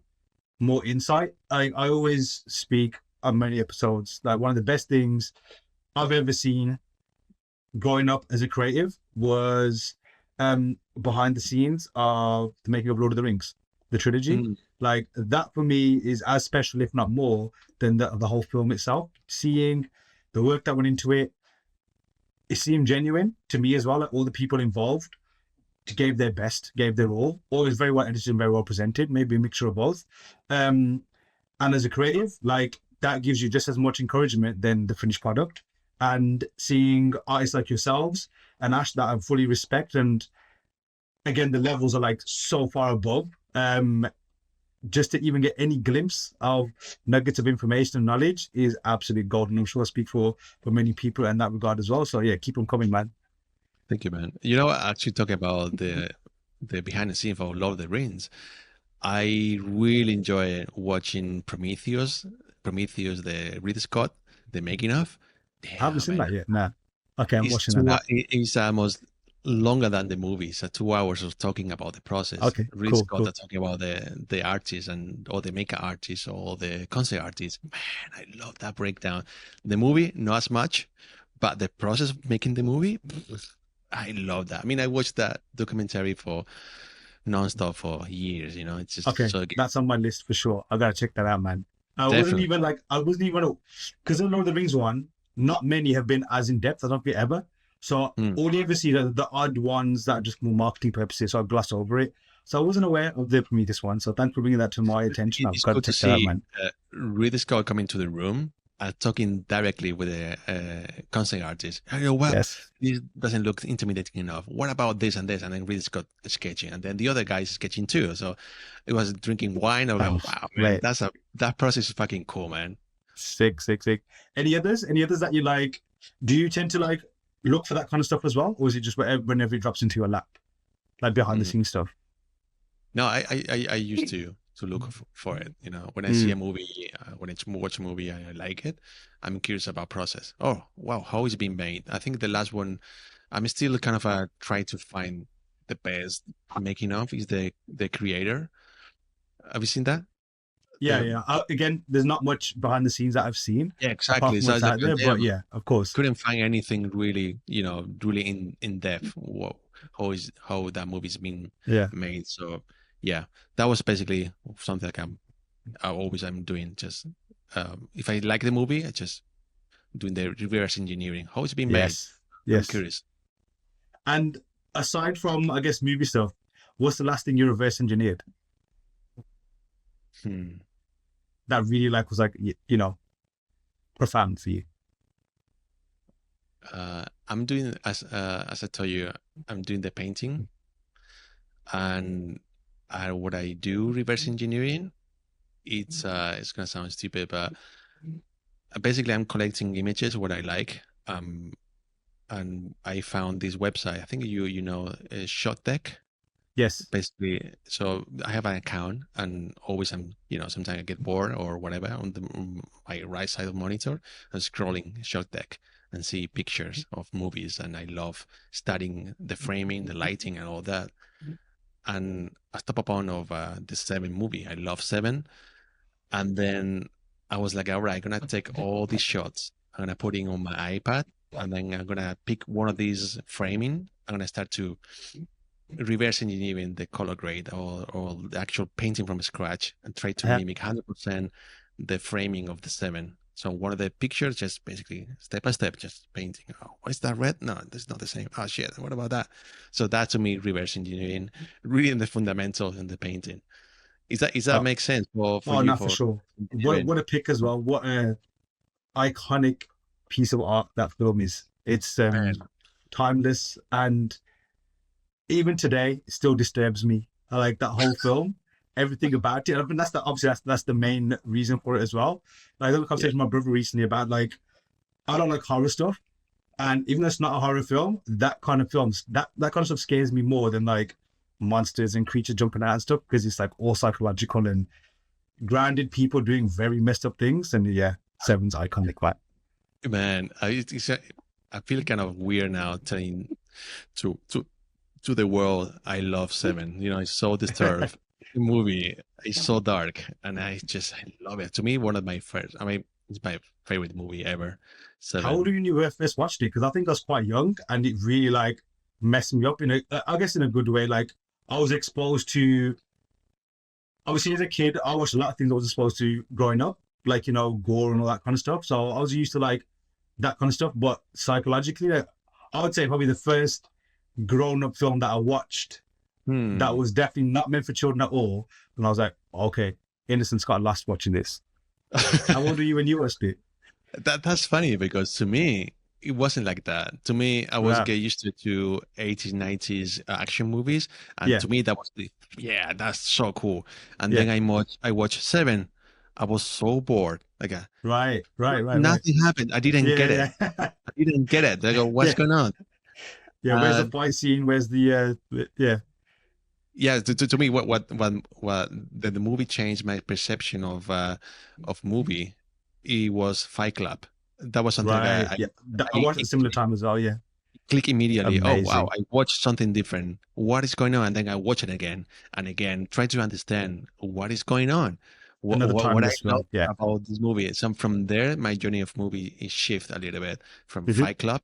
more insight. I always speak on many episodes like one of the best things I've ever seen growing up as a creative was behind the scenes of the making of Lord of the Rings, the trilogy. Like that for me is as special, if not more, than the whole film itself. Seeing the work that went into it, it seemed genuine to me as well. Like all the people involved gave their best, gave their all. Always very well edited and very well presented, maybe a mixture of both. And as a creative, like that gives you just as much encouragement than the finished product. And seeing artists like yourselves and Ash that I fully respect, and again, the levels are like so far above. Just to even get any glimpse of nuggets of information and knowledge is absolutely golden. I'm sure I speak for many people in that regard as well. So yeah, keep them coming, man. Thank you, man. You know, actually talking about the behind the scenes of Lord of the Rings, I really enjoy watching Prometheus, the Ridley Scott, the making of. I haven't seen that yet. Nah. Okay, I'm watching that. It's almost longer than the movie. So 2 hours of talking about the process. Okay, Ridley cool. Scott talking about the artists or the makeup artists or the concept artists. Man, I love that breakdown. The movie, not as much, but the process of making the movie, I love that. I mean, I watched that documentary for nonstop for years. You know, it's just okay. So good. That's on my list for sure. I gotta check that out, man. I wasn't even because in Lord of the Rings one, not many have been as in depth. I don't think ever. So all you ever see are the odd ones that are just more marketing purposes. So I gloss over it. So I wasn't aware of the Prometheus one. So thanks for bringing that to my attention. It's I've got good to to check that out, see man. Ridley Scott coming to the room talking directly with the concept artist. I go, well, Yes. this doesn't look intimidating enough. What about this and this? And then Ridley Scott sketching, and then the other guy is sketching too. So it was drinking wine. I was like, wow, man, Right. that process is fucking cool, man. Sick. Any others that you like? Do you tend to like look for that kind of stuff as well, or is it just whenever it drops into your lap, like behind the scenes stuff? No, I used to look for it. You know, when I see a movie, when I watch a movie, I like it. I'm curious about process. Oh, wow, how is it being made? I think the last one, I'm still kind of trying to find the best making of is the creator. Have you seen that? Yeah. Again, there's not much behind the scenes that I've seen. Yeah, exactly. So out there, but yeah, of course. Couldn't find anything really, really in depth. How that movie's been made. So yeah, that was basically something like I'm doing. Just if I like the movie, I just doing the reverse engineering. How it's been made. Yes. I'm curious. And aside from, I guess, movie stuff, what's the last thing you reverse engineered? That really was profound for you. I'm doing as I told you, I'm doing the painting, and what I do reverse engineering. It's gonna sound stupid, but basically I'm collecting images what I like. And I found this website. I think you know Shot Deck. Yes. Basically, so I have an account, and always sometimes I get bored or whatever on my right side of the monitor. I'm scrolling Shot Deck and see pictures of movies, and I love studying the framing, the lighting, and all that. And I stumbled upon of the Seven movie. I love Seven, and then I was like, all right, I'm gonna take all these shots. I'm gonna put it on my iPad, and then I'm gonna pick one of these framing. I'm gonna start to reverse engineering the color grade or the actual painting from scratch and try to mimic 100% the framing of the Seven. So one of the pictures, just basically step by step, just painting. Oh, what is that red? No, that's not the same. Oh shit, what about that? So that to me, reverse engineering, reading the fundamentals in the painting. Is that make sense for you? No, for sure. What a pick as well. What a iconic piece of art that film is. It's timeless, and even today, it still disturbs me. I like that whole film. everything about it. I think that's the main reason for it as well. Like, I had a conversation with my brother recently about like, I don't like horror stuff, and even though it's not a horror film, that kind of films that kind of stuff scares me more than like monsters and creatures jumping out and stuff, because it's like all psychological and grounded people doing very messed up things. And yeah, Seven's iconic, right? Man, I feel kind of weird now telling to to the world I love Seven. You know, it's so disturbed movie. It's so dark, and I love it. To me, one of my first. I mean, it's my favorite movie ever. How old were Seven. you when you first watched it? Because I think I was quite young, and it really like messed me up in a, I guess in a good way. Like, I was exposed to, obviously as a kid, I watched a lot of things I wasn't supposed to growing up, like, you know, gore and all that kind of stuff. So I was used to like that kind of stuff. But psychologically, like, I would say probably the first grown-up film that I watched that Hmm. was definitely not meant for children at all. And I was like, okay, innocence got lost watching this. How old were you when you watched it? That's funny because to me it wasn't like that. To me, I was Right. get used to 80s, 90s action movies, and Yeah, to me that was yeah, that's so cool. And yeah. then I watched Seven. I was so bored. Like Right. nothing happened. I didn't get it. Yeah, yeah. I didn't get it. I go, what's Yeah. going on? Yeah. Where's the And fight scene? Where's yeah. yeah, to me, what the movie changed my perception of movie. It was Fight Club. That was something Right. Yeah. I I watched at a similar time as well. Yeah. click immediately. Oh wow, Amazing. I watched something different. What is going on? And then I watch it again and again, try to understand what is going on. Another What I timeless love film. Yeah. about this movie. Some from there, my journey of movie is shift a little bit from Mhm. Fight Club,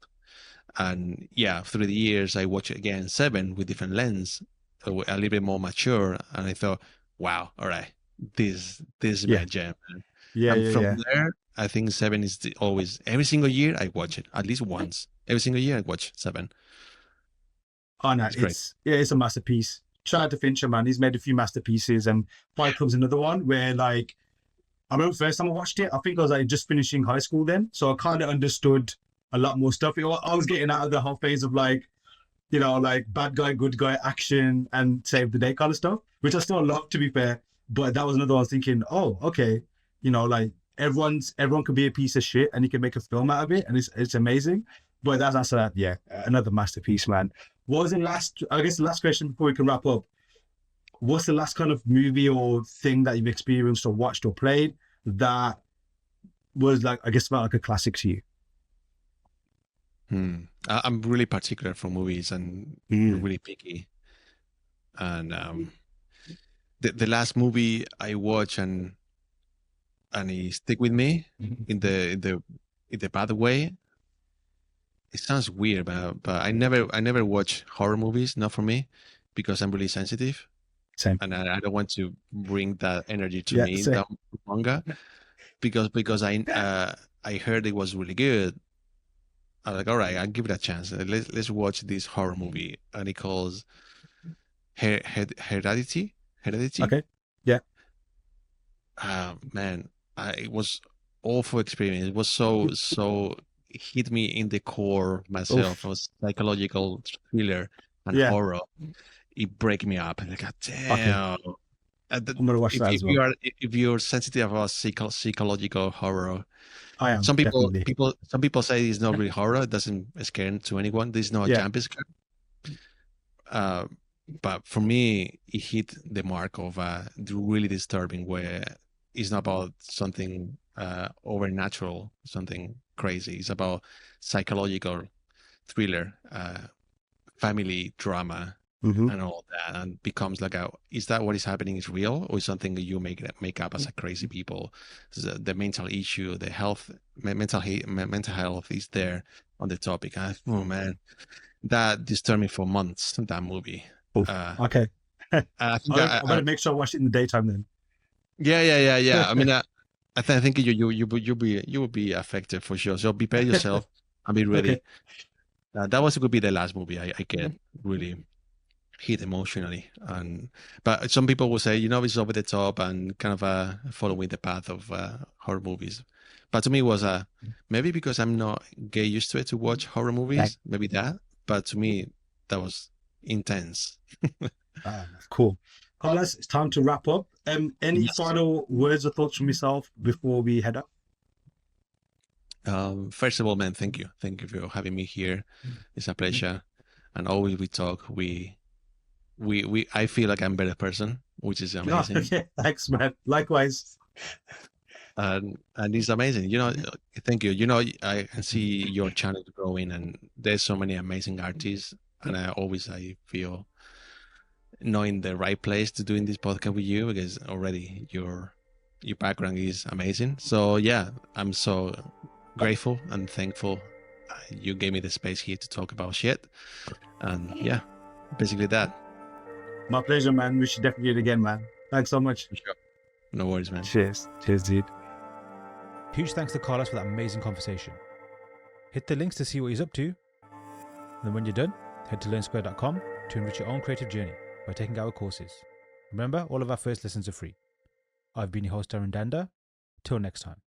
and yeah, through the years, I watch again Seven with different lens, a little bit more mature, and I thought, wow, all right, this is my Yeah. jam. Yeah. And Yeah. from Yeah. there, I think Seven is always every single year I watch it at least once. Every single year I watch Seven. Oh no, It's great. it's a masterpiece. Shout out to Fincher, man. He's made a few masterpieces, and Fight Club's another one where like I remember the first time I watched it, I think I was like just finishing high school then. So I kind of understood a lot more stuff. I was getting out of the whole phase of like, you know, like bad guy, good guy, action and save the day kind of stuff, which I still love to be fair. But that was another one I was thinking, oh, okay, you know, like everyone could be a piece of shit and you can make a film out of it and it's amazing. But that's after that, yeah, another masterpiece, man. What was the last, I guess the last question before we can wrap up? What's the last kind of movie or thing that you've experienced or watched or played that was like, I guess, felt like a classic to you? I'm really particular for movies and Mm. really picky. And the last movie I watched and it stick with me in the bad way. It sounds weird, but I never watch horror movies. Not for me, because I'm really sensitive, Same. and I don't want to bring that energy to Yeah, me same. down manga because I heard it was really good. I'm like, all right, I'll give it a chance. Let's watch this horror movie, and it calls Heredity. Heredity. Okay. Yeah. Man, it was awful experience. It was so it hit me in the core myself. It Oof. was psychological thriller and Yeah. horror. It break me up. And I got Okay. damn. I'm gonna watch If, that if as you well. are if you're sensitive about psychological horror, I am some people definitely. people some people say it's not really horror. It doesn't scare to anyone. This is not a Yeah. jump scare. Uh, but for me, it hit the mark of really disturbing, where it's not about something overnatural, something crazy. It's about psychological thriller, family drama, Hmm. and all that, and becomes like is that what is happening is real, or is something that you make up as a crazy people? So the mental issue, the health, mental health is there on the topic. Oh man, that disturbed me for months. That movie. Oof. Uh, Okay. I think I better make sure I watch it in the daytime then. yeah. I mean, I think you will be affected for sure. So prepare yourself and be Okay. ready. That could be the last movie I get really hit emotionally. And but some people will say, it's over the top and kind of following the path of horror movies. But to me, it was maybe because I'm not get used to it to watch horror Right. movies, maybe that. But to me, that was intense. Cool. Carlos, it's time to wrap up. Any Yes. final words or thoughts from yourself before we head up? First of all, man, thank you. Thank you for having me here. It's a pleasure. And always we talk, I feel like I'm a better person, which is amazing. Okay, thanks, man. Likewise. And it's amazing. Thank you. I can see your channel growing, and there's so many amazing artists, and I feel knowing the right place to doing this podcast with you, because already your background is amazing. So yeah, I'm so grateful and thankful you gave me the space here to talk about shit. And yeah, basically that. My pleasure, man. We should definitely do it again, man. Thanks so much. Sure. No worries, man. Cheers, dude. Huge thanks to Carlos for that amazing conversation. Hit the links to see what he's up to. And then when you're done, head to learnsquare.com to enrich your own creative journey by taking our courses. Remember, all of our first lessons are free. I've been your host, Darren Danda. Till next time.